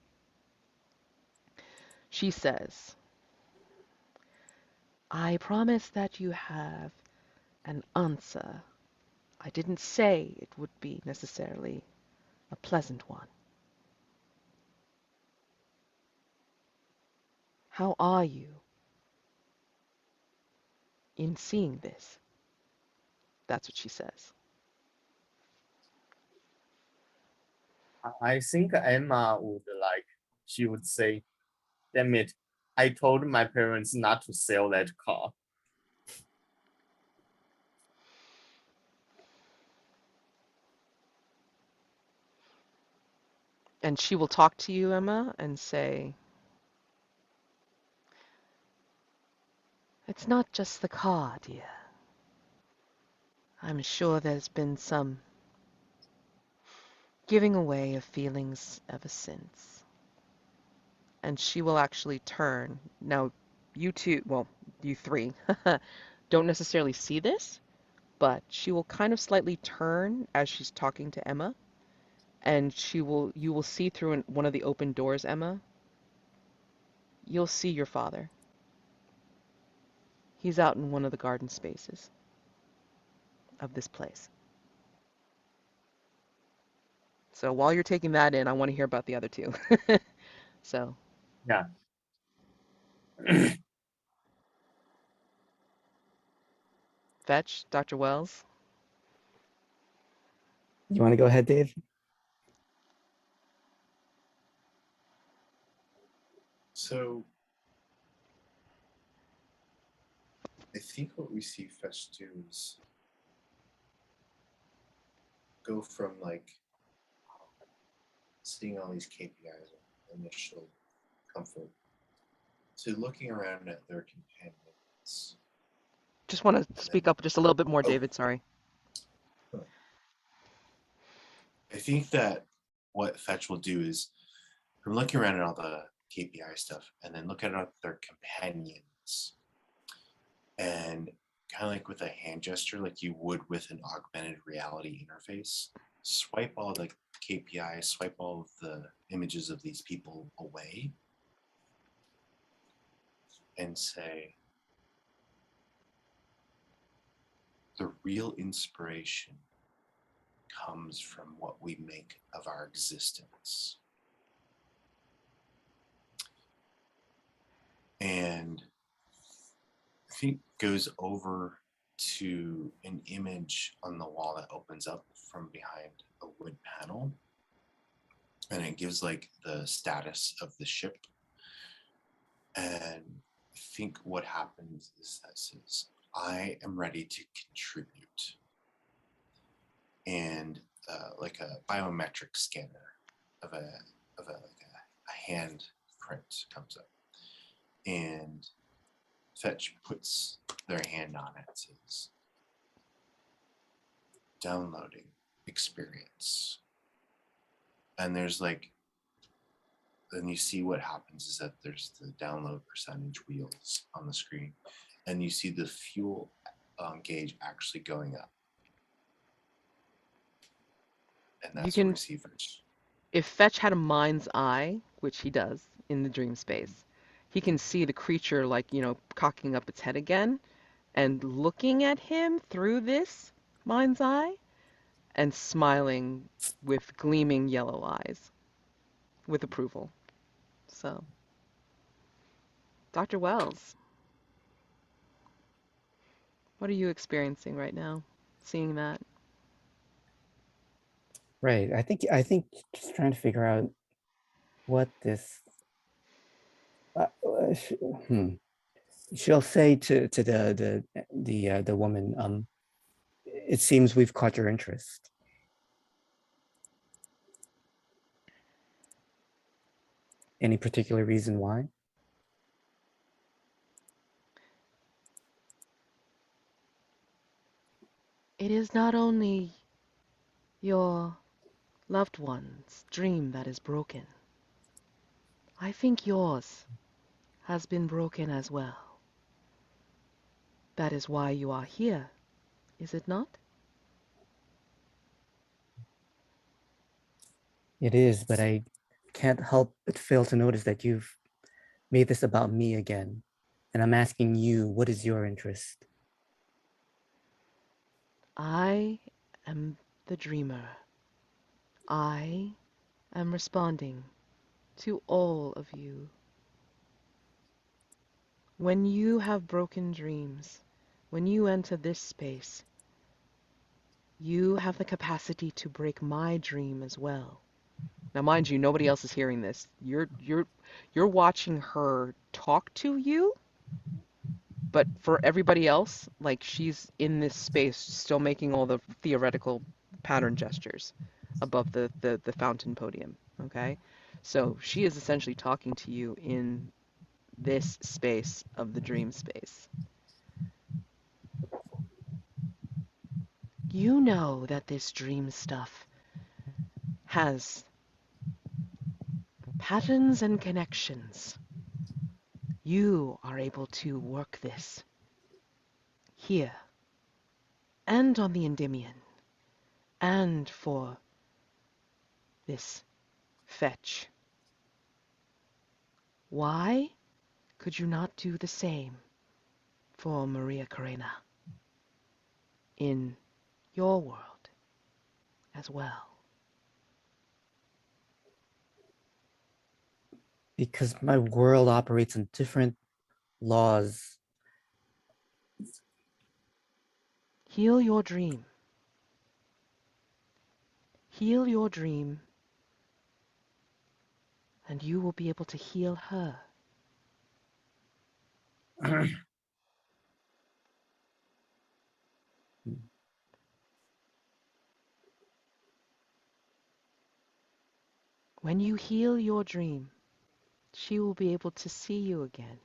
She says, I promise that you have an answer. I didn't say it would be necessarily a pleasant one. How are you in seeing this? That's what she says. I think Emma would she would say, damn it, I told my parents not to sell that car. And she will talk to you, Emma, and say, it's not just the car, dear. I'm sure there's been some giving away of feelings ever since. And she will actually turn. Now, you two, well, you three, don't necessarily see this, but she will kind of slightly turn as she's talking to Emma, and you will see through one of the open doors, Emma. You'll see your father. He's out in one of the garden spaces of this place. So while you're taking that in, I want to hear about the other two. So, Yeah. Fetch, Dr. Wells. you want to go ahead, Dave? So I think what we see Fetch do is go from like seeing all these KPIs of initial comfort to looking around at their companions. Just want to speak up just a little bit more, David. Sorry. I think that what Fetch will do is from looking around at all the KPI stuff and then look at their companions and kind of like with a hand gesture, like you would with an augmented reality interface, swipe all the KPIs, swipe all of the images of these people away and say, the real inspiration comes from what we make of our existence. And I think goes over to an image on the wall that opens up from behind a wood panel. And it gives like the status of the ship. And I think what happens is that says, I am ready to contribute. And like a biometric scanner of a hand print comes up. And Fetch puts their hand on it, says, downloading experience. And there's like, then you see what happens is that there's the download percentage wheels on the screen, and you see the fuel gauge actually going up. And that's You what can, we see Fetch. if Fetch had a mind's eye, which he does in the dream space, he can see the creature like, cocking up its head again and looking at him through this mind's eye and smiling with gleaming yellow eyes with approval. So, Dr. Wells, what are you experiencing right now, seeing that? Right. I think just trying to figure out what this. She'll say to the woman, it seems we've caught your interest. Any particular reason why? It is not only your loved one's dream that is broken. I think yours has been broken as well. That is why you are here, is it not? It is, but I can't help but fail to notice that you've made this about me again. And I'm asking you, what is your interest? I am the dreamer. I am responding to all of you. When you have broken dreams, when you enter this space, you have the capacity to break my dream as well. Now, mind you, nobody else is hearing this. You're watching her talk to you, but for everybody else, like she's in this space, still making all the theoretical pattern gestures above the fountain podium. Okay, so she is essentially talking to you in this space of the dream space. You know that this dream stuff has patterns and connections. You are able to work this here and on the Endymion and for this fetch. Why could you not do the same for Maria Karena in your world as well? Because my world operates on different laws. Heal your dream. Heal your dream, and you will be able to heal her. When you heal your dream, she will be able to see you again.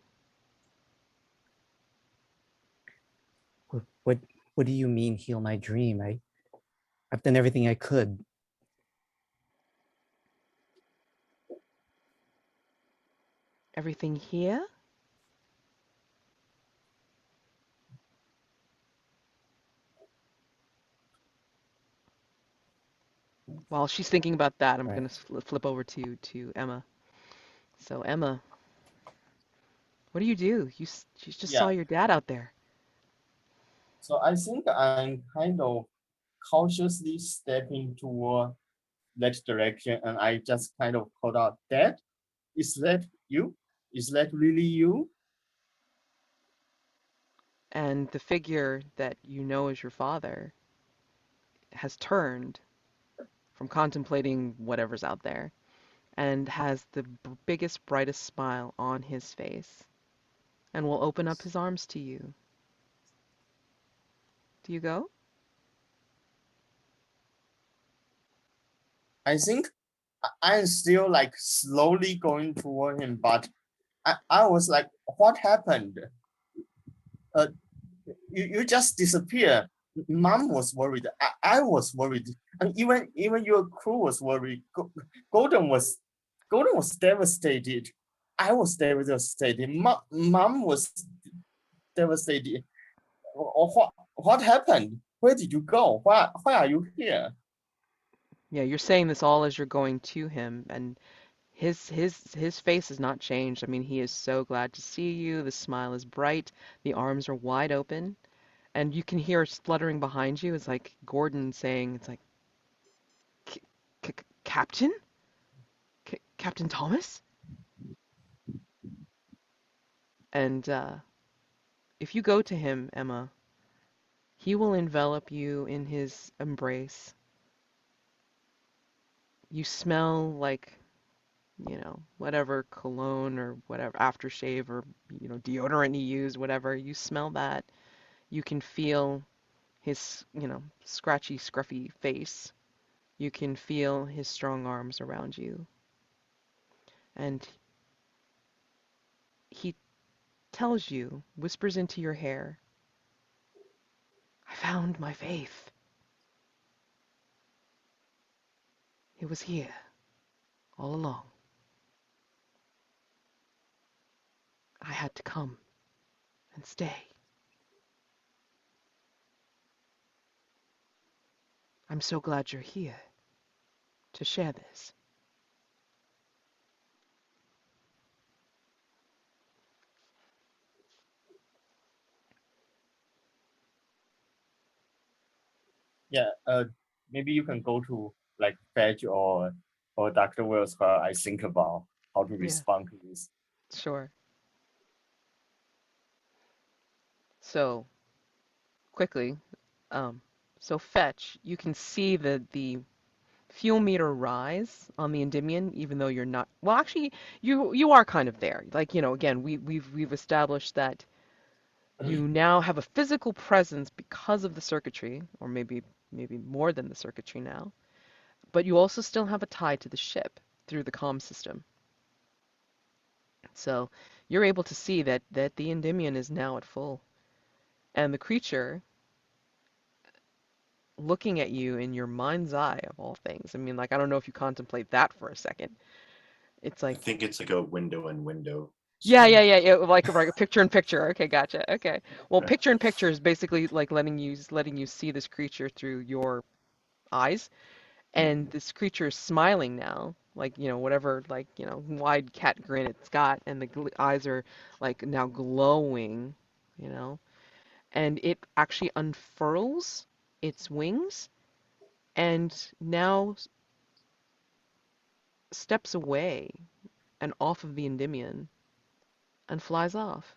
What do you mean heal my dream? I've done everything I could. Everything here? While she's thinking about that, I'm Right. going to flip over to Emma. So Emma, what do? You just saw Yeah. your dad out there. So I think I'm kind of cautiously stepping toward that direction, and I just kind of called out, "Dad, is that you? Is that really you?" And the figure that you know as your father has turned from contemplating whatever's out there and has the biggest, brightest smile on his face and will open up his arms to you. Do you go? I think I'm still like slowly going toward him, but I was like, "What happened? Uh, you just disappear." Mom was worried. I was worried, and even your crew was worried. Golden was Golden was devastated. I was devastated. Mom was devastated. What happened? Where did you go? Why are you here? Yeah, you're saying this all as you're going to him, and his face has not changed. I mean, he is so glad to see you. The smile is bright. The arms are wide open, and you can hear spluttering behind you. It's like Gordon saying, "It's like, Captain, Captain Thomas." And if you go to him, Emma, he will envelop you in his embrace. You smell like, whatever cologne or whatever aftershave or, deodorant he used, whatever. You smell that. You can feel his, scratchy, scruffy face. You can feel his strong arms around you. And he tells you, whispers into your hair, I found my faith. It was here all along. I had to come and stay. I'm so glad you're here to share this. Yeah, maybe you can go to like Fetch or Dr. Wells while I think about how to Yeah, respond to this. sure. So, quickly, um, so Fetch, you can see the fuel meter rise on the Endymion, even though you're not. Well, actually, you are kind of there. Like, again, we've established that you now have a physical presence because of the circuitry, or maybe more than the circuitry now. But you also still have a tie to the ship through the comm system. So you're able to see that the Endymion is now at full, and the creature looking at you in your mind's eye of all things. I mean, like, I don't know if you contemplate that for a second. It's I like, think it's like a window in window. yeah, like a picture in picture. Okay, gotcha. Okay. Well, Yeah. picture in picture is basically like letting you see this creature through your eyes, and this creature is smiling now, like, whatever, like, wide cat grin it's got, and the eyes are like now glowing, you know, and it actually unfurls its wings and now steps away and off of the Endymion and flies off.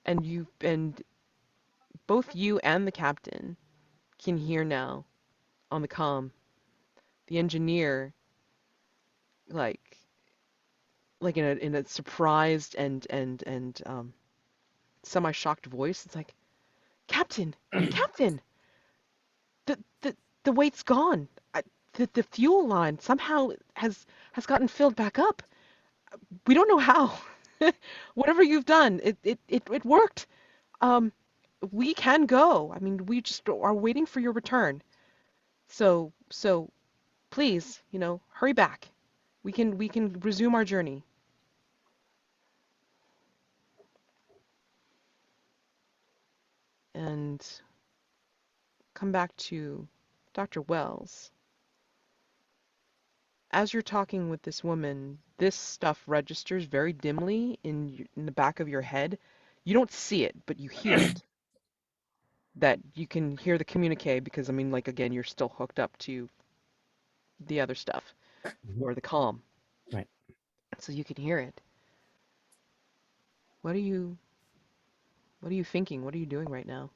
And both you and the captain can hear now on the comm the engineer, like in a surprised and semi-shocked voice. It's like, Captain, Captain, the the the weight's gone. The fuel line somehow has gotten filled back up. We don't know how. Whatever you've done, it worked. Um, we can go. I mean, we just are waiting for your return. So please, hurry back. We can resume our journey. And come back to Dr. Wells. As you're talking with this woman, this stuff registers very dimly in the back of your head. You don't see it, but you hear it. That you can hear the communique because, I mean, like, again, you're still hooked up to the other stuff or the comm, Right. so you can hear it. What are you what are you thinking? What are you doing right now?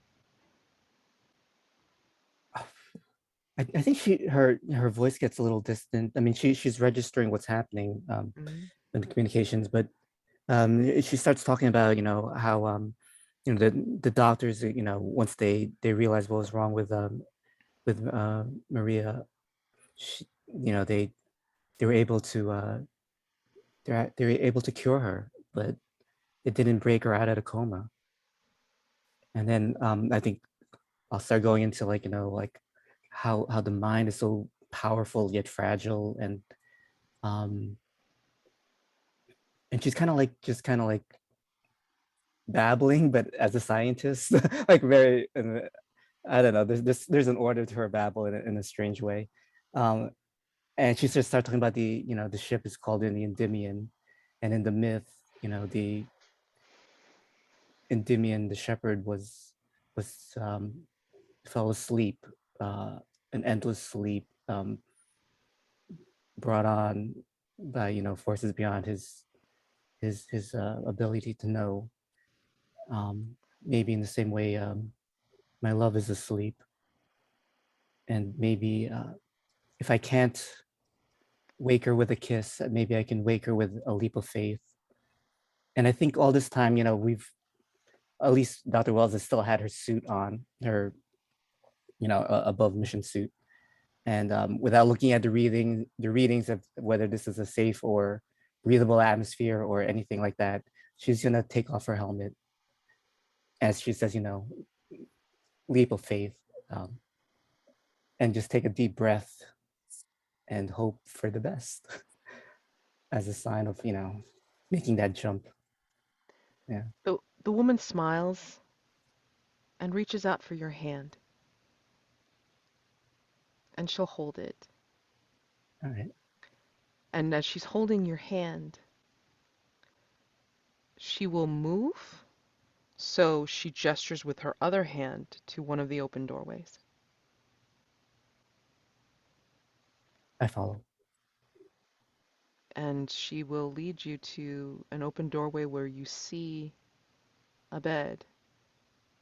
I think her voice gets a little distant. I mean, she's registering what's happening Mm-hmm. in the communications, but she starts talking about how the doctors, once they realized what was wrong with Maria, she, they were able to they were able to cure her, but it didn't break her out of the coma. And then I think I'll start going into like how the mind is so powerful yet fragile, um and she's kind of like babbling, but as a scientist, like very, I don't know. There's an order to her babble in a strange way, and she just started talking about the ship is called in the Endymion, and in the myth, the Endymion, the shepherd was fell asleep, an endless sleep, brought on by forces beyond his ability to know. Maybe in the same way, my love is asleep, and maybe if I can't wake her with a kiss, maybe I can wake her with a leap of faith. And I think all this time, we've, at least Dr. Wells has still had her suit on, her above mission suit, and without looking at the readings of whether this is a safe or breathable atmosphere or anything like that, she's gonna take off her helmet as she says, leap of faith, and just take a deep breath and hope for the best as a sign of, making that jump. Yeah. The woman smiles and reaches out for your hand, and she'll hold it. All right. And as she's holding your hand, she will move, so she gestures with her other hand to one of the open doorways. I follow. And she will lead you to an open doorway where you see a bed.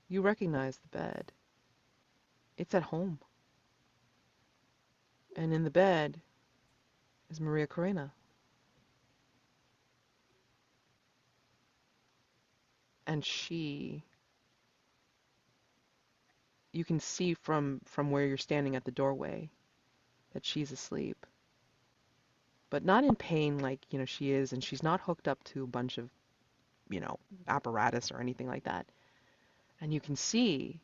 You recognize the bed. It's at home. And in the bed is Maria Corina. And you can see from where you're standing at the doorway that she's asleep. But not in pain like, she is, and she's not hooked up to a bunch of, apparatus or anything like that. And you can see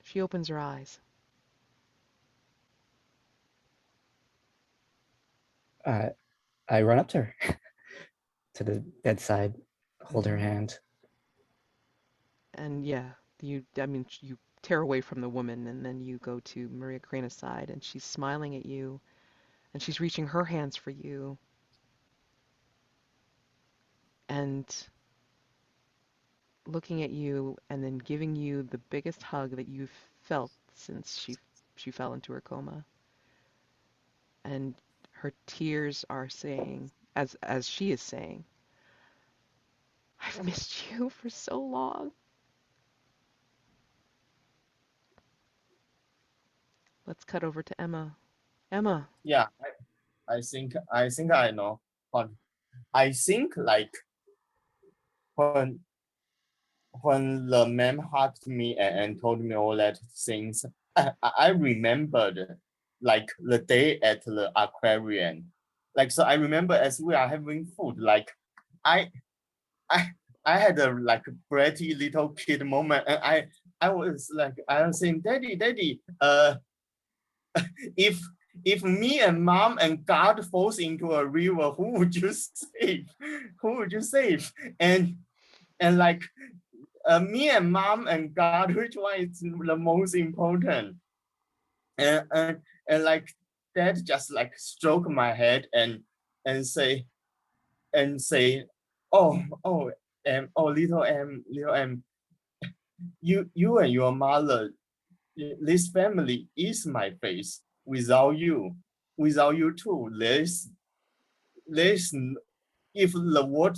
she opens her eyes. I run up to her, to the bedside, hold her hand. And yeah, you tear away from the woman, and then you go to Maria Corina's side, and she's smiling at you, and she's reaching her hands for you. And looking at you and then giving you the biggest hug that you've felt since she fell into her coma. And her tears are saying, as she is saying, I've missed you for so long. Let's cut over to Emma. Emma. Yeah, I think I know. But I think like when the man hugged me and told me all that things, I remembered like the day at the aquarium. Like so I remember as we are having food, like I I I had a like bratty little kid moment, and I was saying, Daddy, if me and mom and God falls into a river, who would you save? Who would you save? And like me and mom and God, which one is the most important? And like dad just like stroke my head and say and say, little M, you and your mother, this family is my face. Without you too, there's if the word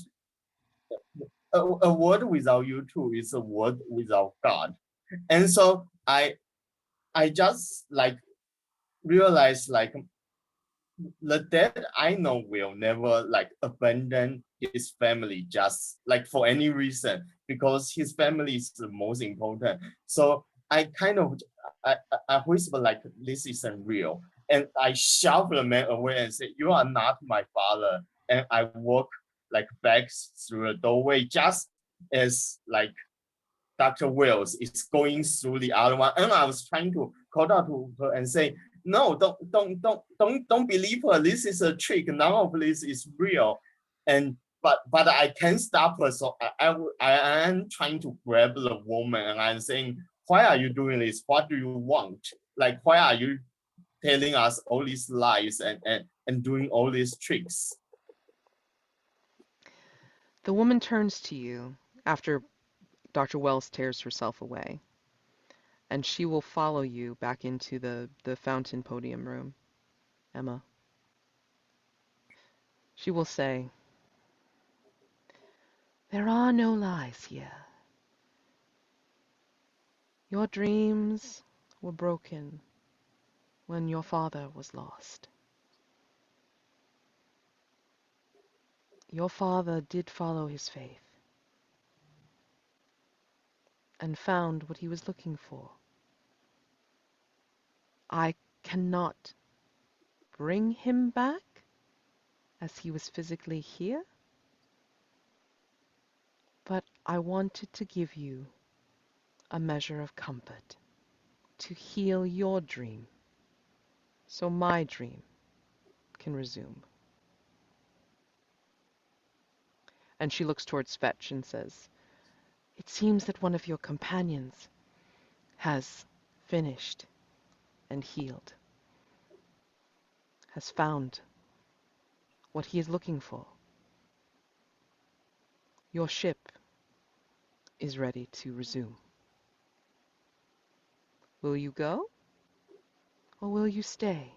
a word without you too is a word without God. And so I just like realized like the dad I know will never like abandon his family just like for any reason, because his family is the most important. So I kind of I whisper like this isn't real, and I shove the man away and say, you are not my father. And I walk like back through the doorway just as like Dr. Wells is going through the other one, and I was trying to call out to her and say, "No, don't believe her. This is a trick. None of this is real." And but I can't stop her, so I am trying to grab the woman, and I'm saying, "Why are you doing this? What do you want? Like, why are you telling us all these lies and doing all these tricks?" The woman turns to you after Dr. Wells tears herself away, and she will follow you back into the fountain podium room. Emma. She will say, there are no lies here. Your dreams were broken when your father was lost. Your father did follow his faith and found what he was looking for. I cannot bring him back, as he was physically here, but I wanted to give you a measure of comfort to heal your dream so my dream can resume. And she looks towards Fetch and says, "It seems that one of your companions has finished and healed, has found what he is looking for. Your ship is ready to resume. Will you go, or will you stay?"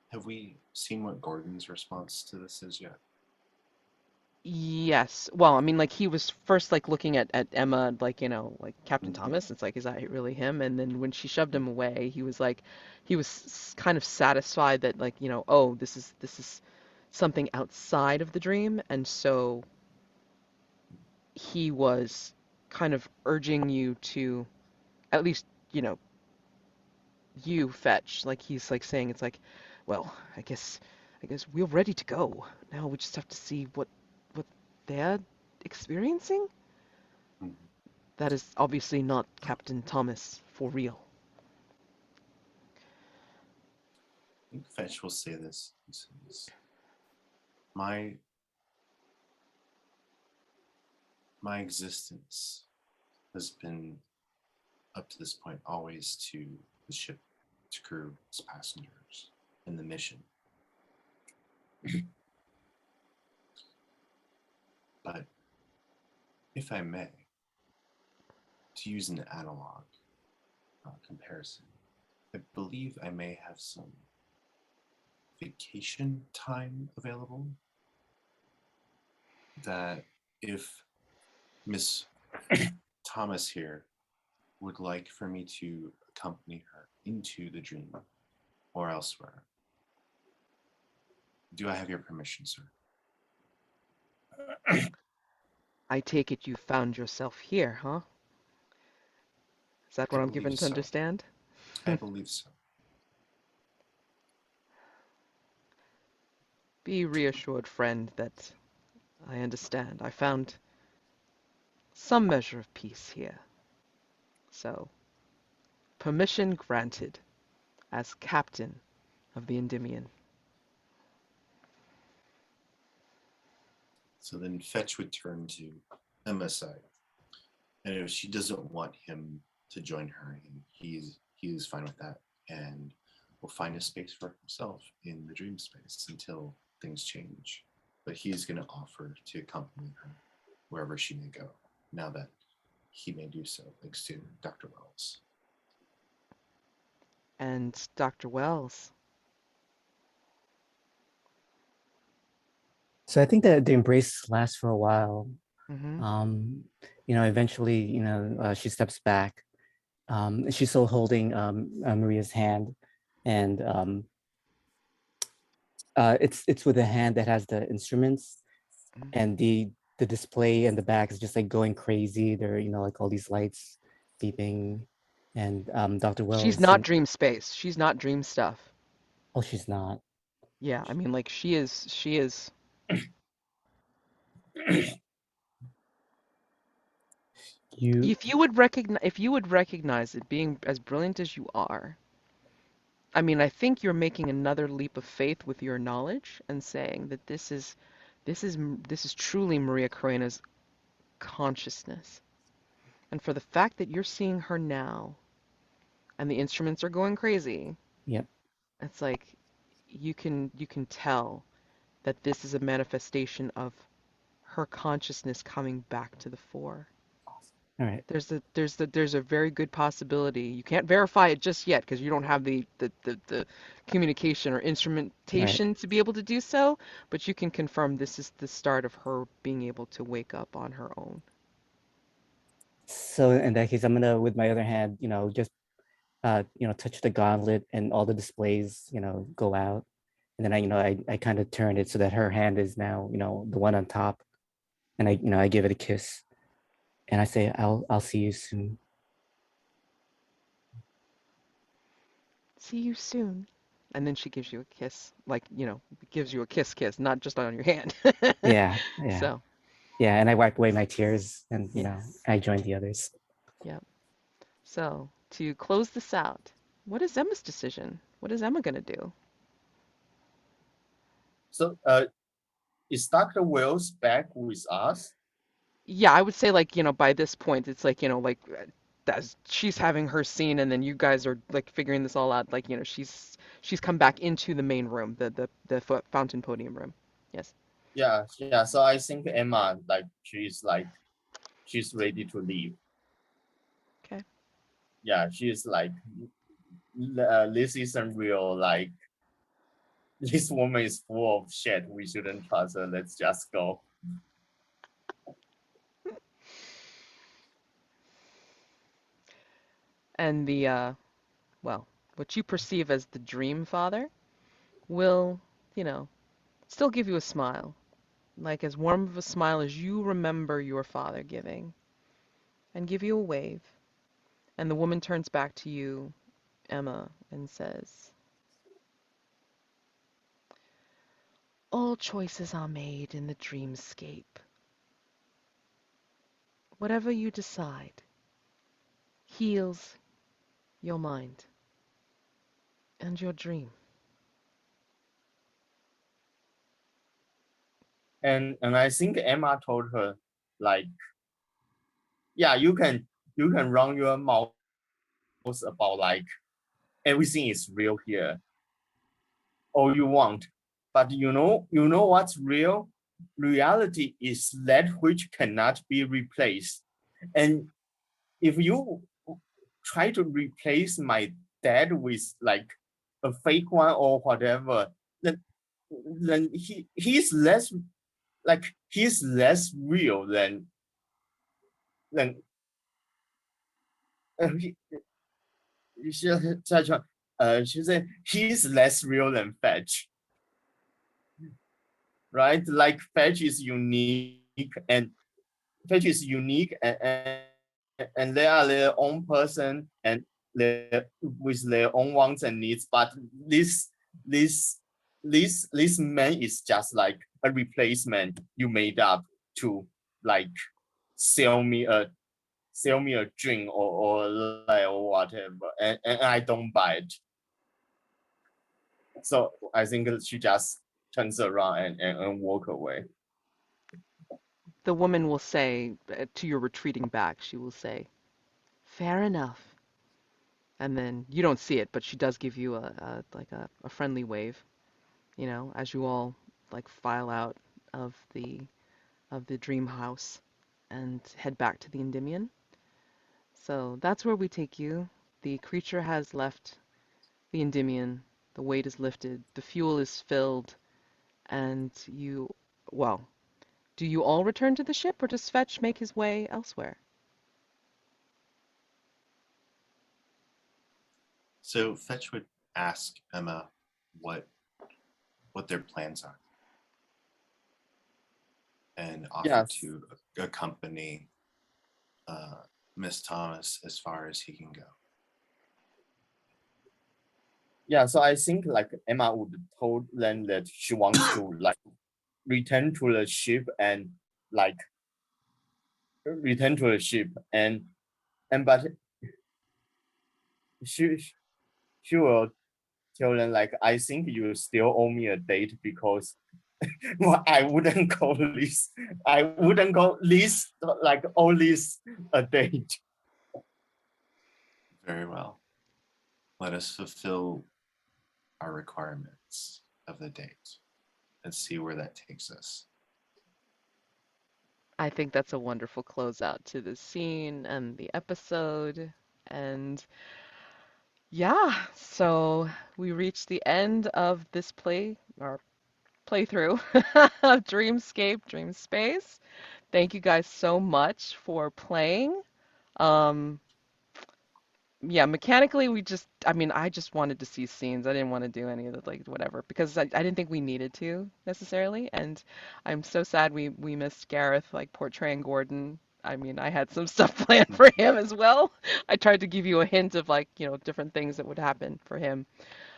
Have we seen what Gordon's response to this is yet? Yes. Well, I mean, like he was first like looking at Emma, like, like Captain Mhm. Thomas. It's like, is that really him? And then when she shoved him away, he was like, he was kind of satisfied that like, oh, this is something outside of the dream, and so he was kind of urging you to at least, you know, you Fetch. Like he's like saying it's like, well, I guess we're ready to go. Now we just have to see what they're experiencing. Mhm. That is obviously not Captain Thomas for real. I think Fetch will say this. He says, my existence has been up to this point always to the ship, its crew, its passengers, and the mission. But if I may, to use an analog comparison, I believe I may have some vacation time available that if Miss Thomas here would like for me to accompany her into the dream or elsewhere. Do I have your permission, sir? I take it you found yourself here, huh? Is that I what I'm believe given to so. understand? I believe so. Be reassured, friend, that I understand. I found some measure of peace here. So, permission granted as captain of the Endymion. So then Fetch would turn to Emma's side. And if she doesn't want him to join her, he is fine with that. And will find a space for himself in the dream space until things change. But he is going to offer to accompany her wherever she may go, now that he may do so, thanks to Dr. Wells. And Dr. Wells. So I think that the embrace lasts for a while. Mm-hmm. Eventually, she steps back. She's still holding Maria's hand, and it's with a hand that has the instruments, and the display and the back is just like going crazy. There are, like all these lights beeping, and Dr. She's Wells, not dream space. She's not dream stuff. oh, she's not. Yeah, I mean, like she is. You, If you would recognize it, being as brilliant as you are, I mean, I think you're making another leap of faith with your knowledge and saying that this is truly Maria Karena's consciousness. And for the fact that you're seeing her now and the instruments are going crazy, yep. it's like you can tell that this is a manifestation of her consciousness coming back to the fore. All right. There's a very good possibility. You can't verify it just yet because you don't have the communication or All right. instrumentation to be able to do so, but you can confirm this is the start of her being able to wake up on her own. So in that case, I'm gonna, with my other hand, just touch the gauntlet, and all the displays, go out. And then I kind of turn it so that her hand is now, the one on top. And I give it a kiss, and I say, I'll see you soon. See you soon. And then she gives you a kiss, like, gives you a kiss, not just on your hand. Yeah, yeah, So, yeah. And I wiped away my tears, and yes. I joined the others. Yep. So, to close this out, what is Emma's decision? What is Emma gonna do? So is Dr. Wells back with us? Yeah, I would say like, by this point, it's like, that's she's having her scene and then you guys are like figuring this all out. Like, she's come back into the main room, the fountain podium room. Yes. Yeah, yeah. So I think Emma, she's ready to leave. Okay. Yeah, she's like, this isn't real. Like, this woman is full of shit. We shouldn't trust her. Let's just go. And well, what you perceive as the dream father will, you know, still give you a smile, like as warm of a smile as you remember your father giving, and give you a wave. And the woman turns back to you, Emma, and says, all choices are made in the dreamscape. Whatever you decide heals your mind and your dream. And I think Emma told her, like, yeah, you can run your mouth about like everything is real here, all you want. But you know what's real? Reality is that which cannot be replaced. And if you try to replace my dad with like a fake one or whatever, then he's less real than he, she said he's less real than Fetch, right? Like Fetch is unique and they are their own person and with their own wants and needs. But this this this man is just like a replacement you made up to like sell me a drink or whatever, and I don't buy it. So I think she just turns around and walk away. The woman will say, to your retreating back, she will say, fair enough. And then you don't see it, but she does give you a friendly wave, as you all like file out of the dream house and head back to the Endymion. So that's where we take you. The creature has left the Endymion. The weight is lifted. The fuel is filled, and well, do you all return to the ship, or does Fetch make his way elsewhere? So Fetch would ask Emma what their plans are and offer Yes. to accompany Miss Thomas as far as he can go. Yeah, so I think like Emma would told them that she wants to like return to the ship and like return to the ship and but she she will tell them like, I think you still owe me a date because well, I wouldn't go least like always a date. Very well. Let us fulfill our requirements of the date and see where that takes us. I think that's a wonderful closeout to the scene and the episode. And yeah, so we reached the end of this our playthrough of Dreamscape, Dreamspace. Thank you guys so much for playing. Um, yeah, mechanically, I just wanted to see scenes. I didn't want to do any of the, like, whatever, because I didn't think we needed to necessarily. And I'm so sad we missed Gareth, like, portraying Gordon. I mean, I had some stuff planned for him as well. I tried to give you a hint of like, different things that would happen for him.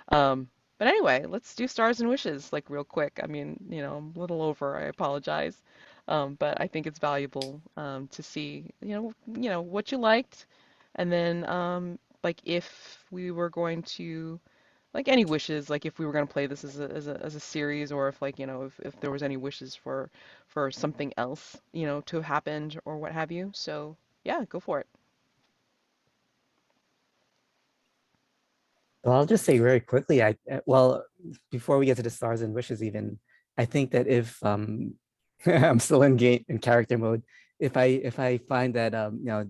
But anyway, let's do stars and wishes like real quick. I mean, I'm a little over, I apologize. But I think it's valuable to see, what you liked, and then like if we were going to like any wishes, like if we were going to play this as a series, or if like, if there was any wishes for something else, to have happened or what have you. So yeah, go for it. Well, I'll just say very quickly. Well, before we get to the stars and wishes, even I think that if I'm still in character mode, if I find that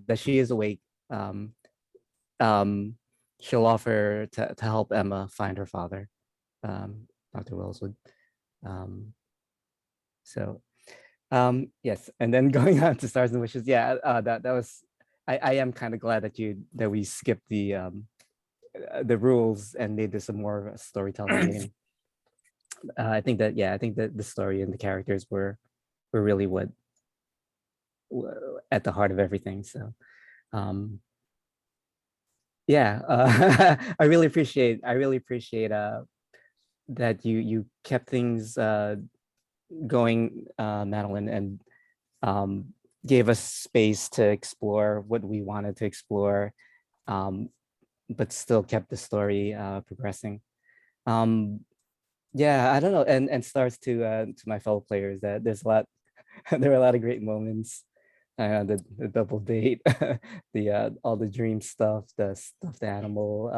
that she is awake, um, um, she'll offer to help Emma find her father, Dr. Wellswood. Um, so yes, and then going on to stars and wishes. Yeah, that was. I am kind of glad that we skipped the rules and made this a more of a storytelling game. I think that the story and the characters were really what at the heart of everything. So um, yeah, I really appreciate that you kept things going, Madeline, and um, gave us space to explore what we wanted to explore, um, but still kept the story progressing. Um, yeah, I don't know, and stars to my fellow players that there's a lot, there were a lot of great moments. The double date, the all the dream stuff, the stuffed animal.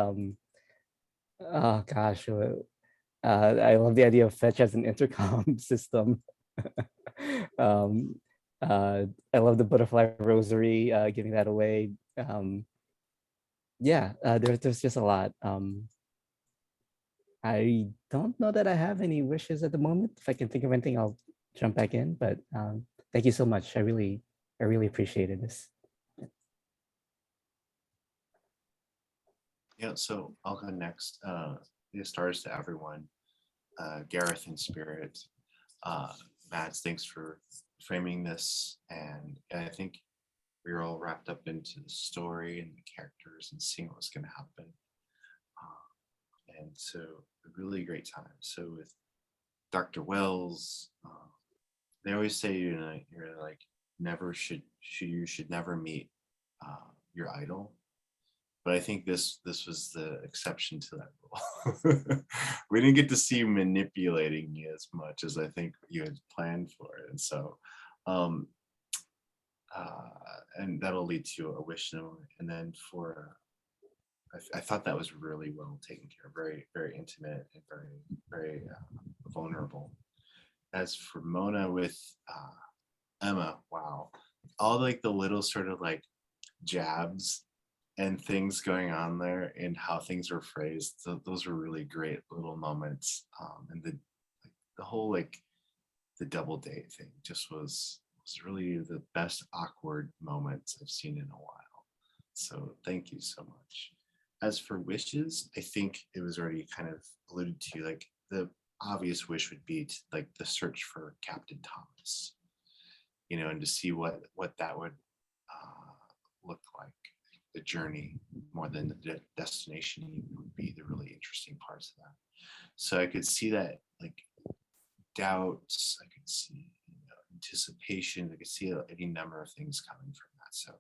Oh gosh, I love the idea of fetch as an intercom system. um, I love the butterfly rosary, giving that away. Yeah, there's just a lot. I don't know that I have any wishes at the moment. If I can think of anything, I'll jump back in. But thank you so much. I really appreciated this. Yeah, so I'll go next. Stars to everyone. Gareth in spirit. Mads, thanks for framing this. And I think we were all wrapped up into the story and the characters and seeing what was going to happen. And so a really great time. So with Dr. Wells, they always say, you're like, you should never meet your idol. But I think this was the exception to that rule. We didn't get to see you manipulating me as much as I think you had planned for it. And so and that'll lead to a wish note. And then for I thought that was really well taken care of, very, very intimate and very, very vulnerable. As for Mona with Emma, wow, all like the little sort of like jabs and things going on there and how things were phrased, those were really great little moments. And the whole like the double date thing just was really the best awkward moments I've seen in a while. So thank you so much. As for wishes, I think it was already kind of alluded to, like the obvious wish would be to, like the search for Captain Thomas, and to see what that would look like. The journey more than the destination would be the really interesting parts of that. So I could see that, like doubts, I could see anticipation, I could see any number of things coming from that. So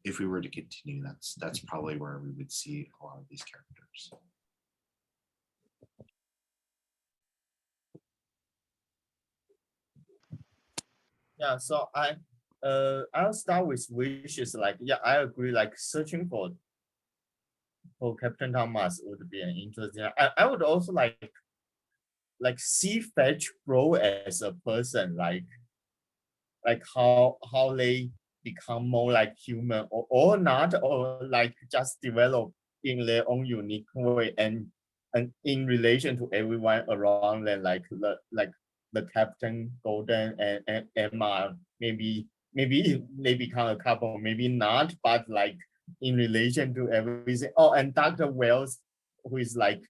if we were to continue, that's probably where we would see a lot of these characters. Yeah, so I'll start with wishes. Like, yeah, I agree. Like searching for Captain Thomas would be an interesting. I would also like see Fetch grow as a person, like how they become more like human or not, or like just develop in their own unique way and in relation to everyone around them, like the Captain Golden and Emma, maybe they become a couple, maybe not, but like in relation to everything. Oh, and Dr. Wells, who is like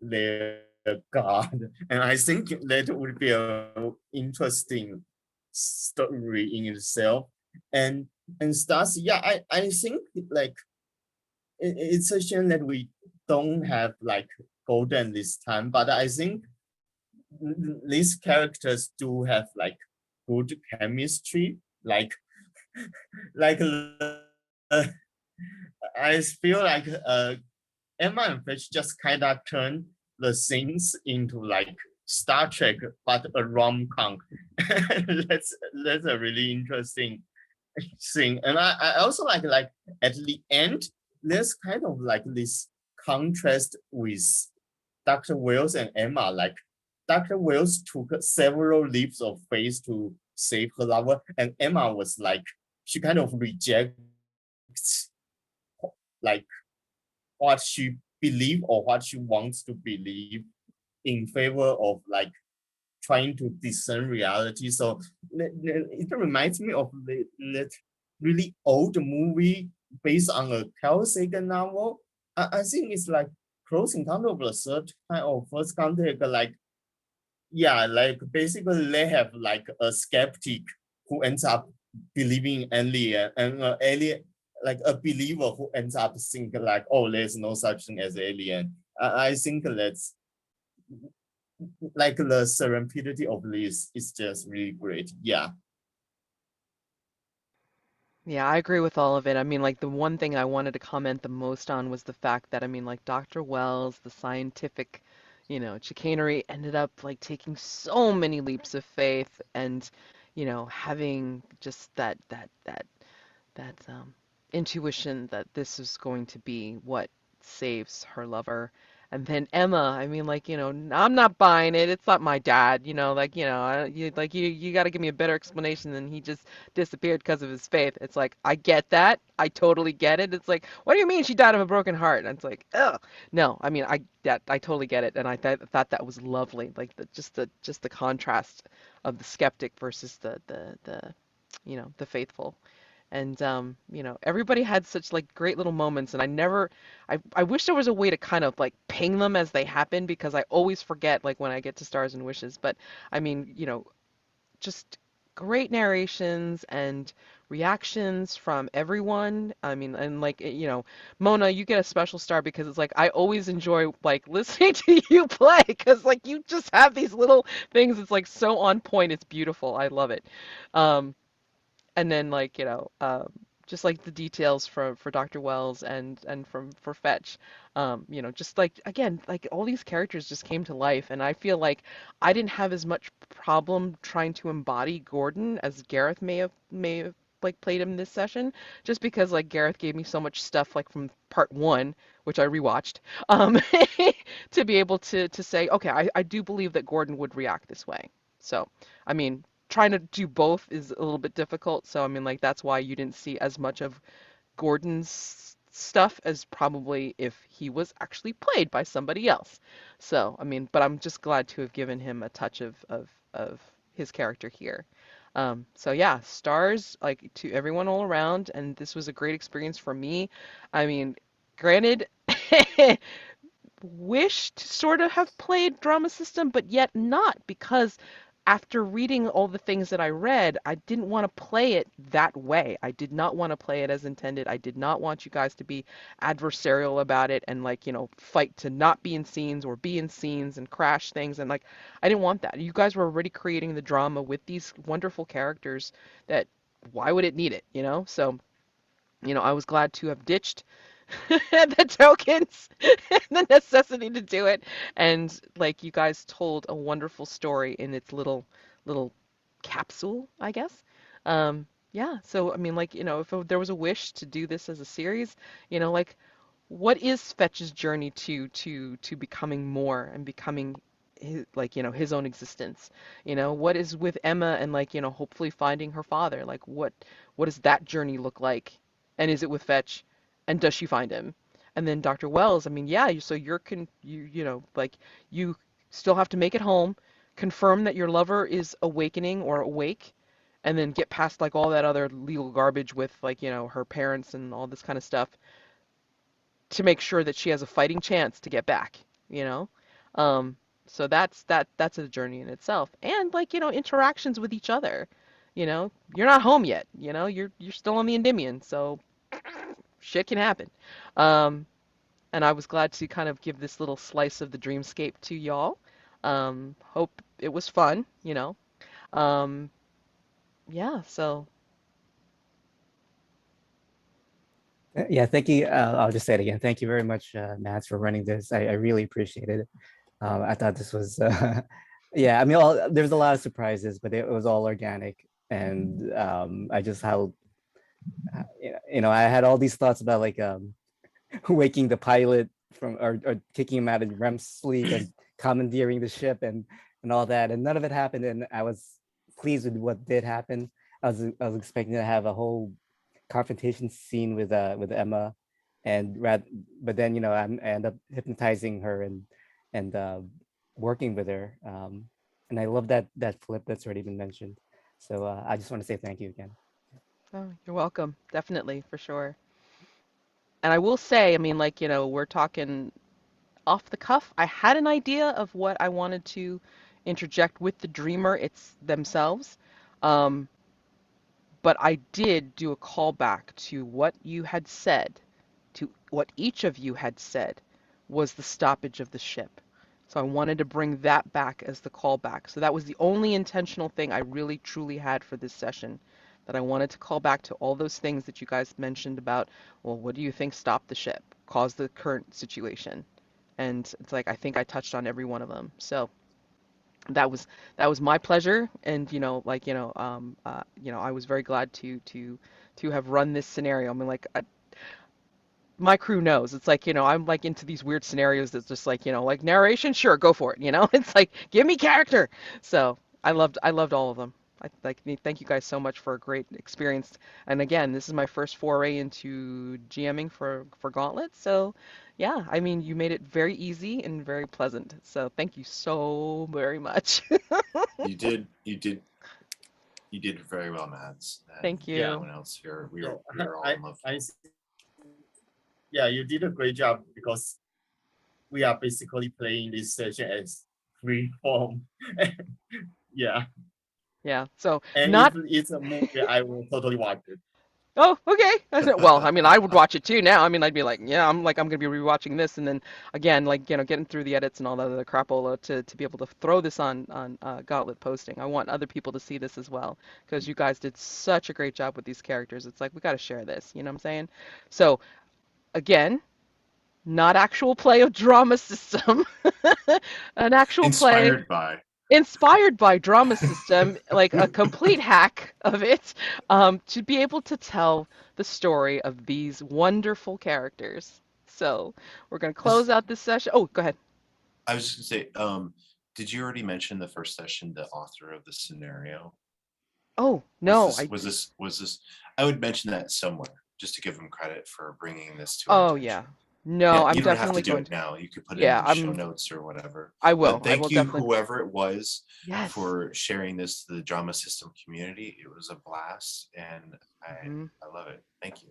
their god, and I think that would be a interesting story in itself. And and stars. Yeah, I think like it's a shame that we don't have like Golden this time, but I think these characters do have like good chemistry. Like I feel like Emma and Fish just kind of turn the scenes into like Star Trek, but a rom-com. That's a really interesting thing. And I also like at the end, there's kind of like this contrast with Dr. Wells and Emma. Like Dr. Wells took several leaps of faith to save her lover, and Emma was like, she kind of rejects like what she believe or what she wants to believe in favor of like trying to discern reality. So it reminds me of that really old movie based on a Carl Sagan novel. I think it's like Close Encounter of the Third Kind or First Contact. Like, yeah, like basically they have like a skeptic who ends up believing in alien, and alien like a believer who ends up thinking like, oh, there's no such thing as alien. I think that's like the serendipity of this is just really great. Yeah. Yeah, I agree with all of it. I mean, like the one thing I wanted to comment the most on was the fact that I mean, like Dr. Wells, the scientific, chicanery ended up like taking so many leaps of faith and, having just that intuition that this is going to be what saves her lover. And then Emma, I mean, like, I'm not buying it. It's not my dad, like, you got to give me a better explanation than he just disappeared because of his faith. It's like, I get that. I totally get it. It's like, what do you mean she died of a broken heart? And it's like, ugh. No, I mean, I totally get it. And I thought that was lovely. Like just the contrast of the skeptic versus the faithful. And everybody had such like great little moments, and I wish there was a way to kind of like ping them as they happen because I always forget like when I get to Stars and Wishes. But I mean, just great narrations and reactions from everyone. I mean, and like Mona, you get a special star because it's like I always enjoy like listening to you play because like you just have these little things. It's like so on point. It's beautiful. I love it. Um, and then like just like the details for Dr. Wells and for Fetch, just like again like all these characters just came to life, and I feel like I didn't have as much problem trying to embody Gordon as Gareth may have like played him this session, just because like Gareth gave me so much stuff like from part one, which I rewatched, um, to be able to say, okay, I do believe that Gordon would react this way. So, I mean, trying to do both is a little bit difficult. So, I mean, like, that's why you didn't see as much of Gordon's stuff as probably if he was actually played by somebody else. So, I mean, but I'm just glad to have given him a touch of his character here. So yeah, stars like to everyone all around, and this was a great experience for me. I mean, granted, wish to sort of have played Drama System, but yet not because after reading all the things that I read, I didn't want to play it that way. I did not want to play it as intended. I did not want you guys to be adversarial about it and like, fight to not be in scenes or be in scenes and crash things. And like, I didn't want that. You guys were already creating the drama with these wonderful characters that why would it need it, So, I was glad to have ditched the tokens, the necessity to do it, and like you guys told a wonderful story in its little capsule, I guess. Yeah, so I mean, like if there was a wish to do this as a series, like what is Fetch's journey to becoming more and becoming his, like his own existence? What is with Emma and like hopefully finding her father? Like what does that journey look like? And is it with Fetch? And does she find him? And then Dr. Wells, I mean, yeah, so like you still have to make it home, confirm that your lover is awakening or awake, and then get past like all that other legal garbage with like her parents and all this kind of stuff to make sure that she has a fighting chance to get back, you know? Um, so that's a journey in itself. And like, interactions with each other. you know, you're not home yet. You know, you're still on the Endymion, so shit can happen. Um, and I was glad to kind of give this little slice of the dreamscape to y'all. Hope it was fun, you know. Um, yeah, so Yeah, thank you. I'll just say it again. Thank you very much, Mads, for running this. I really appreciate it. I thought this was, yeah, I mean, there's a lot of surprises, but it was all organic. And I just how, I had all these thoughts about like waking the pilot from or kicking him out of REM sleep and commandeering the ship and all that. And none of it happened. And I was pleased with what did happen. I was expecting to have a whole confrontation scene with Emma, and but then I end up hypnotizing her and working with her, and I love that flip that's already been mentioned. So I just want to say thank you again. oh, you're welcome. Definitely, for sure. And I will say, I mean, like, you know, we're talking off the cuff. I had an idea of what I wanted to interject with the dreamer it's themselves. Um, but I did do a callback to what you had said, to what each of you had said was the stoppage of the ship. So I wanted to bring that back as the callback. So that was the only intentional thing I really truly had for this session. That I wanted to call back to all those things that you guys mentioned about, well, what do you think stopped the ship, caused the current situation? And it's like I think I touched on every one of them. So that was my pleasure, and I was very glad to have run this scenario. I mean, like my crew knows. It's like, I'm like into these weird scenarios that's just like, like narration, sure, go for it, It's like, give me character. So I loved all of them. Thank you guys so much for a great experience. And again, this is my first foray into GMing for Gauntlet. So yeah, I mean, you made it very easy and very pleasant. So thank you so very much. You did very well, Mads, and Thank Yeah. you. everyone else here. We So are all I, in love. I, yeah, you did a great job because we are basically playing this session as free form. Yeah, Yeah. So and if not it's a movie, I will totally watch it. Oh, okay. I said, well, I mean, I would watch it too now. I mean, I'd be like, yeah, I'm gonna be rewatching this, and then again, like, getting through the edits and all that other crapola to be able to throw this on Gauntlet posting. I want other people to see this as well because you guys did such a great job with these characters. It's like we got to share this. You know what I'm saying? So again, not actual play of drama system, an actual play Inspired by. inspired by DramaSystem, like a complete hack of it, to be able to tell the story of these wonderful characters. So we're going to close out this session. Oh, go ahead. I was just gonna say, did you already mention the first session, the author of the scenario? Oh, Was no, this was this? I would mention that somewhere just to give him credit for bringing this to our oh, yeah. attention. No, Yeah, I'm you don't have to definitely do going it to. now. You could put it in Yeah, the show notes or whatever. I will. But I will thank you, definitely. whoever it was, Yes. for sharing this to the drama system community. It was a blast, and hmm I love it. Thank you.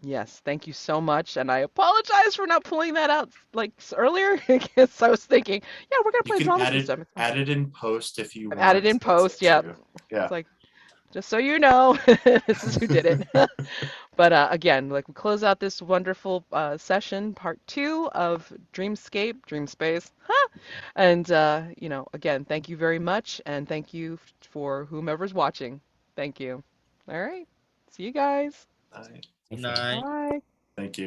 Yes, thank you so much. And I apologize for not pulling that out like earlier because I was thinking, yeah, we're going to You play can drama system. It's fine. add it in post if you I've added want. in That's up post. to Yeah. you. It's Yeah. like, just so you know, this is who did it. But again, like we close out this wonderful session, part 2 of Dreamscape, Dreamspace. Huh? And, again, thank you very much. And thank you for whomever's watching. Thank you. All right. See you guys. All right. Thanks, everyone. Night. Bye. Thank you.